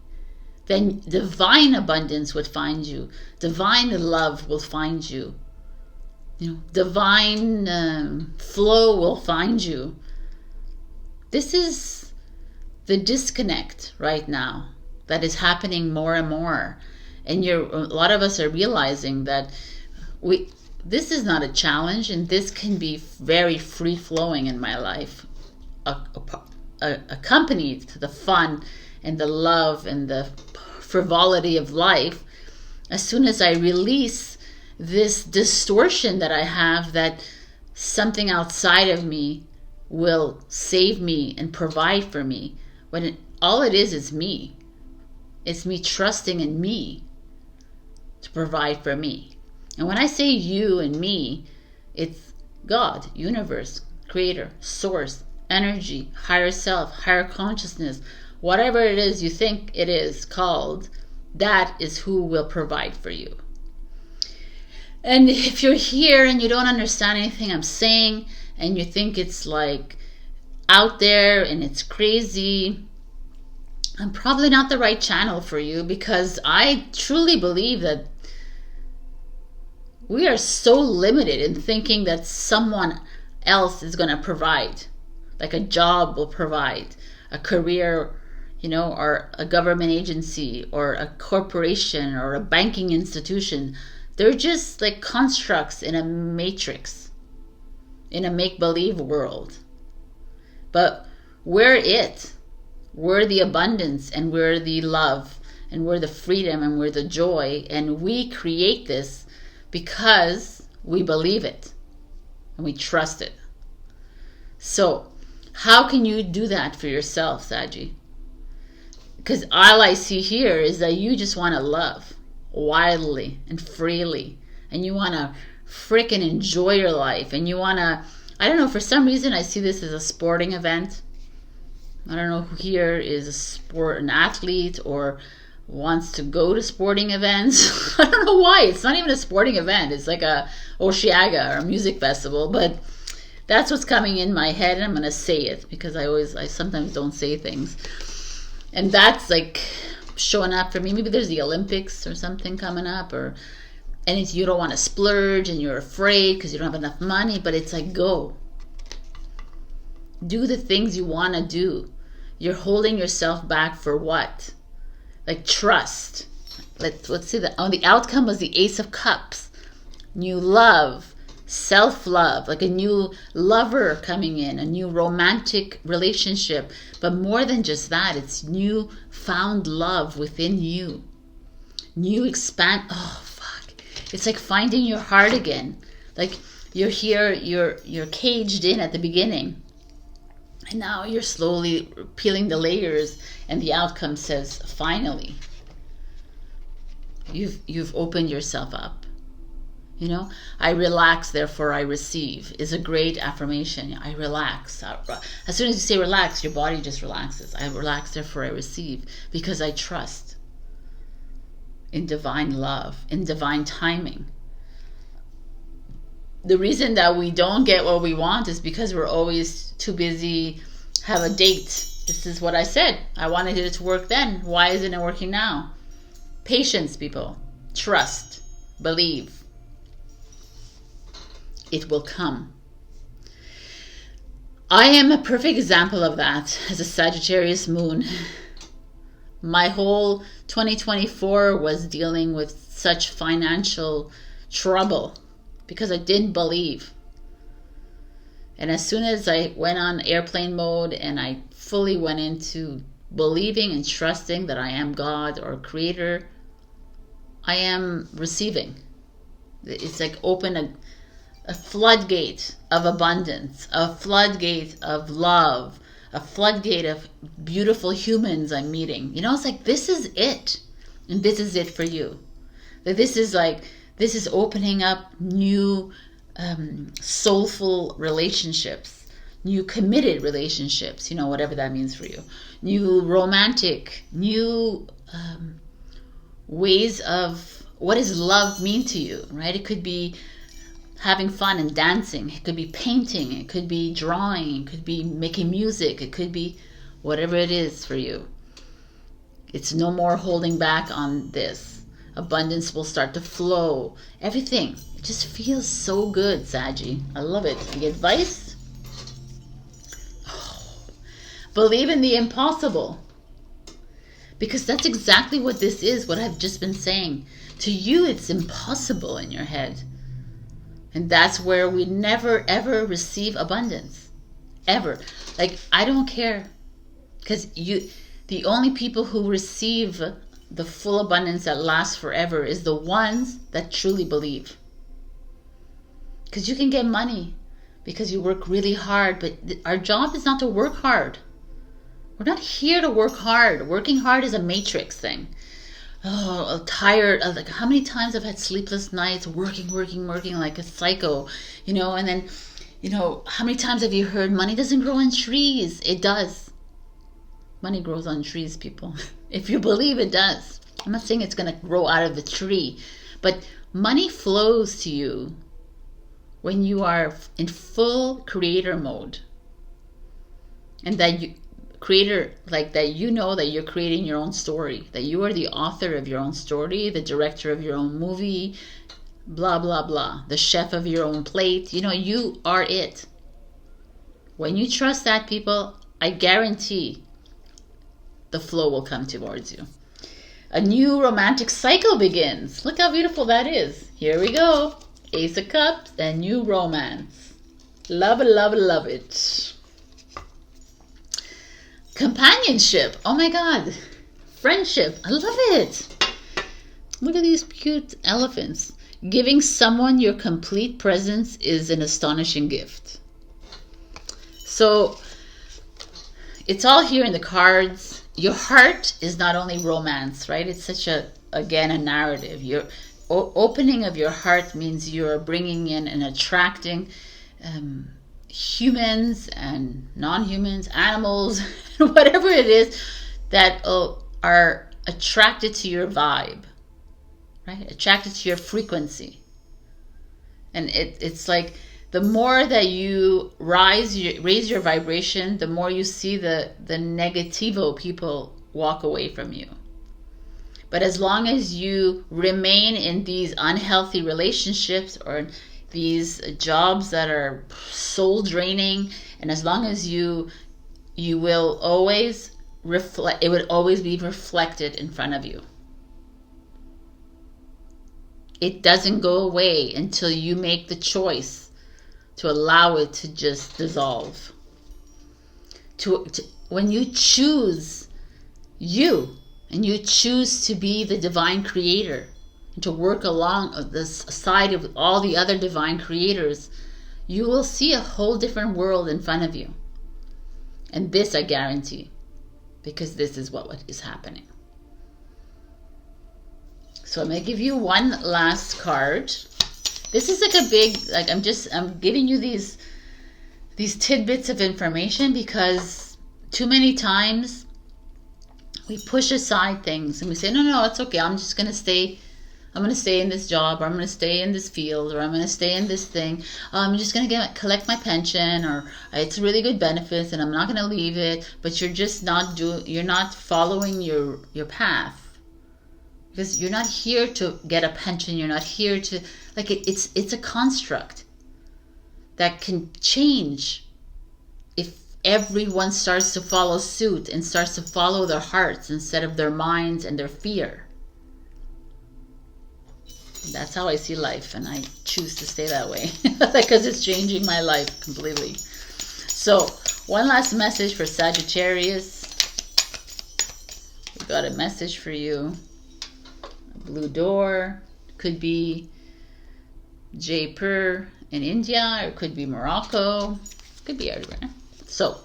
then divine abundance would find you. Divine love will find you. You know, divine flow will find you. This is the disconnect right now that is happening more and more. And a lot of us are realizing that this is not a challenge, and this can be very free-flowing in my life, accompanied to the fun and the love and the frivolity of life. As soon as I release this distortion that I have, that something outside of me will save me and provide for me, when all it is me. It's me trusting in me to provide for me. And when I say you and me, it's God, universe, creator, source, energy, higher self, higher consciousness, whatever it is you think it is called, that is who will provide for you. And if you're here and you don't understand anything I'm saying, and you think it's like out there and it's crazy, I'm probably not the right channel for you, because I truly believe that we are so limited in thinking that someone else is going to provide. Like a job will provide, a career, you know, or a government agency or a corporation or a banking institution. They're just like constructs in a matrix, in a make-believe world. But we're it. We're the abundance, and we're the love, and we're the freedom, and we're the joy. And we create this because we believe it and we trust it. So how can you do that for yourself, Saji? Because all I see here is that you just want to love wildly and freely, and you want to freaking enjoy your life, and you want to, I don't know, for some reason I see this as a sporting event. I don't know who here is an athlete or wants to go to sporting events. I don't know why. It's not even a sporting event. It's like a Osheaga or a music festival. But that's what's coming in my head, and I'm going to say it because I sometimes don't say things. And that's like showing up for me. Maybe there's the Olympics or something coming up, and you don't want to splurge and you're afraid because you don't have enough money. But it's like, go. Do the things you want to do. You're holding yourself back for what? Like, trust. Let's see that. The outcome was the Ace of Cups. New love, self-love, like a new lover coming in, a new romantic relationship. But more than just that, it's new found love within you. New oh fuck. It's like finding your heart again. Like you're here, you're caged in at the beginning. And now you're slowly peeling the layers, and the outcome says, finally, you've opened yourself up. You know, I relax, therefore I receive is a great affirmation. I relax. As soon as you say relax, your body just relaxes. I relax, therefore I receive, because I trust in divine love, in divine timing. The reason that we don't get what we want is because we're always too busy, have a date. This is what I said. I wanted it to work then. Why isn't it working now? Patience, people. Trust. Believe. It will come. I am a perfect example of that as a Sagittarius Moon. My whole 2024 was dealing with such financial trouble, because I didn't believe. And as soon as I went on airplane mode and I fully went into believing and trusting that I am God or creator, I am receiving. It's like open a floodgate of abundance, a floodgate of love, a floodgate of beautiful humans I'm meeting. You know, it's like, this is it. And this is it for you. That this is opening up new soulful relationships, new committed relationships, you know, whatever that means for you. New romantic, new ways of, what does love mean to you, right? It could be having fun and dancing. It could be painting. It could be drawing. It could be making music. It could be whatever it is for you. It's no more holding back on this. Abundance will start to flow. Everything. It just feels so good, Saggy. I love it. The advice? Oh, believe in the impossible. Because that's exactly what this is, what I've just been saying. To you, it's impossible in your head. And that's where we never, ever receive abundance. Ever. Like, I don't care. Because the only people who receive the full abundance that lasts forever is the ones that truly believe. Because you can get money because you work really hard, but our job is not to work hard. We're not here to work hard. Working hard is a matrix thing. Oh, I'm tired. Like, how many times I've had sleepless nights, working like a psycho, you know, and then, you know, how many times have you heard money doesn't grow on trees? It does. Money grows on trees, people. If you believe it does. I'm not saying it's going to grow out of the tree, but money flows to you when you are in full creator mode. And that you, creator, like that, you know that you're creating your own story, that you are the author of your own story, the director of your own movie, blah, blah, blah, the chef of your own plate. You know, you are it. When you trust that, people, I guarantee the flow will come towards you. A new romantic cycle begins. Look how beautiful that is. Here we go. Ace of Cups and new romance. Love it, love it, love it. Companionship. Oh my God. Friendship. I love it. Look at these cute elephants. Giving someone your complete presence is an astonishing gift. So it's all here in the cards. Your heart is not only romance, right? It's such a, again, a narrative. Your opening of your heart means you're bringing in and attracting humans and non-humans, animals, whatever it is that are attracted to your vibe, right? Attracted to your frequency. And it's like the more that you raise your vibration, the more you see the negativo people walk away from you. But as long as you remain in these unhealthy relationships or these jobs that are soul draining, and as long as you will always reflect, it would always be reflected in front of you. It doesn't go away until you make the choice to allow it to just dissolve. When you choose you, and you choose to be the divine creator, and to work along this side of all the other divine creators, you will see a whole different world in front of you. And this I guarantee, because this is what is happening. So I'm going to give you one last card. This is like a big, like I'm giving you these tidbits of information because too many times we push aside things and we say, no, it's okay. I'm going to stay in this job, or I'm going to stay in this field, or I'm going to stay in this thing. I'm just going to collect my pension, or it's really good benefits and I'm not going to leave it. But you're just you're not following your path. Because you're not here to get a pension. You're not here to, like, it's a construct that can change if everyone starts to follow suit and starts to follow their hearts instead of their minds and their fear. That's how I see life, and I choose to stay that way because it's changing my life completely. So, one last message for Sagittarius. We've got a message for you. Blue Door. Could be Jaipur in India, or it could be Morocco. Could be everywhere. So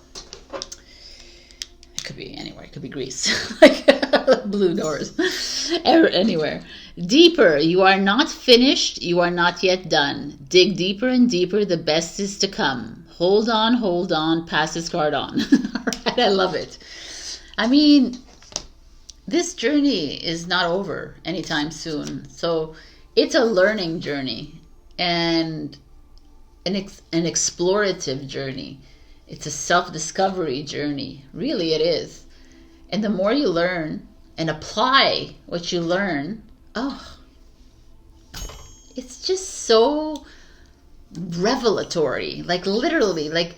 it could be anywhere. It could be Greece. Like blue doors. Anywhere. Deeper. You are not finished. You are not yet done. Dig deeper and deeper. The best is to come. Hold on, hold on. Pass this card on. All right, I love it. I mean, this journey is not over anytime soon. So it's a learning journey and an explorative journey. It's a self-discovery journey. Really, it is. And the more you learn and apply what you learn, oh, it's just so revelatory. Like literally, like,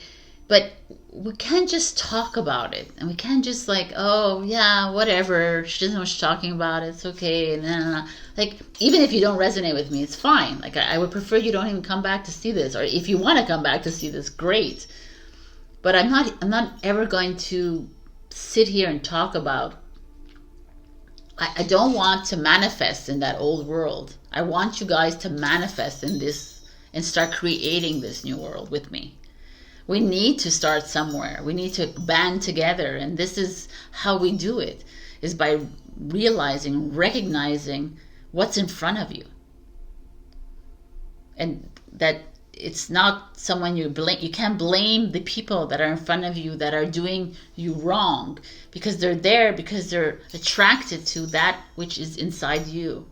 but we can't just talk about it. And we can't just like, oh, yeah, whatever. She doesn't know what she's talking about. It's okay. Nah. Like, even if you don't resonate with me, it's fine. Like, I would prefer you don't even come back to see this. Or if you want to come back to see this, great. But I'm not ever going to sit here and talk about, I don't want to manifest in that old world. I want you guys to manifest in this and start creating this new world with me. We need to start somewhere. We need to band together. And this is how we do it, is by realizing, recognizing what's in front of you. And that it's not someone you blame. You can't blame the people that are in front of you that are doing you wrong, because they're there because they're attracted to that which is inside you.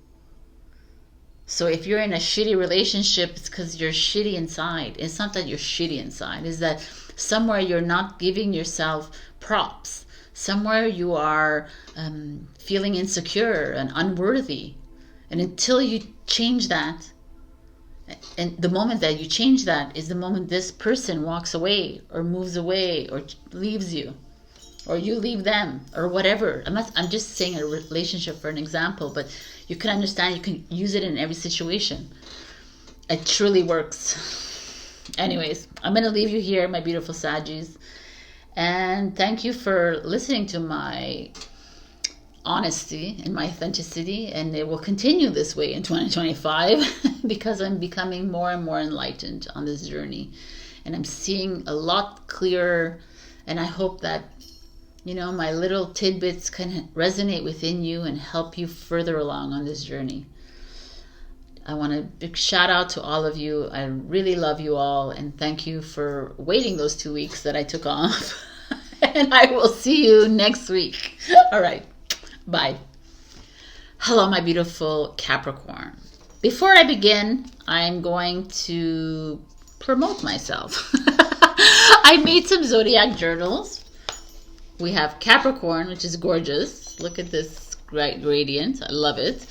So if you're in a shitty relationship, it's because you're shitty inside. It's not that you're shitty inside. It's that somewhere you're not giving yourself props. Somewhere you are feeling insecure and unworthy. And until you change that, and the moment that you change that is the moment this person walks away or moves away or leaves you, or you leave them, or whatever. I'm just saying a relationship for an example, but you can understand, you can use it in every situation. It truly works. Anyways, I'm going to leave you here, my beautiful Saggies. And thank you for listening to my honesty and my authenticity. And it will continue this way in 2025 because I'm becoming more and more enlightened on this journey. And I'm seeing a lot clearer. And I hope that, you know, my little tidbits can resonate within you and help you further along on this journey. I want a big shout out to all of you. I really love you all, and thank you for waiting those 2 weeks that I took off. And I will see you next week. All right. Bye. Hello, my beautiful Capricorn. Before I begin, I'm going to promote myself. I made some zodiac journals. We have Capricorn, which is gorgeous. Look at this bright gradient. I love it.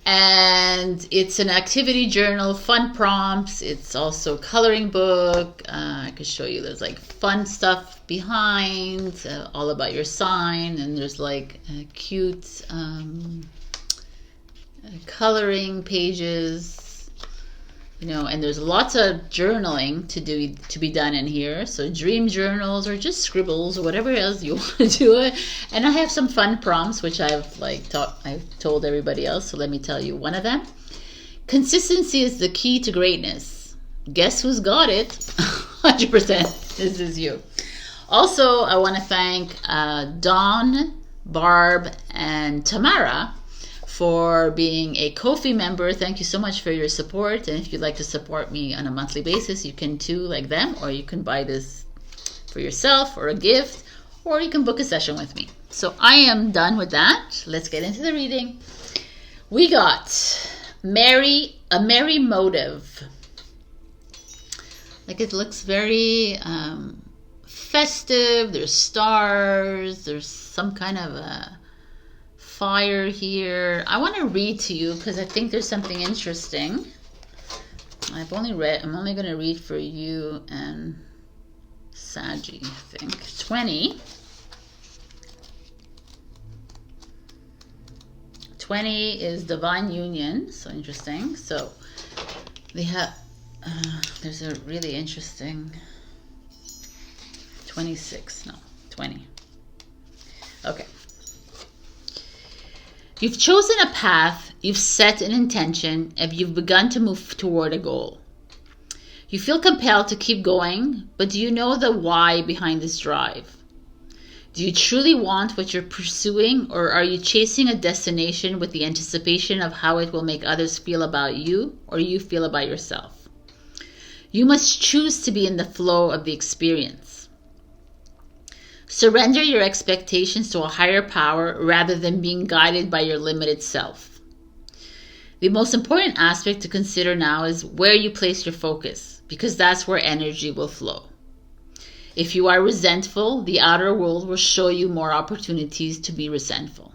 And it's an activity journal, fun prompts. It's also a coloring book. I could show you there's like fun stuff behind, all about your sign. And there's like cute coloring pages. You know, and there's lots of journaling to be done in here. So dream journals or just scribbles or whatever else you want to do it. And I have some fun prompts which I've told everybody else. So let me tell you one of them. Consistency is the key to greatness. Guess who's got it? 100%. This is you. Also, I want to thank Dawn, Barb, and Tamara for being a Ko-fi member. Thank you so much for your support. And if you'd like to support me on a monthly basis, you can too, like them, or you can buy this for yourself or a gift, or you can book a session with me. So I am done with that. Let's get into the reading. We got a merry motive. Like, it looks very festive. There's stars. There's some kind of a fire here. I want to read to you because I think there's something interesting. I'm only going to read for you and Saggy, I think. 20 is divine union. So interesting. So they have there's a really interesting 26. No, 20. Okay. You've chosen a path, you've set an intention, and you've begun to move toward a goal. You feel compelled to keep going, but do you know the why behind this drive? Do you truly want what you're pursuing, or are you chasing a destination with the anticipation of how it will make others feel about you, or you feel about yourself? You must choose to be in the flow of the experience. Surrender your expectations to a higher power rather than being guided by your limited self. The most important aspect to consider now is where you place your focus, because that's where energy will flow. If you are resentful, the outer world will show you more opportunities to be resentful.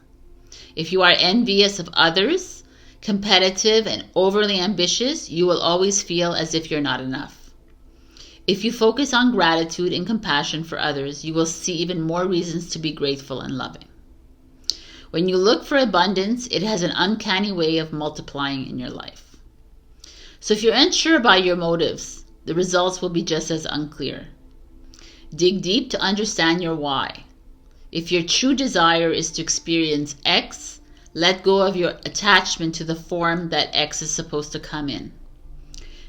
If you are envious of others, competitive, and overly ambitious, you will always feel as if you're not enough. If you focus on gratitude and compassion for others, you will see even more reasons to be grateful and loving. When you look for abundance, it has an uncanny way of multiplying in your life. So if you're unsure about your motives, the results will be just as unclear. Dig deep to understand your why. If your true desire is to experience X, let go of your attachment to the form that X is supposed to come in.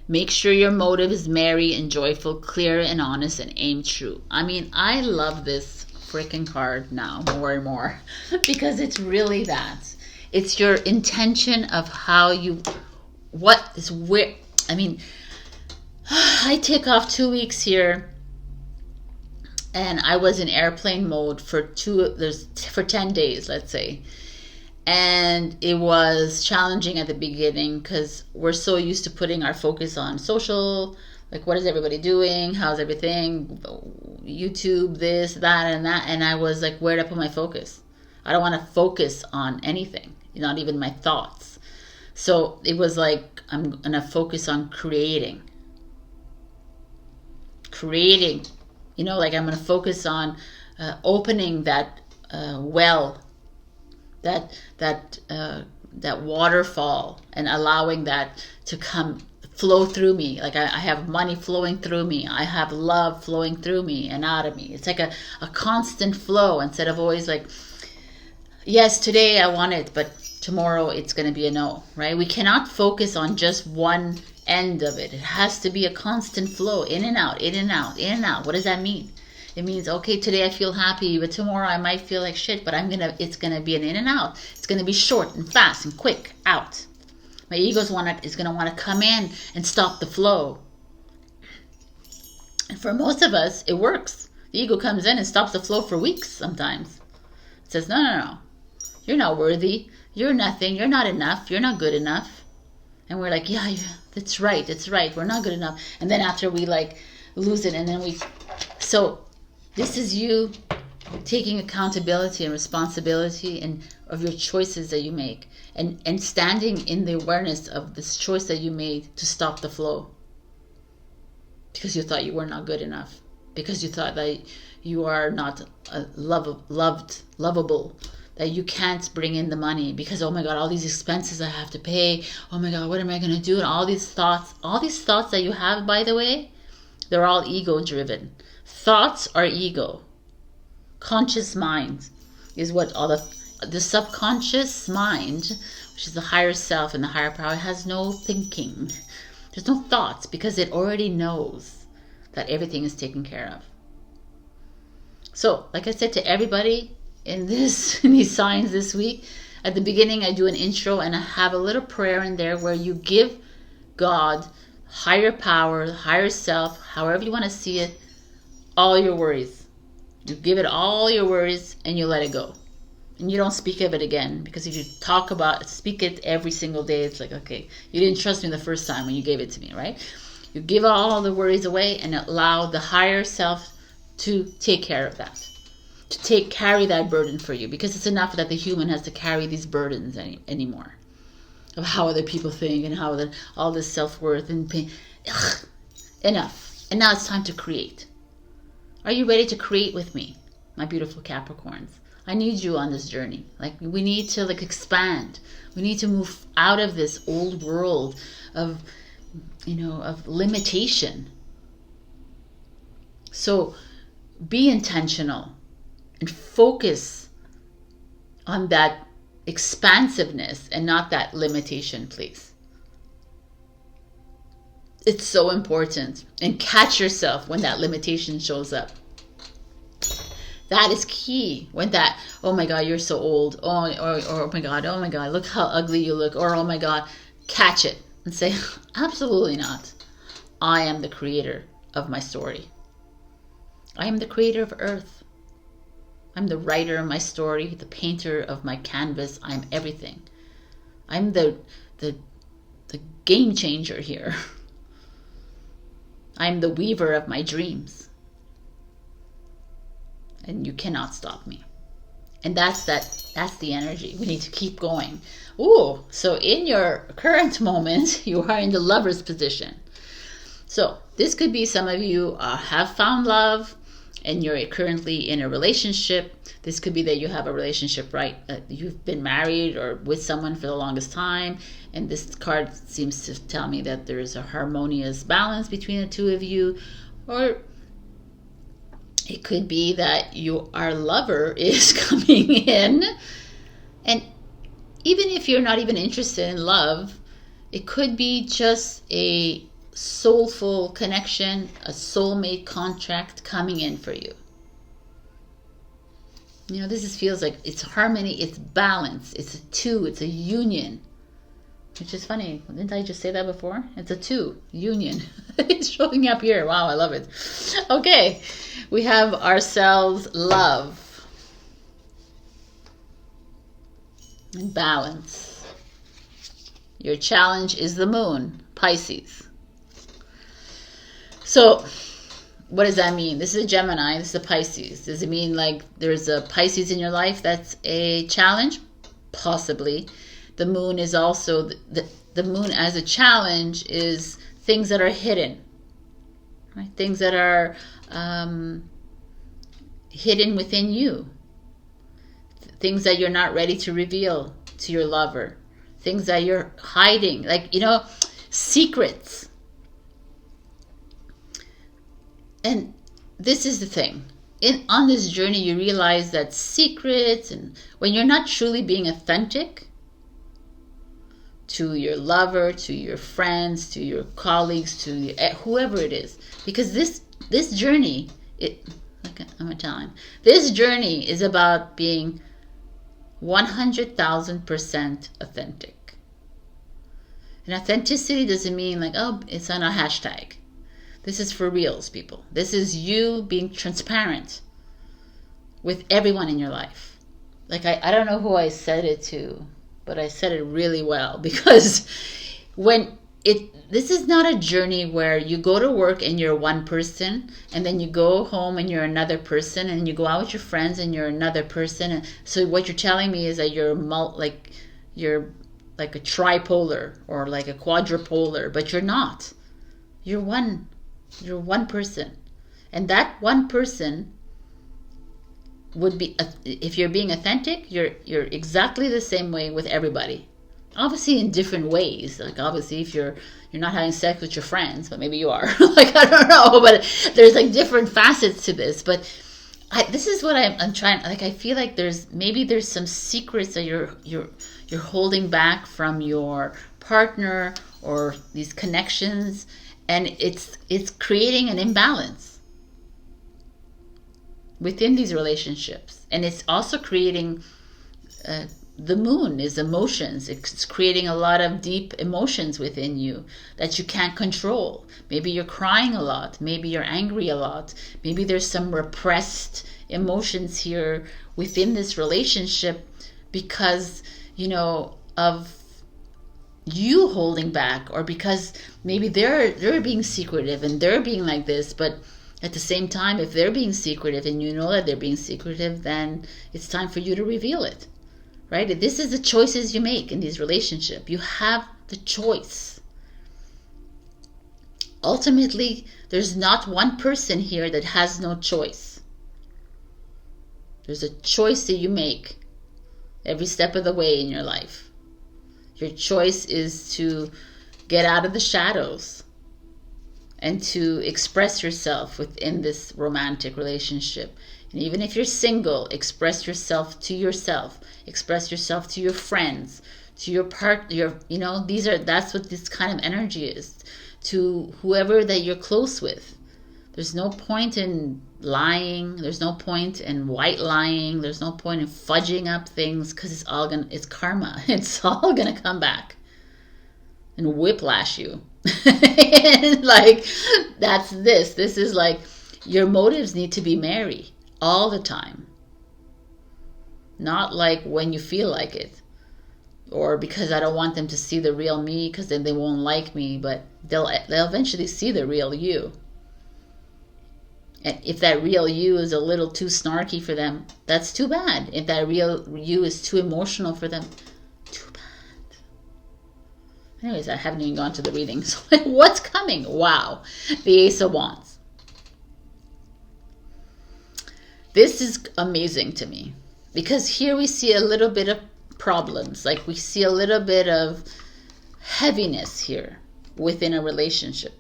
Make sure your motive is merry and joyful, clear and honest, and aim true. I mean, I love this freaking card now more and more because it's really that. It's your intention of how you, what is where, I mean, I take off 2 weeks here. And I was in airplane mode for 10 days, let's say. And it was challenging at the beginning because we're so used to putting our focus on social, like what is everybody doing, how's everything, YouTube, this, that, and that. And I was like, where to put my focus? I don't want to focus on anything, not even my thoughts. So it was like, I'm going to focus on creating. Like I'm going to focus on opening that well, that waterfall, and allowing that to flow through me. Like I have money flowing through me. I have love flowing through me and out of me. It's like a constant flow instead of always like, yes, today I want it, but tomorrow it's going to be a no, right? We cannot focus on just one end of it. It has to be a constant flow, in and out, in and out, in and out. What does that mean? It means, okay, today I feel happy, but tomorrow I might feel like shit, but it's gonna be an in and out. It's gonna be short and fast and quick out. My ego is gonna want to come in and stop the flow. And for most of us, it works. The ego comes in and stops the flow for weeks sometimes. It says, no. You're not worthy. You're nothing. You're not enough. You're not good enough. And we're like, yeah, that's right. We're not good enough. And then after we like lose it, and then so this is you taking accountability and responsibility of your choices that you make, and standing in the awareness of this choice that you made to stop the flow. Because you thought you were not good enough. Because you thought that you are not lovable. That you can't bring in the money because, oh my God, all these expenses I have to pay. Oh my God, what am I going to do? And all these thoughts that you have, by the way, they're all ego driven. Thoughts are ego. Conscious mind is what all the subconscious mind, which is the higher self and the higher power, has no thinking. There's no thoughts because it already knows that everything is taken care of. So, like I said to everybody in these signs this week, at the beginning I do an intro and I have a little prayer in there where you give God, higher power, higher self, however you want to see it, all your worries. You give it all your worries and you let it go. And you don't speak of it again, because if you speak it every single day, it's like, okay, you didn't trust me the first time when you gave it to me, right? You give all the worries away and allow the higher self to take care of that. To carry that burden for you, because it's enough that the human has to carry these burdens anymore of how other people think and how all this self-worth and pain. Ugh, enough. And now it's time to create. Are you ready to create with me, my beautiful Capricorns? I need you on this journey. Like, we need to expand. We need to move out of this old world of limitation. So be intentional and focus on that expansiveness and not that limitation, please. It's so important. And catch yourself when that limitation shows up. That is key. When that, oh my God, you're so old. Oh my God, look how ugly you look. Or oh my God, catch it and say, absolutely not. I am the creator of my story. I am the creator of Earth. I'm the writer of my story, the painter of my canvas. I'm everything. I'm the game changer here. I'm the weaver of my dreams. And you cannot stop me. And that's the energy. We need to keep going. Ooh, so in your current moment, you are in the lover's position. So this could be some of you have found love and you're currently in a relationship. This could be that you have a relationship, right? You've been married or with someone for the longest time. And this card seems to tell me that there is a harmonious balance between the two of you. Or it could be that our lover is coming in. And even if you're not even interested in love, it could be just a soulful connection, a soulmate contract coming in for you. You know, this feels like it's harmony, it's balance, it's a two, it's a union. Which is funny. Didn't I just say that before? It's a two, union. It's showing up here. Wow, I love it. Okay, we have ourselves love and balance. Your challenge is the moon, Pisces. So, what does that mean? This is a Gemini, this is a Pisces. Does it mean like there's a Pisces in your life that's a challenge? Possibly. The moon is also, the moon as a challenge is things that are hidden. Right? Things that are hidden within you. Things that you're not ready to reveal to your lover. Things that you're hiding. Like, you know, secrets. And this is the thing. On this journey, you realize that secrets, and when you're not truly being authentic to your lover, to your friends, to your colleagues, to whoever it is, because this journey, I'm Italian. This journey is about being 100,000% authentic. And authenticity doesn't mean like, oh, it's on a hashtag. This is for reals, people. This is you being transparent with everyone in your life. Like, I don't know who I said it to, but I said it really well, because this is not a journey where you go to work and you're one person, and then you go home and you're another person, and you go out with your friends and you're another person. And so what you're telling me is that you're like a tripolar or like a quadrupolar, but you're not. You're one. You're one person. And that one person would be, if you're being authentic, you're exactly the same way with everybody. Obviously in different ways. Like obviously if you're not having sex with your friends, but maybe you are. Like I don't know, but there's like different facets to this. But this is what I'm trying. Like I feel like there's some secrets that you're holding back from your partner or these connections. And it's creating an imbalance within these relationships. And it's also creating, the moon is emotions. It's creating a lot of deep emotions within you that you can't control. Maybe you're crying a lot. Maybe you're angry a lot. Maybe there's some repressed emotions here within this relationship because, you know, of you holding back, or because maybe they're being secretive and they're being like this. But at the same time, if they're being secretive and you know that they're being secretive, then it's time for you to reveal it, right? This is the choices you make in these relationships. You have the choice. Ultimately, there's not one person here that has no choice. There's a choice that you make every step of the way in your life. Your choice is to get out of the shadows and to express yourself within this romantic relationship And even if you're single, express yourself to yourself. Express yourself to your friends, to your partner. You know, that's what this kind of energy is. To whoever that you're close with. There's no point in lying. There's no point in white lying. There's no point in fudging up things, because it's karma. It's all gonna come back and whiplash you. And like, this is like, your motives need to be merry all the time, not like when you feel like it, or because I don't want them to see the real me, because then they won't like me. But they'll eventually see the real you. And if that real you is a little too snarky for them, that's too bad. If that real you is too emotional for them, too bad. Anyways, I haven't even gone to the reading. So what's coming? Wow. The Ace of Wands. This is amazing to me, because here we see a little bit of problems. Like, we see a little bit of heaviness here within a relationship.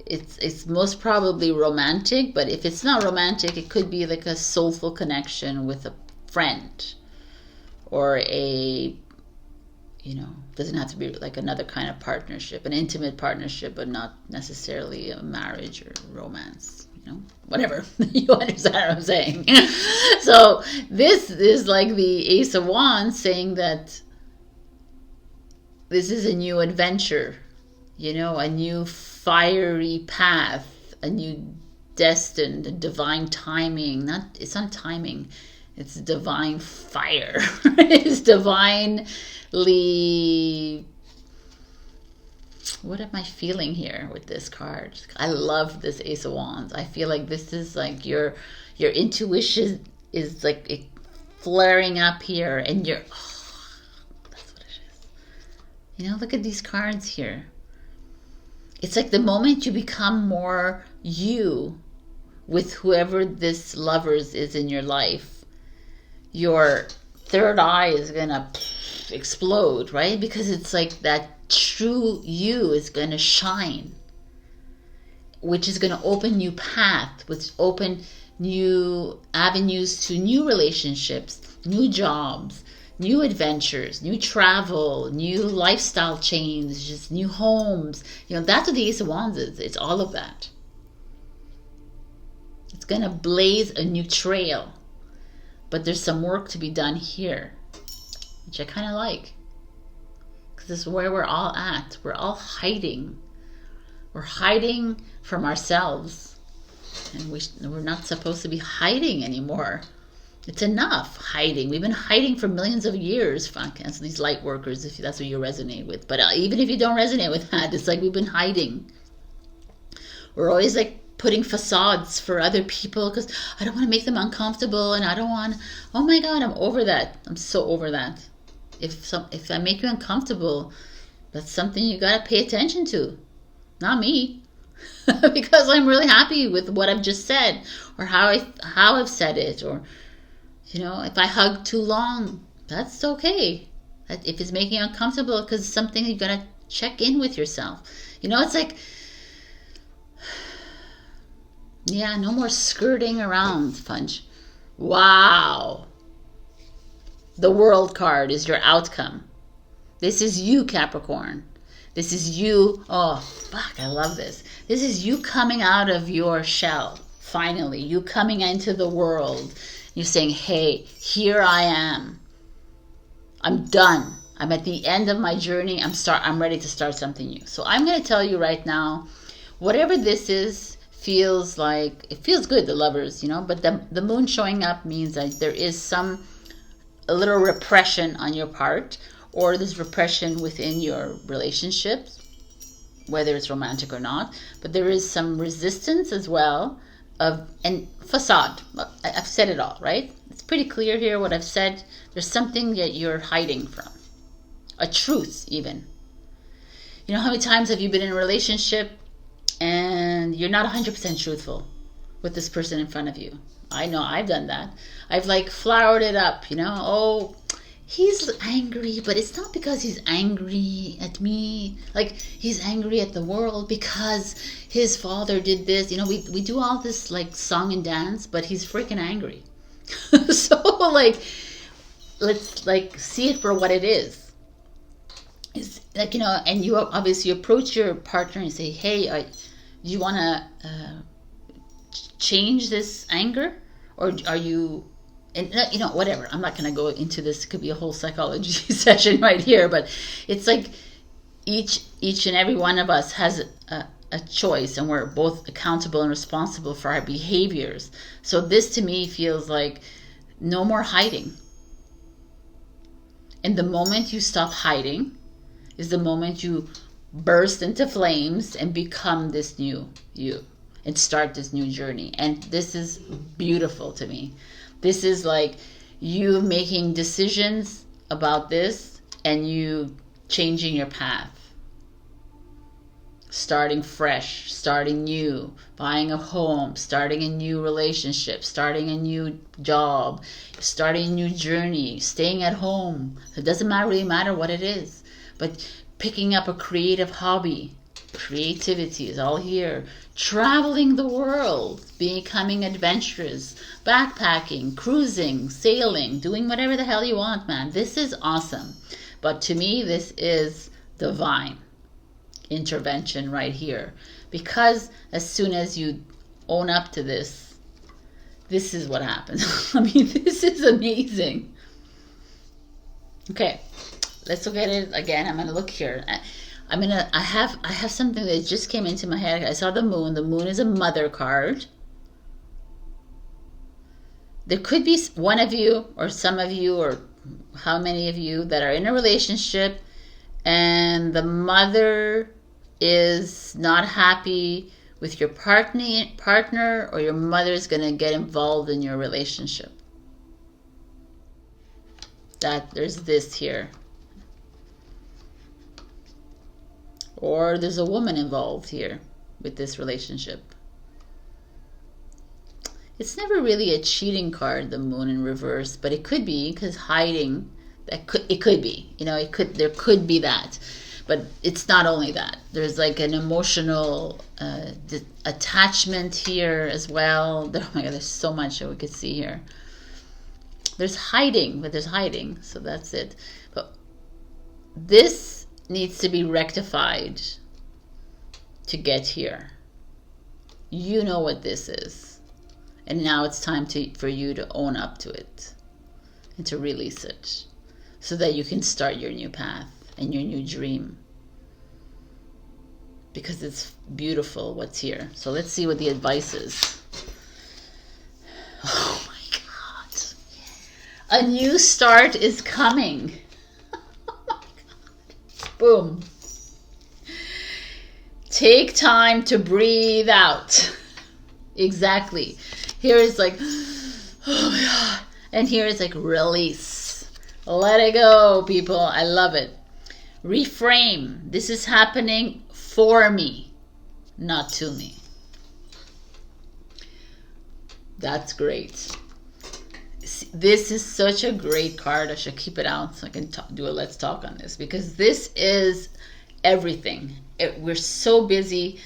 It's most probably romantic, but if it's not romantic, it could be like a soulful connection with a friend, or a, you know, doesn't have to be like another kind of partnership, an intimate partnership, but not necessarily a marriage or romance, you know, whatever. You understand what I'm saying? So this is like the Ace of Wands saying that this is a new adventure, you know, a new fiery path, a new destined, divine timing. It's not timing, it's divine fire. It's divinely, what am I feeling here with this card? I love this Ace of Wands. I feel like this is like your intuition is like flaring up here, and that's what it is. You know, look at these cards here. It's like the moment you become more you with whoever this lovers is in your life, your third eye is gonna explode, right? Because it's like that true you is gonna shine, which is gonna open new path, which open new avenues to new relationships, new jobs, new adventures, new travel, new lifestyle change, just new homes. You know, that's what the Ace of Wands is. It's all of that. It's going to blaze a new trail. But there's some work to be done here, which I kind of like. Because this is where we're all at. We're all hiding. We're hiding from ourselves. And we're not supposed to be hiding anymore. It's enough hiding. We've been hiding for millions of years. Fuck, as these light workers, if that's what you resonate with. But even if you don't resonate with that, it's like we've been hiding. We're always like putting facades for other people because I don't want to make them uncomfortable, and I don't want. Oh my God, I'm over that. I'm so over that. If I make you uncomfortable, that's something you gotta pay attention to, not me. Because I'm really happy with what I've just said, or how I've said it, or. You know, if I hug too long, that's okay. If it's making you uncomfortable, because it's something you gotta check in with yourself. You know, it's like, yeah, no more skirting around, Funch. Wow. The World card is your outcome. This is you, Capricorn. This is you. Oh, fuck, I love this. This is you coming out of your shell, finally. You coming into the world. You're saying, hey, here I am. I'm done. I'm at the end of my journey. I'm ready to start something new. So I'm going to tell you right now, whatever this is, feels like, it feels good, the lovers, you know, but the moon showing up means that there is a little repression on your part, or there's repression within your relationships, whether it's romantic or not, but there is some resistance as well. And facade. I've said it all, right? It's pretty clear here what I've said. There's something that you're hiding from. A truth, even. You know, how many times have you been in a relationship and you're not 100% truthful with this person in front of you? I know I've done that. I've like flowered it up, you know. Oh, he's angry, but it's not because he's angry at me. Like, he's angry at the world because his father did this. You know, we do all this like song and dance, but he's freaking angry. So like, let's like see it for what it is. It's like, you know, and you obviously approach your partner and say, hey, do you want to change this anger, or are you, and you know, whatever, I'm not going to go into this, it could be a whole psychology session right here, but it's like each and every one of us has a choice, and we're both accountable and responsible for our behaviors. So this to me feels like no more hiding. And the moment you stop hiding is the moment you burst into flames and become this new you and start this new journey. And this is beautiful to me. This is like you making decisions about this and you changing your path. Starting fresh, starting new, buying a home, starting a new relationship, starting a new job, starting a new journey, staying at home. It doesn't really matter what it is, but picking up a creative hobby. Creativity is all here. Traveling the world, becoming adventurous, backpacking, cruising, sailing, doing whatever the hell you want, man. This is awesome. But to me, this is divine intervention right here, because as soon as you own up to this is what happens. I mean, this is amazing. Okay, let's look at it again. I'm gonna look here. I have something that just came into my head. I saw the moon. The moon is a mother card. There could be one of you or some of you or how many of you that are in a relationship and the mother is not happy with your partner, or your mother is going to get involved in your relationship. That there's this here. Or there's a woman involved here with this relationship. It's never really a cheating card, the moon in reverse, but it could be, because hiding, it could be, you know, there could be that. But it's not only that. There's like an emotional attachment here as well. Oh my God, there's so much that we could see here. There's hiding, but there's hiding, so that's it. But this needs to be rectified to get here. You know what this is. And now it's time for you to own up to it and to release it so that you can start your new path and your new dream. Because it's beautiful what's here. So let's see what the advice is. Oh my God. A new start is coming. Oh my God. Boom. Take time to breathe out. Exactly. Here is like, oh my God. And here is like release. Let it go, people. I love it. Reframe. This is happening for me, not to me. That's great. This is such a great card. I should keep it out so I can do a let's talk on this, because this is everything. We're so busy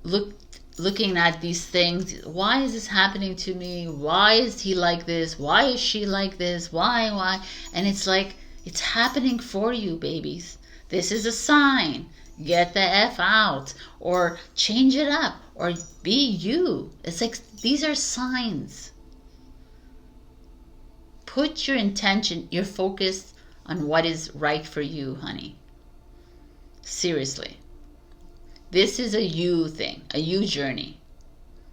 looking at these things. Why is this happening to me? Why is he like this? Why is she like this? Why? And it's like, it's happening for you, babies. This is a sign. Get the F out, or change it up, or be you. It's like, these are signs. Put your intention, your focus on what is right for you, honey. Seriously. This is a you thing, a you journey.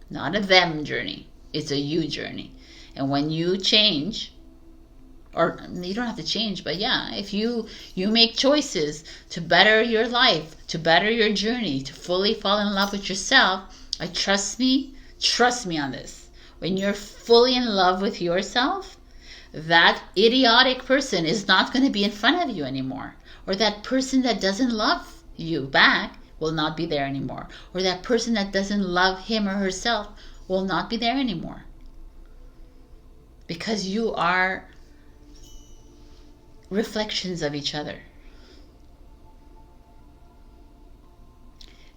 Not a them journey. It's a you journey. And when you change, or you don't have to change, but yeah, if you make choices to better your life, to better your journey, to fully fall in love with yourself, trust me on this. When you're fully in love with yourself, that idiotic person is not going to be in front of you anymore. Or that person that doesn't love you back will not be there anymore. Or that person that doesn't love him or herself will not be there anymore. Because you are reflections of each other.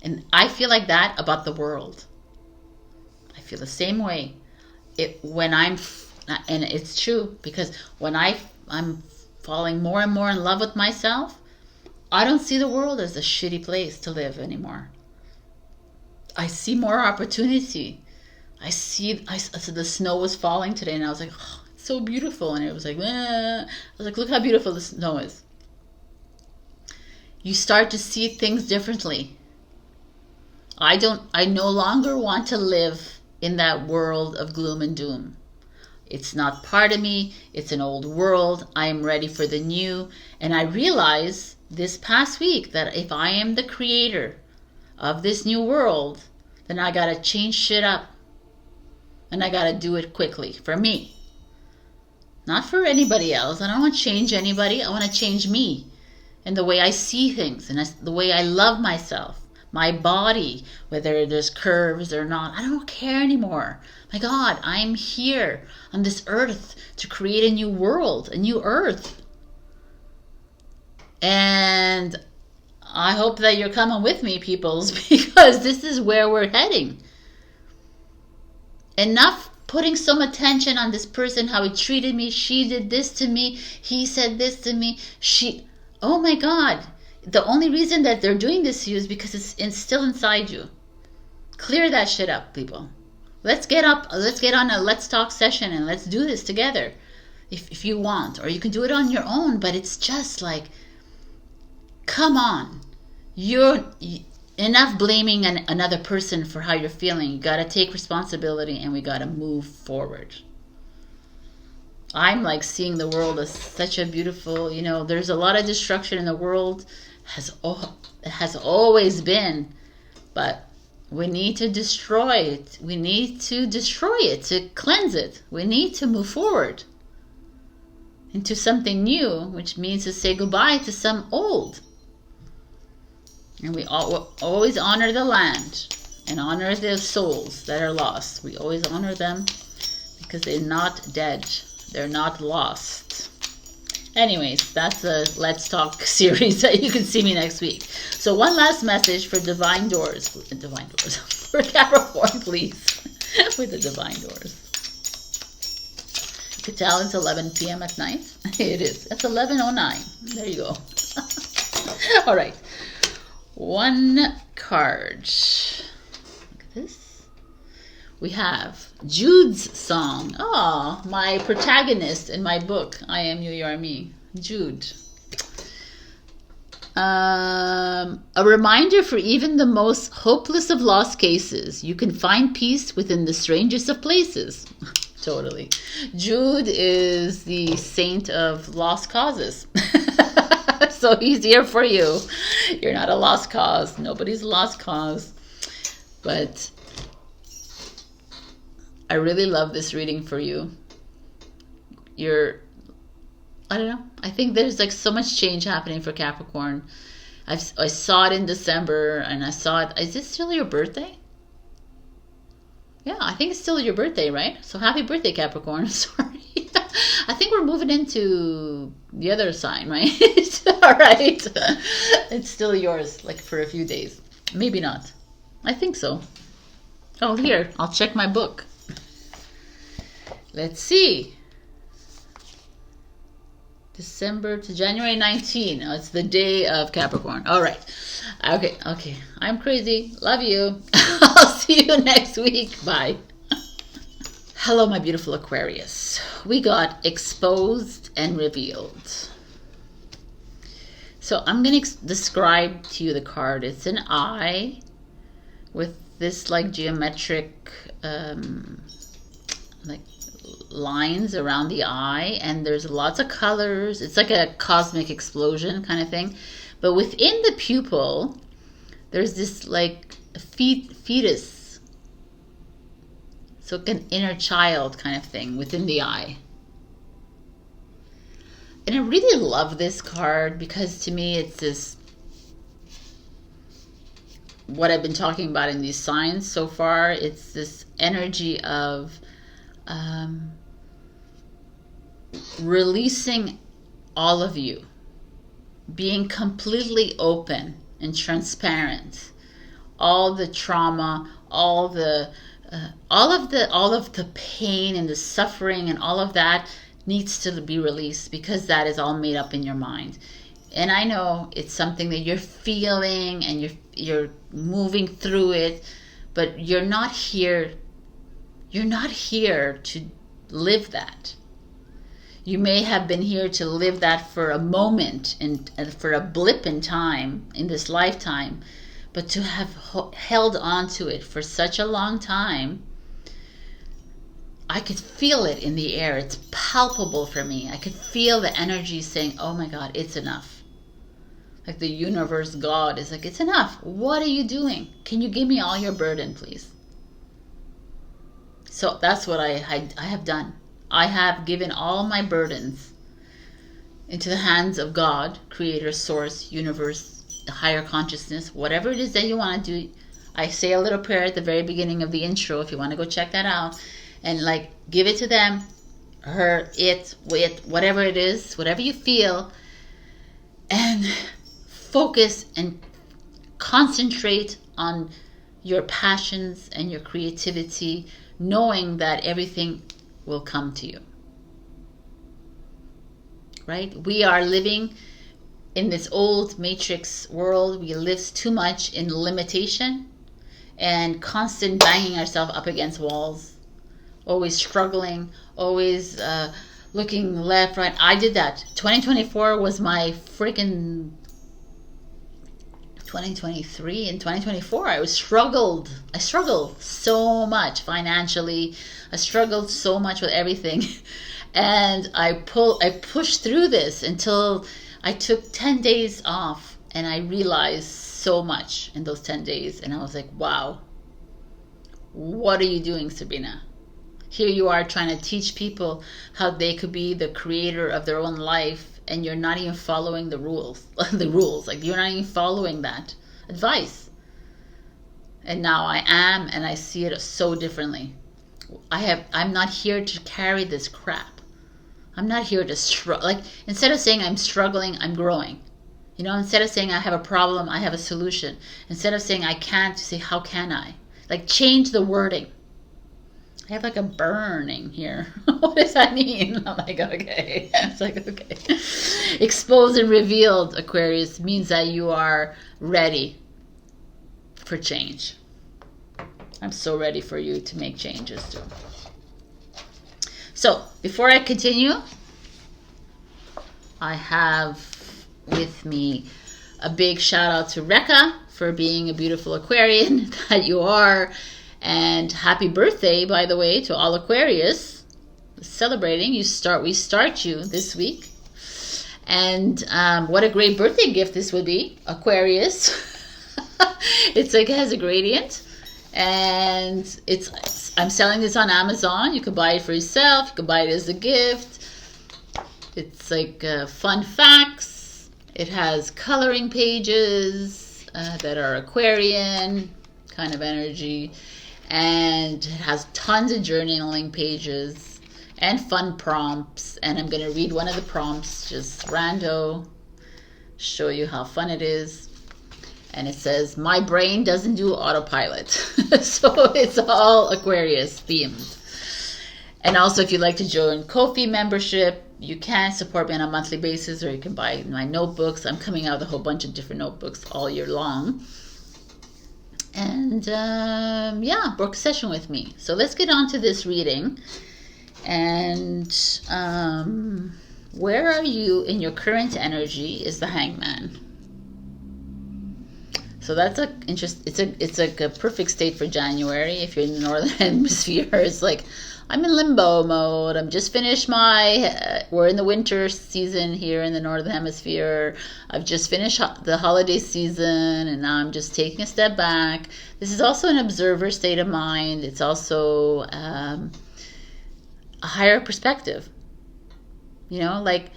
And I feel like that about the world. I feel the same way. And it's true, because when I'm falling more and more in love with myself, I don't see the world as a shitty place to live anymore. I see more opportunity. So the snow was falling today, and I was like, oh, it's so beautiful. And it was like, I was like, look how beautiful the snow is. You start to see things differently. I no longer want to live in that world of gloom and doom. It's not part of me. It's an old world. I am ready for the new. And I realized this past week that if I am the creator of this new world, then I gotta change shit up. And I gotta do it quickly for me. Not for anybody else. I don't want to change anybody. I want to change me and the way I see things and the way I love myself. My body, whether there's curves or not, I don't care anymore. My God, I'm here on this earth to create a new world, a new earth. And I hope that you're coming with me, peoples, because this is where we're heading. Enough putting some attention on this person, how he treated me, she did this to me, he said this to me, oh my God. The only reason that they're doing this to you is because it's still inside you. Clear that shit up, people. Let's get on a let's talk session and let's do this together. If you want, or you can do it on your own, but it's just like, come on. You're enough blaming another person for how you're feeling. You got to take responsibility, and we got to move forward. I'm like seeing the world as such a beautiful, there's a lot of destruction in the world. It has always been, but we need to destroy it. We need to destroy it, to cleanse it. We need to move forward into something new, which means to say goodbye to some old. And we always honor the land and honor the souls that are lost. We always honor them because they're not dead. They're not lost. Anyways, that's a Let's Talk series that you can see me next week. So one last message for Divine Doors. For Capricorn, please. With the Divine Doors. You could tell it's 11 p.m. at night. It is. It's 11:09. There you go. All right. One card. Look at this. We have Jude's song. Oh, my protagonist in my book, I Am You, You Are Me. Jude. A reminder for even the most hopeless of lost cases. You can find peace within the strangest of places. Totally. Jude is the saint of lost causes. So he's here for you. You're not a lost cause. Nobody's a lost cause. But I really love this reading for you. I don't know. I think there's like so much change happening for Capricorn. I saw it in December, and I saw it. Is this still your birthday? Yeah, I think it's still your birthday, right? So happy birthday, Capricorn. Sorry. I think we're moving into the other sign, right? All right. It's still yours, like for a few days. Maybe not. I think so. Oh, here. I'll check my book. Let's see. December to January 19. Oh, it's the day of Capricorn. All right. Okay. I'm crazy. Love you. I'll see you next week. Bye. Hello, my beautiful Aquarius. We got exposed and revealed. So I'm going to describe to you the card. It's an eye with this like geometric like lines around the eye, and there's lots of colors. It's like a cosmic explosion kind of thing. But within the pupil, there's this like fetus. So like an inner child kind of thing within the eye. And I really love this card because to me it's this, what I've been talking about in these signs so far. It's this energy of releasing all of you being completely open and transparent. All the trauma, all of the pain and the suffering and all of that needs to be released, because that is all made up in your mind. And I know it's something that you're feeling and you're moving through it, but you're not here to live that. You may have been here to live that for a moment and for a blip in time in this lifetime, but to have held on to it for such a long time, I could feel it in the air. It's palpable for me. I could feel the energy saying, oh my God, it's enough. Like the universe, God is like, it's enough. What are you doing? Can you give me all your burden, please? So that's what I have done. I have given all my burdens into the hands of God, Creator, Source, Universe, the higher consciousness, whatever it is that you want to do. I say a little prayer at the very beginning of the intro if you want to go check that out. And like, give it to them, her, it, with, whatever it is, whatever you feel, and focus and concentrate on your passions and your creativity, knowing that everything will come to you. Right? We are living in this old matrix world. We live too much in limitation and constant banging ourselves up against walls. Always struggling, always looking left, right. I did that. 2024 was my freaking 2023 and 2024. I struggled so much financially. I struggled so much with everything. And I pushed through this until I took 10 days off, and I realized so much in those 10 days. And I was like, wow, what are you doing, Sabrina? Here you are trying to teach people how they could be the creator of their own life, and you're not even following the rules. Like, you're not even following that advice. And now I am, and I see it so differently. I'm not here to carry this crap. I'm not here to struggle. Like, instead of saying I'm struggling, I'm growing. You know, instead of saying I have a problem, I have a solution. Instead of saying I can't, say how can I? Like, change the wording. I have like a burning here. What does that mean? I'm like, okay. It's like, okay. Exposed and revealed, Aquarius, means that you are ready for change. I'm so ready for you to make changes too. So, before I continue, I have with me a big shout out to Rekha for being a beautiful Aquarian that you are. And happy birthday, by the way, to all Aquarius celebrating. We start you this week. And what a great birthday gift this would be, Aquarius. It's like, it has a gradient. And I'm selling this on Amazon. You can buy it for yourself. You can buy it as a gift. It's like fun facts. It has coloring pages that are Aquarian kind of energy. And it has tons of journaling pages and fun prompts. And I'm going to read one of the prompts, just rando, show you how fun it is. And it says, my brain doesn't do autopilot. So it's all Aquarius themed. And also, if you'd like to join Ko-fi membership, you can support me on a monthly basis, or you can buy my notebooks. I'm coming out with a whole bunch of different notebooks all year long. And yeah, book a session with me. So let's get on to this reading. And where are you in your current energy is the Hangman. So that's it's like a perfect state for January. If you're in the northern hemisphere, it's like, I'm in limbo mode. I'm just finished we're in the winter season here in the northern hemisphere. I've just finished the holiday season, and now I'm just taking a step back. This is also an observer state of mind. It's also a higher perspective. You know, like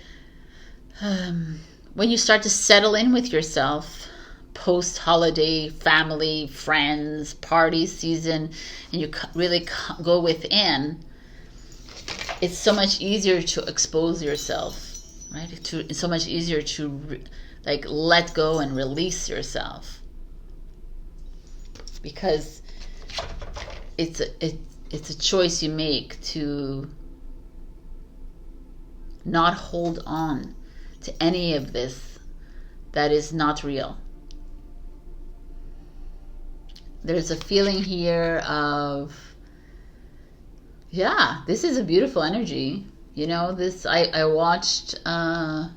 when you start to settle in with yourself, post-holiday family, friends, party season, and you really go within, it's so much easier to expose yourself right? It's so much easier to like let go and release yourself, because it's a choice you make to not hold on to any of this that is not real. There's a feeling here of, yeah, this is a beautiful energy. You know, this I watched a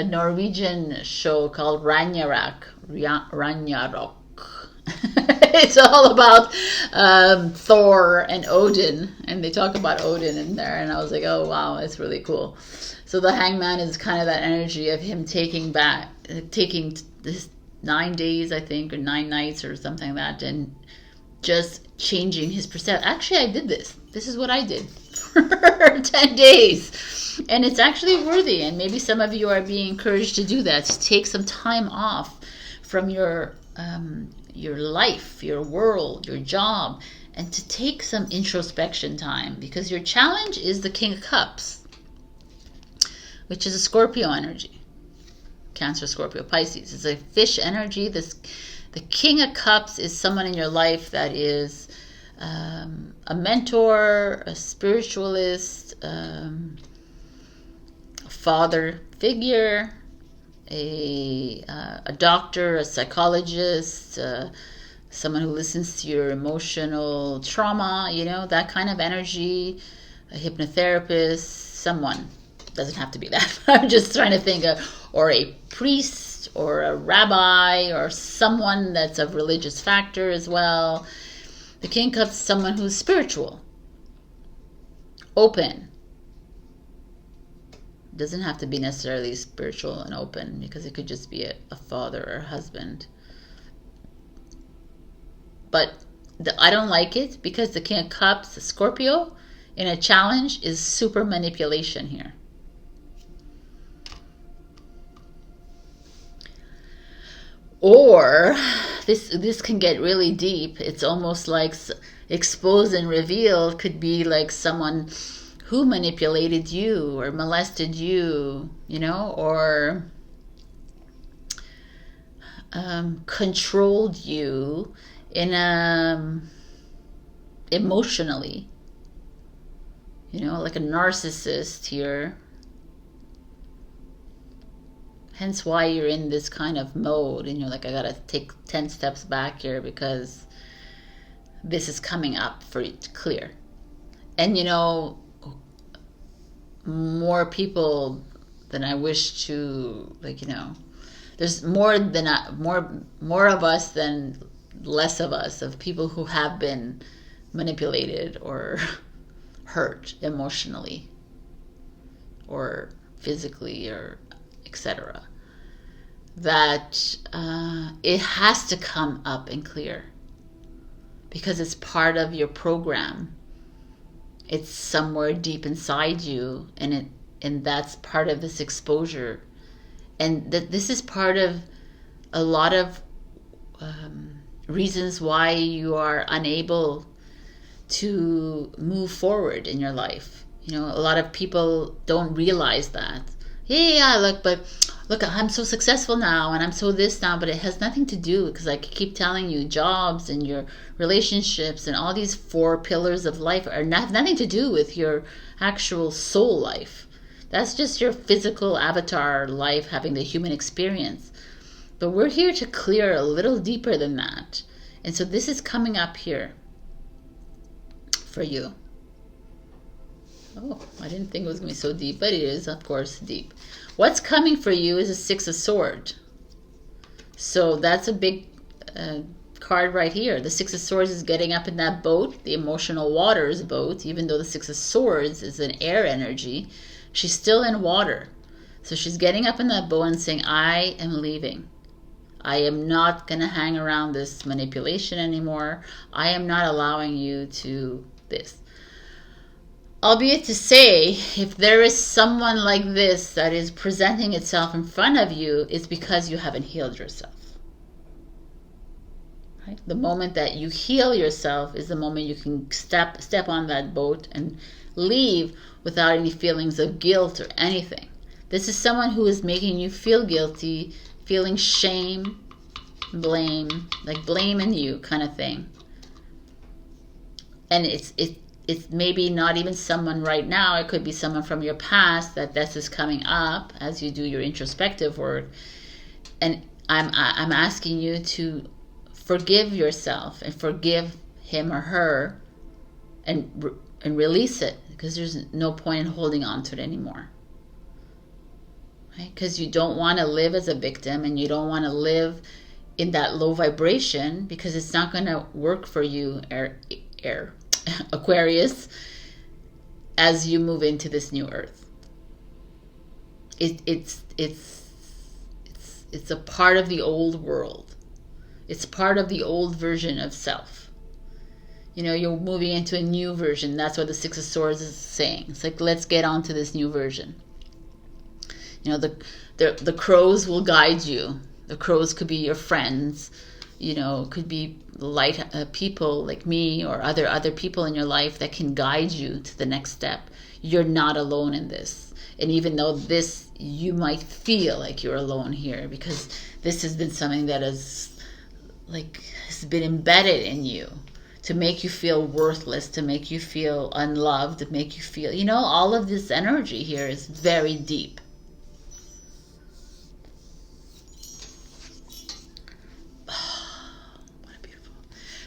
Norwegian show called Ragnarok. It's all about Thor and Odin, and they talk about Odin in there, and I was like, oh wow, it's really cool. So the hangman is kind of that energy of him taking this 9 days, I think, or 9 nights or something like that, and just changing his perception. Actually, I did this. This is what I did for 10 days. And it's actually worthy. And maybe some of you are being encouraged to do that, to take some time off from your life, your world, your job, and to take some introspection time, because your challenge is the King of Cups, which is a Scorpio energy. Cancer, Scorpio, Pisces. It's a fish energy. The King of Cups is someone in your life that is a mentor, a spiritualist, a father figure, a doctor, a psychologist, someone who listens to your emotional trauma, you know, that kind of energy, a hypnotherapist, someone. Doesn't have to be that. I'm just trying to think of, or a priest, or a rabbi, or someone that's of religious factor as well. The King Cups is someone who's spiritual, open. Doesn't have to be necessarily spiritual and open, because it could just be a father or a husband. But I don't like it, because the King of Cups, Scorpio, in a challenge is super manipulation here. Or this can get really deep. It's almost like exposed and revealed could be like someone who manipulated you or molested you, you know, or controlled you in emotionally, you know, like a narcissist here. Hence why you're in this kind of mode, and you're like, I gotta take 10 steps back here, because this is coming up for you to clear. And you know, more people than I wish to, like, you know, there's more of us than less of us, of people who have been manipulated or hurt emotionally or physically or etc. That it has to come up and clear, because it's part of your program. It's somewhere deep inside you, and that's part of this exposure, and this is part of a lot of reasons why you are unable to move forward in your life. You know, a lot of people don't realize that. Yeah, look, I'm so successful now, and I'm so this now, but it has nothing to do, because I keep telling you, jobs and your relationships and all these 4 pillars of life have nothing to do with your actual soul life. That's just your physical avatar life, having the human experience. But we're here to clear a little deeper than that. And so this is coming up here for you. Oh, I didn't think it was going to be so deep, but it is, of course, deep. What's coming for you is a 6 of Swords. So that's a big card right here. The 6 of Swords is getting up in that boat, the emotional waters boat. Even though the 6 of Swords is an air energy, she's still in water. So she's getting up in that boat and saying, I am leaving. I am not going to hang around this manipulation anymore. I am not allowing you to this. Albeit to say, if there is someone like this that is presenting itself in front of you, it's because you haven't healed yourself. Right? The moment that you heal yourself is the moment you can step on that boat and leave without any feelings of guilt or anything. This is someone who is making you feel guilty, feeling shame, blame, like blaming you kind of thing. And it's maybe not even someone right now. It could be someone from your past that this is coming up as you do your introspective work. And I'm asking you to forgive yourself and forgive him or her and release it, because there's no point in holding on to it anymore. Right? Because you don't want to live as a victim, and you don't want to live in that low vibration, because it's not going to work for you, Aquarius, as you move into this new earth. It's a part of the old world. It's part of the old version of self. You know, you're moving into a new version. That's what the Six of Swords is saying. It's like, let's get on to this new version. You know, the crows will guide you. The crows could be your friends. You know, could be light people like me or other people in your life that can guide you to the next step. You're not alone in this. And even though this, you might feel like you're alone here, because this has been something that has been embedded in you to make you feel worthless, to make you feel unloved, to make you feel, you know, all of this energy here is very deep.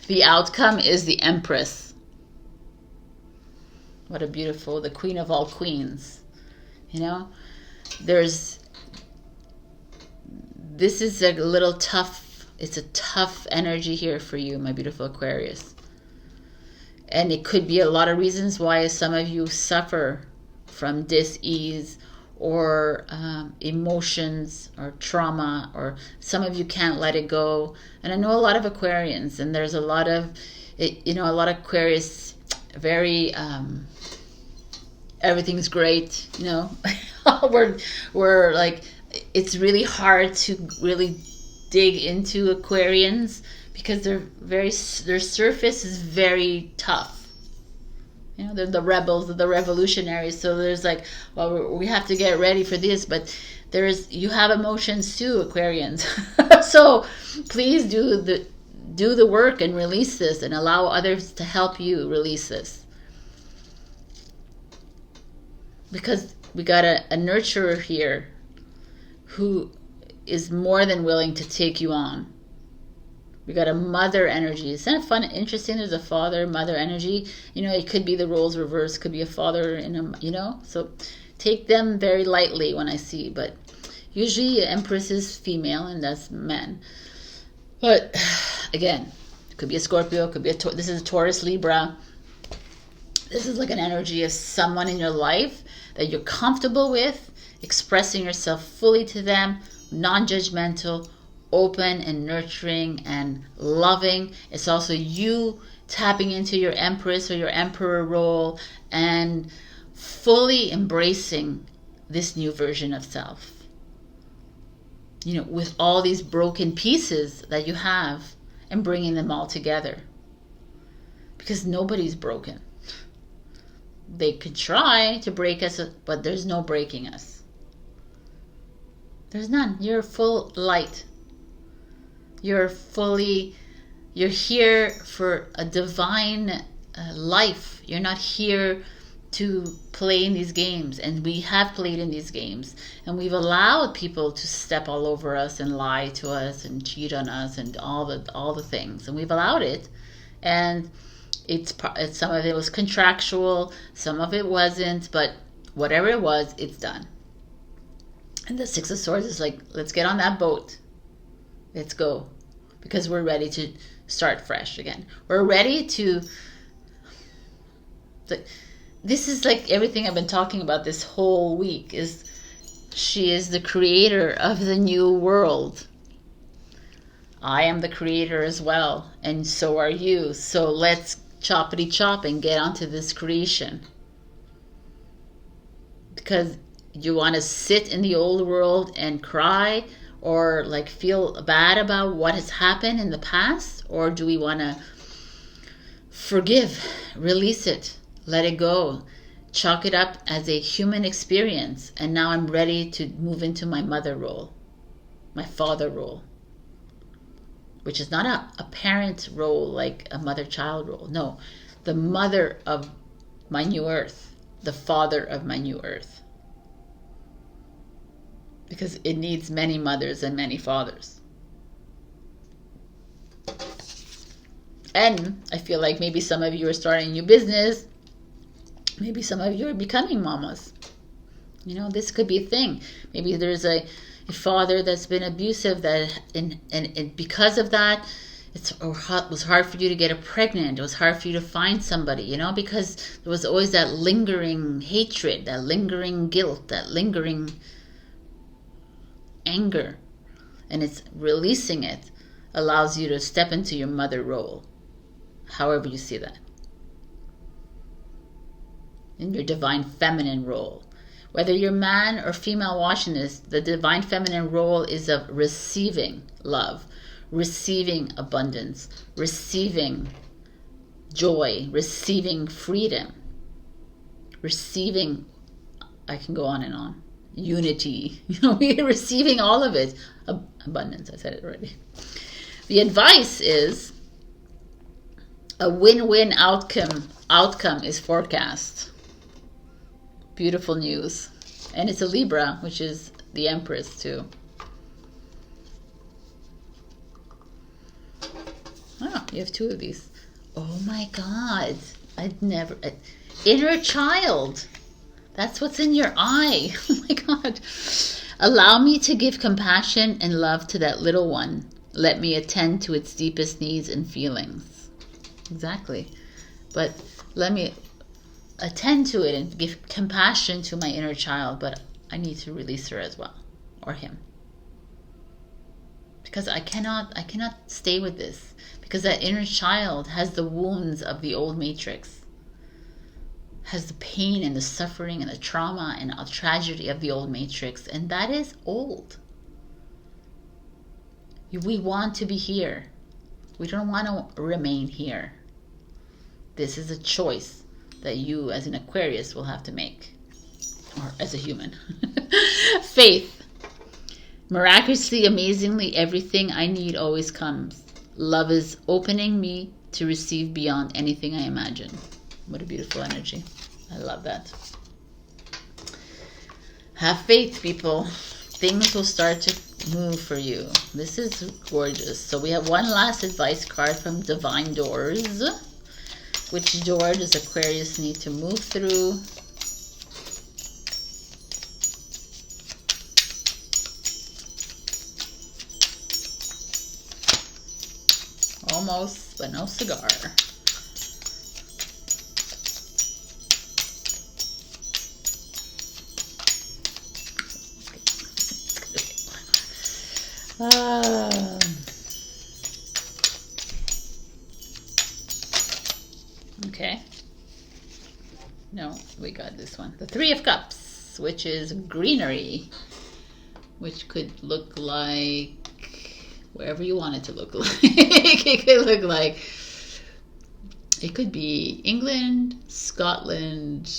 The outcome is the Empress. What a beautiful, the Queen of all queens. You know, this is a little tough, it's a tough energy here for you, my beautiful Aquarius. And it could be a lot of reasons why some of you suffer from dis-ease or emotions or trauma, or some of you can't let it go. And I know a lot of Aquarians, and there's a lot of, you know, a lot of Aquarius, very, everything's great, you know. we're like, it's really hard to really dig into Aquarians, because their surface is very tough. You know, they're the rebels, they're the revolutionaries. So there's like, well, we have to get ready for this, but you have emotions too, Aquarians. So please do the work and release this, and allow others to help you release this. Because we got a nurturer here who is more than willing to take you on. We got a mother energy. Isn't it fun, interesting? There's a father, mother energy. You know, it could be the roles reversed. Could be a father and a, you know. So take them very lightly when I see. But usually Empress is female, and that's men. But again, it could be a Scorpio. It could be this is a Taurus, Libra. This is like an energy of someone in your life that you're comfortable with, expressing yourself fully to them, non-judgmental, open and nurturing and loving. It's also you tapping into your Empress or your Emperor role and fully embracing this new version of self. You know, with all these broken pieces that you have, and bringing them all together. Because nobody's broken. They could try to break us, but there's no breaking us. There's none. You're full light. You're here for a divine life. You're not here to play in these games. And we have played in these games. And we've allowed people to step all over us and lie to us and cheat on us and all the things. And we've allowed it. And it's some of it was contractual, some of it wasn't, but whatever it was, it's done. And the Six of Swords is like, let's get on that boat. Let's go. Because we're ready to start fresh again. We're ready to... This is like everything I've been talking about this whole week. She is the creator of the new world. I am the creator as well. And so are you. So let's choppity chop and get onto this creation. Because you want to sit in the old world and cry, or like feel bad about what has happened in the past? Or do we want to forgive, release it, let it go, chalk it up as a human experience, and now I'm ready to move into my mother role, my father role, which is not a parent role like a mother-child role. No, the mother of my new earth, the father of my new earth. Because it needs many mothers and many fathers. And I feel like maybe some of you are starting a new business. Maybe some of you are becoming mamas. You know, this could be a thing. Maybe there's a father that's been abusive, that and because of that, it was hard for you to get pregnant. It was hard for you to find somebody, you know, because there was always that lingering hatred, that lingering guilt, that lingering anger. And it's releasing it allows you to step into your mother role, however you see that. In your divine feminine role. Whether you're man or female watching this, the divine feminine role is of receiving love, receiving abundance, receiving joy, receiving freedom, receiving, I can go on and on, unity. You know, we're receiving all of it. Abundance, I said it already. The advice is a win-win outcome is forecast. Beautiful news. And it's a Libra, which is the Empress too. Oh, you have two of these. Oh my God. Inner child. That's what's in your eye. Oh my God. Allow me to give compassion and love to that little one. Let me attend to its deepest needs and feelings. Exactly. But let me attend to it and give compassion to my inner child, but I need to release her as well, or him, because I cannot stay with this, because that inner child has the wounds of the old matrix, has the pain and the suffering and the trauma and the tragedy of the old matrix, and that is old. We want to be here. We don't want to remain here. This is a choice that you as an Aquarius will have to make, or as a human. Faith. Miraculously, amazingly, everything I need always comes. Love is opening me to receive beyond anything I imagine. What a beautiful energy. I love that. Have faith, people. Things will start to move for you. This is gorgeous. So we have one last advice card from Divine Doors. Which door does Aquarius need to move through? Almost, but no cigar. Okay. No, we got this one. The Three of Cups, which is greenery, which could look like wherever you want it to look like. It could look like, it could be England, Scotland,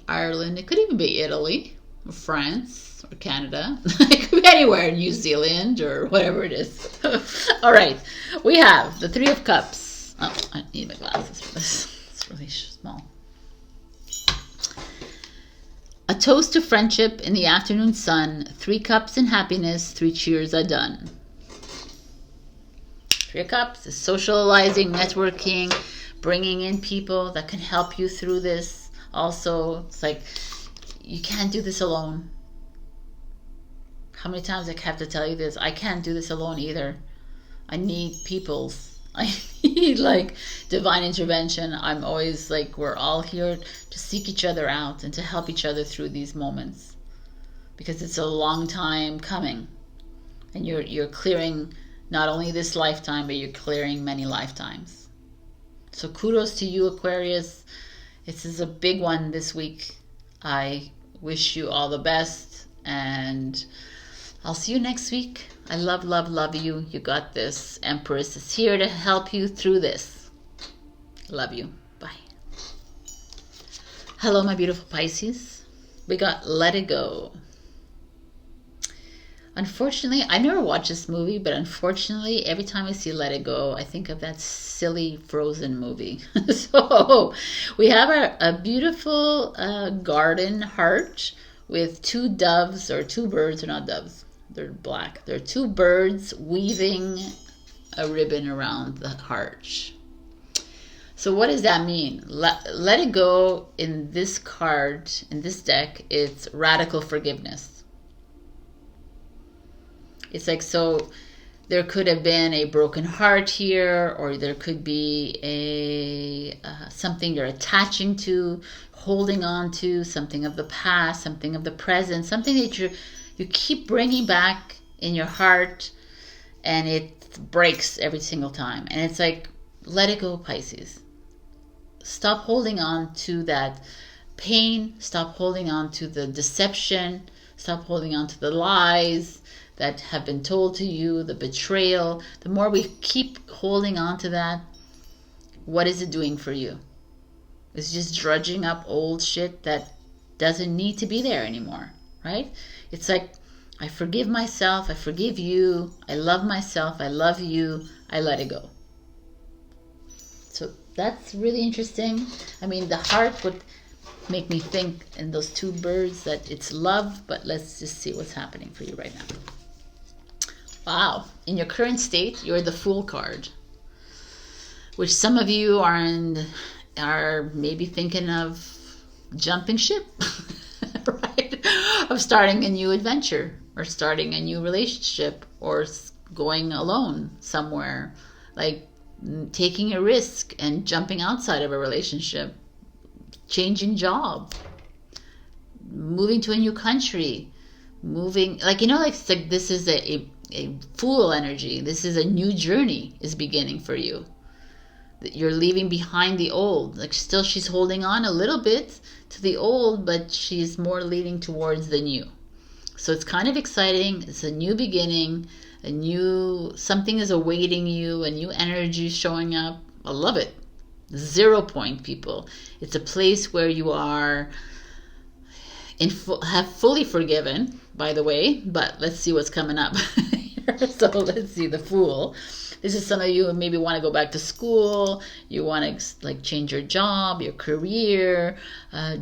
Ireland. It could even be Italy or France or Canada. It could be anywhere, New Zealand or whatever it is. All right, we have the Three of Cups. Oh, I need my glasses for this. It's really small. A toast to friendship in the afternoon sun. 3 cups and happiness. 3 cheers are done. 3 of Cups is socializing, networking, bringing in people that can help you through this. Also, it's like, you can't do this alone. How many times I have to tell you this? I can't do this alone either. I need people's. I need like divine intervention. I'm always like, we're all here to seek each other out and to help each other through these moments, because it's a long time coming, and you're clearing not only this lifetime, but you're clearing many lifetimes. So kudos to you, Aquarius. This is a big one this week. I wish you all the best, and I'll see you next week. I love, love, love you. You got this. Empress is here to help you through this. Love you. Bye. Hello, my beautiful Pisces. We got Let It Go. Unfortunately, I never watched this movie, but unfortunately, every time I see Let It Go, I think of that silly Frozen movie. So we have a beautiful garden heart with two doves, or two birds. They're not doves. They're black. They're two birds weaving a ribbon around the heart. So what does that mean? Let It Go in this card, in this deck, it's radical forgiveness. It's like, so there could have been a broken heart here, or there could be a something you're attaching to, holding on to, something of the past, something of the present, something that you keep bringing back in your heart, and it breaks every single time. And it's like, let it go, Pisces. Stop holding on to that pain. Stop holding on to the deception. Stop holding on to the lies that have been told to you, the betrayal. The more we keep holding on to that, what is it doing for you? It's just drudging up old shit that doesn't need to be there anymore, right? It's like, I forgive myself, I forgive you, I love myself, I love you, I let it go. So that's really interesting. I mean, the heart would make me think in those two birds that it's love, but let's just see what's happening for you right now. Wow, in your current state, you're the Fool card, which some of you are maybe thinking of jumping ship, right? Of starting a new adventure, or starting a new relationship, or going alone somewhere, like taking a risk and jumping outside of a relationship, changing job, moving to a new country, moving, like, you know, like, it's like this is a Fool energy. This is a new journey is beginning for you. You're leaving behind the old. Like, still she's holding on a little bit to the old, but she's more leaning towards the new. So it's kind of exciting. It's a new beginning. Something is awaiting you. A new energy showing up. I love it. 0 point, people. It's a place where you are have fully forgiven, by the way, but let's see what's coming up. So let's see, the Fool. This is some of you who maybe want to go back to school. You want to like change your job, your career,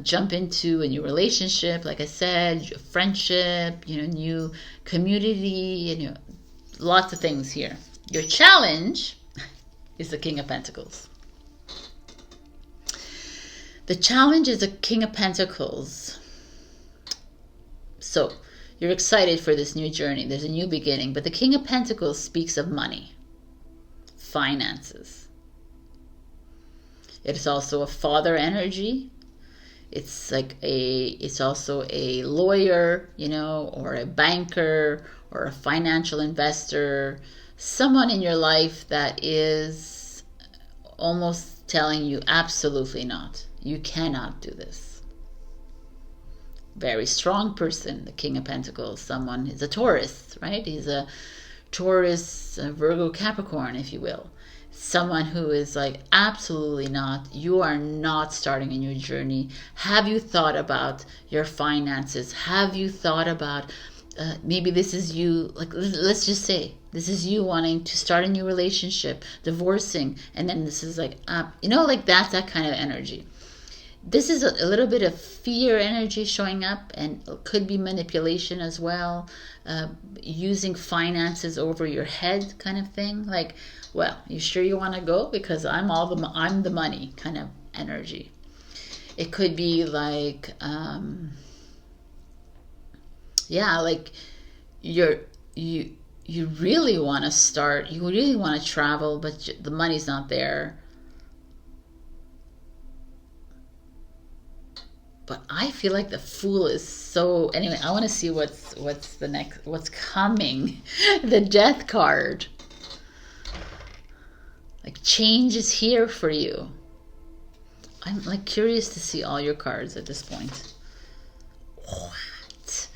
jump into a new relationship. Like I said, friendship, new community, lots of things here. Your challenge is the King of Pentacles. The challenge is the King of Pentacles. So you're excited for this new journey. There's a new beginning. But the King of Pentacles speaks of money, finances. It is also a father energy. It's like it's also a lawyer, or a banker, or a financial investor. Someone in your life that is almost telling you absolutely not. You cannot do this. Very strong person, the King of Pentacles. Someone is a Taurus, right? He's a Taurus, a Virgo, Capricorn, if you will. Someone who is like, absolutely not. You are not starting a new journey. Have you thought about your finances? Have you thought about maybe this is you, like, let's just say this is you wanting to start a new relationship, divorcing, and then this is like, like that's that kind of energy. This is a little bit of fear energy showing up, and it could be manipulation as well, using finances over your head kind of thing. Like, well, you sure you want to go? Because I'm the money kind of energy. It could be like, like you really want to start, you really want to travel, but the money's not there. But I feel like the Fool is so... Anyway, I want to see what's the next... What's coming. The Death card. Like, change is here for you. I'm like curious to see all your cards at this point. What?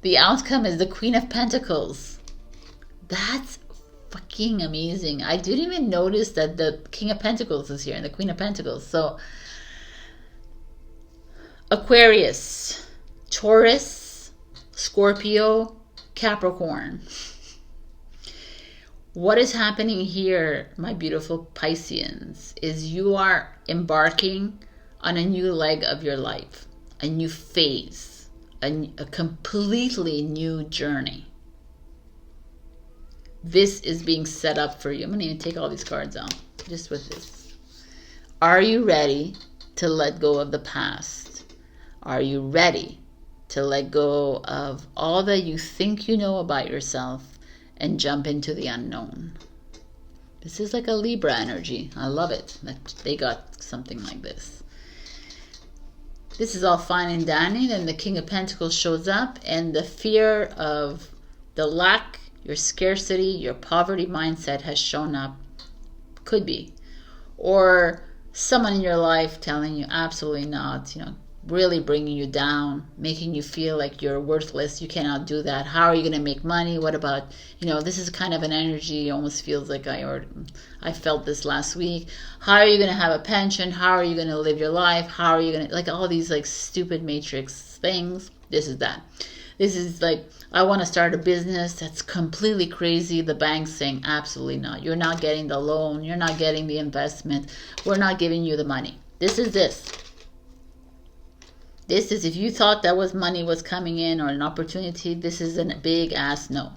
The outcome is the Queen of Pentacles. That's fucking amazing. I didn't even notice that the King of Pentacles is here and the Queen of Pentacles. So Aquarius, Taurus, Scorpio, Capricorn. What is happening here, my beautiful Pisceans, is you are embarking on a new leg of your life, a new phase, a completely new journey. This is being set up for you. I'm going to even take all these cards out just with this. Are you ready to let go of the past? Are you ready to let go of all that you think you know about yourself and jump into the unknown? This is like a Libra energy. I love it that they got something like this. This is all fine and dandy. Then the King of Pentacles shows up, and the fear of the lack, your scarcity, your poverty mindset has shown up. Could be. Or someone in your life telling you absolutely not, really bringing you down, making you feel like you're worthless. You cannot do that. How are you going to make money? What about, this is kind of an energy. It almost feels like I felt this last week. How are you going to have a pension? How are you going to live your life? How are you going to, like all these like stupid matrix things. This is that. This is like, I want to start a business that's completely crazy. The bank's saying absolutely not. You're not getting the loan. You're not getting the investment. We're not giving you the money. This is this. This is, if you thought that was money was coming in or an opportunity, this is a big ass no.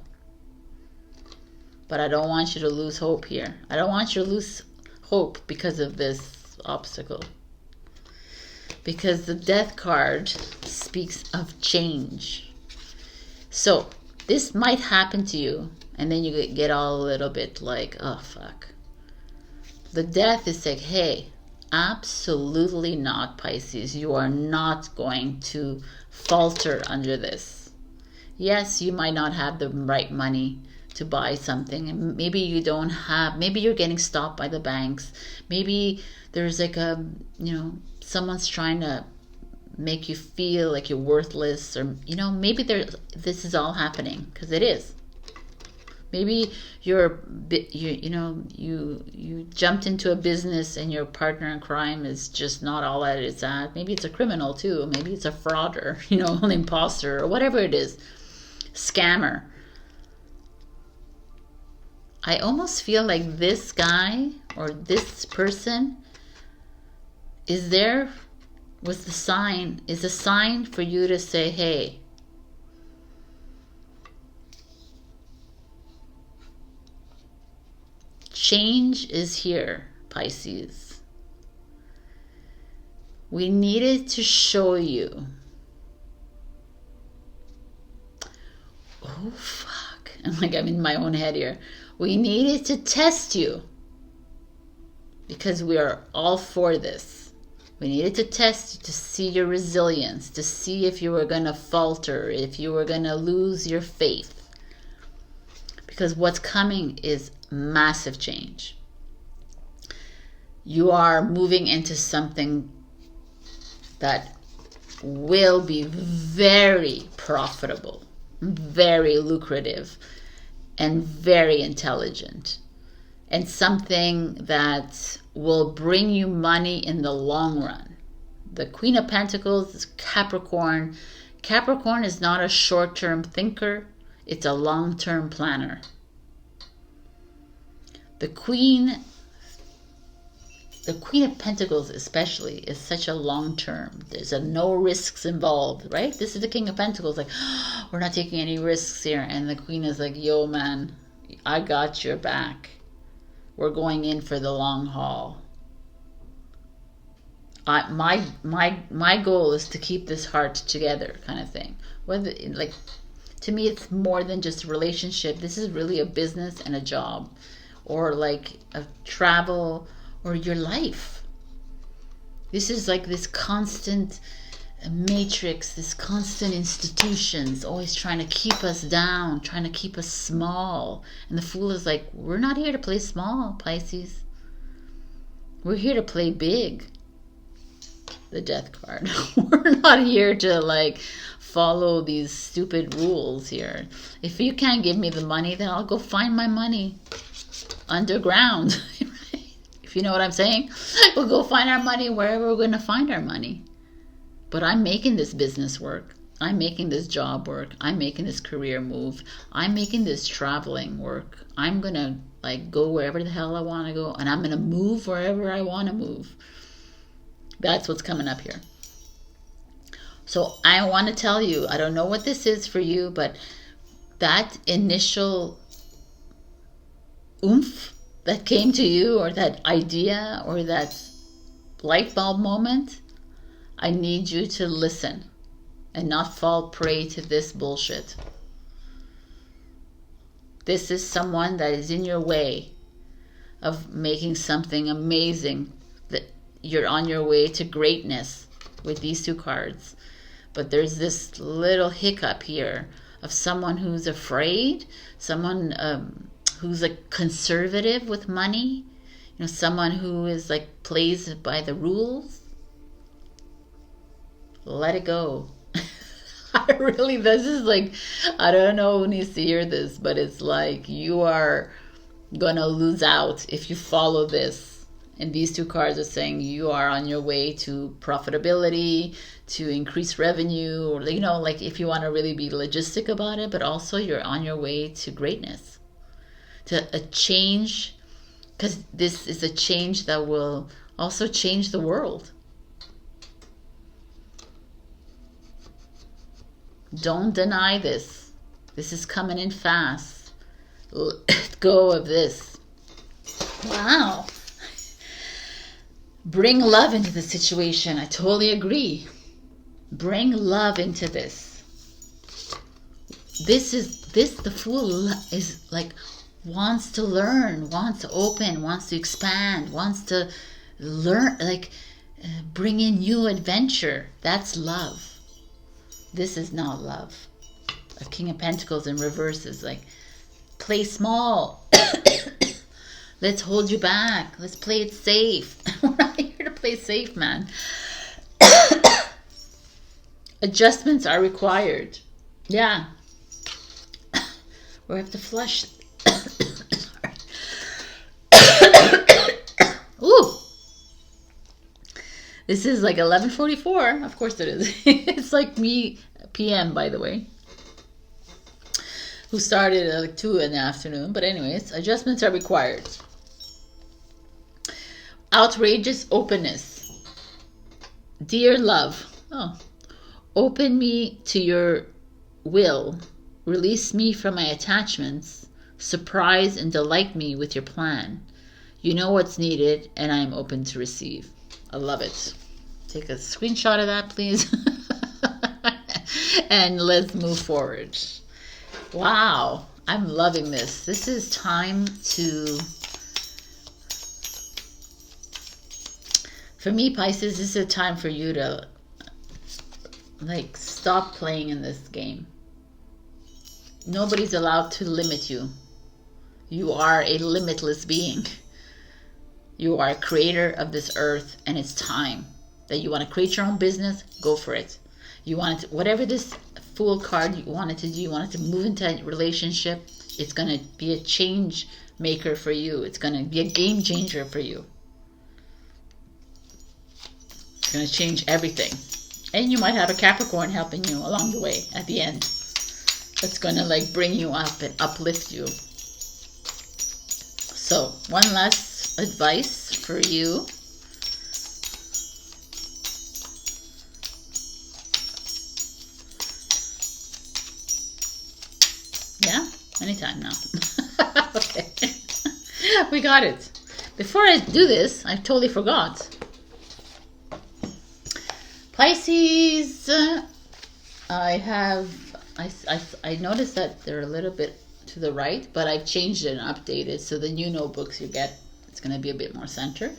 But I don't want you to lose hope here. I don't want you to lose hope because of this obstacle. Because the Death card speaks of change. So this might happen to you, and then you get all a little bit like, oh fuck. The Death is like, hey, absolutely not, Pisces. You are not going to falter under this. Yes, you might not have the right money to buy something, and maybe you don't have, maybe you're getting stopped by the banks. Maybe there's like a, someone's trying to make you feel like you're worthless, or maybe this is all happening because it is. Maybe you jumped into a business and your partner in crime is just not all that it's at. Maybe it's a criminal too. Maybe it's a frauder, an imposter, or whatever it is, scammer. I almost feel like this guy or this person is there with the sign, is a sign for you to say, hey, change is here, Pisces. We needed to show you. Oh, fuck. I'm in my own head here. We needed to test you because we are all for this. We needed to test you to see your resilience, to see if you were going to falter, if you were going to lose your faith. Because what's coming is massive change. You are moving into something that will be very profitable, very lucrative, and very intelligent, and something that will bring you money in the long run. The Queen of Pentacles is Capricorn. Capricorn is not a short-term thinker, it's a long-term planner. The Queen of Pentacles especially is such a long-term. There's no risks involved, right? This is the King of Pentacles, like, oh, we're not taking any risks here. And the Queen is like, yo, man, I got your back. We're going in for the long haul. My goal is to keep this heart together, kind of thing. Whether, like, to me, it's more than just a relationship. This is really a business and a job, or like a travel, or your life. This is like this constant matrix, this constant institutions always trying to keep us down, trying to keep us small. And the Fool is like, we're not here to play small, Pisces. We're here to play big. The Death card. We're not here to like follow these stupid rules here. If you can't give me the money, then I'll go find my money underground. If you know what I'm saying, we'll go find our money wherever we're going to find our money. But I'm making this business work. I'm making this job work. I'm making this career move. I'm making this traveling work. I'm going to like go wherever the hell I want to go, and I'm going to move wherever I want to move. That's what's coming up here. So I want to tell you, I don't know what this is for you, but that initial oomph that came to you, or that idea, or that light bulb moment, I need you to listen and not fall prey to this bullshit. This is someone that is in your way of making something amazing, that you're on your way to greatness with these two cards. But there's this little hiccup here of someone who's afraid, someone who's like conservative with money, you know, someone who is like plays by the rules. Let it go. I really, this is like, I don't know who needs to hear this, but it's like you are gonna lose out if you follow this. And these two cards are saying you are on your way to profitability, to increase revenue, or, you know, like if you want to really be logistic about it, but also you're on your way to greatness, to a change, because this is a change that will also change the world. Don't deny this. This is coming in fast. Let go of this. Wow. Bring love into the situation. I totally agree. Bring love into this. The Fool is like, wants to learn, wants to open, wants to expand, wants to learn, like bring in new adventure. That's love. This is not love. A King of Pentacles in reverse is like, play small. Let's hold you back. Let's play it safe. We're not here to play safe, man. Adjustments are required. Yeah. We have to flush. Ooh. This is like 11:44. Of course it is. It's like me PM, by the way, who started at like 2 in the afternoon. But anyways, adjustments are required. Outrageous openness. Dear love, open me to your will. Release me from my attachments. Surprise and delight me with your plan. You know what's needed, and I am open to receive. I love it. Take a screenshot of that, please. And let's move forward. Wow, I'm loving this. This is time to... For me, Pisces, this is a time for you to like stop playing in this game. Nobody's allowed to limit you. You are a limitless being. You are a creator of this earth, and it's time that you want to create your own business. Go for it. You want it to, whatever this Fool card you wanted to do, you wanted to move into a relationship. It's going to be a change maker for you. It's going to be a game changer for you. It's going to change everything. And you might have a Capricorn helping you along the way at the end. That's going to like bring you up and uplift you. So one last advice for you. Yeah, anytime now. Okay. We got it. Before I do this, I totally forgot. Pisces, I noticed that they're a little bit to the right, but I've changed it and updated, so the new notebooks you get, it's going to be a bit more centered.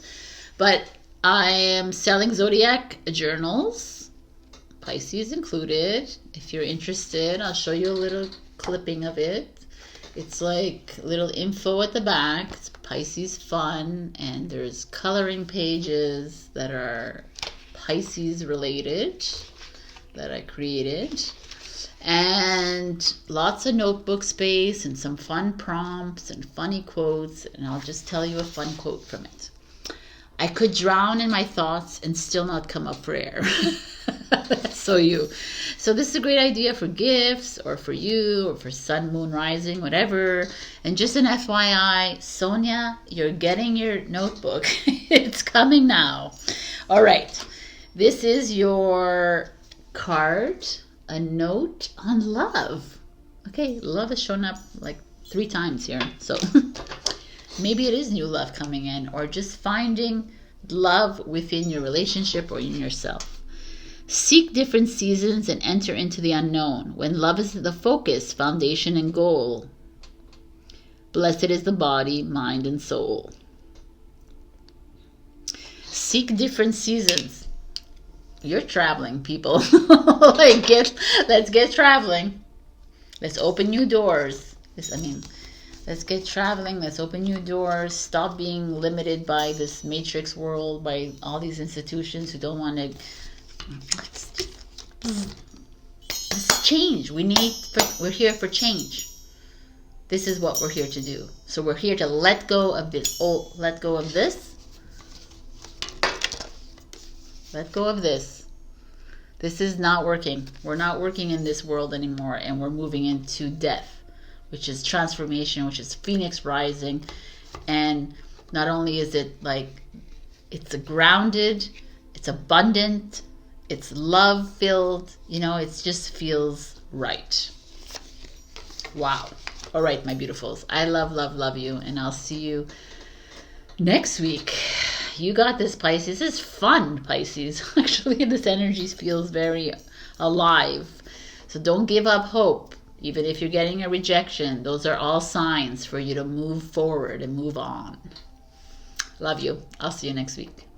But I am selling Zodiac journals, Pisces included. If you're interested, I'll show you a little clipping of it. It's like little info at the back. It's Pisces fun, and there's coloring pages that are Pisces related. that I created. And lots of notebook space and some fun prompts and funny quotes. And I'll just tell you a fun quote from it. I could drown in my thoughts and still not come up for air. That's so you. So this is a great idea for gifts or for you or for sun, moon, rising, whatever. And just an FYI, Sonia, you're getting your notebook. It's coming now. All right. This is your card, a note on love. Okay, love has shown up like 3 times here. So maybe it is new love coming in, or just finding love within your relationship or in yourself. Seek different seasons and enter into the unknown when love is the focus, foundation, and goal. Blessed is the body, mind, and soul. Seek different seasons. You're traveling, people. Let's get traveling. Let's open new doors. Let's get traveling. Let's open new doors. Stop being limited by this matrix world, by all these institutions who don't want to. This is change. We're here for change. This is what we're here to do. So we're here to let go of this. Let go of this. Let go of this. This is not working. We're not working in this world anymore, and we're moving into death, which is transformation, which is phoenix rising. And not only is it like, it's grounded, it's abundant, it's love filled, it just feels right. Wow. All right, my beautifuls. I love, love, love you, and I'll see you next week. You got this, Pisces. This is fun, Pisces. Actually, this energy feels very alive. So don't give up hope. Even if you're getting a rejection, those are all signs for you to move forward and move on. Love you. I'll see you next week.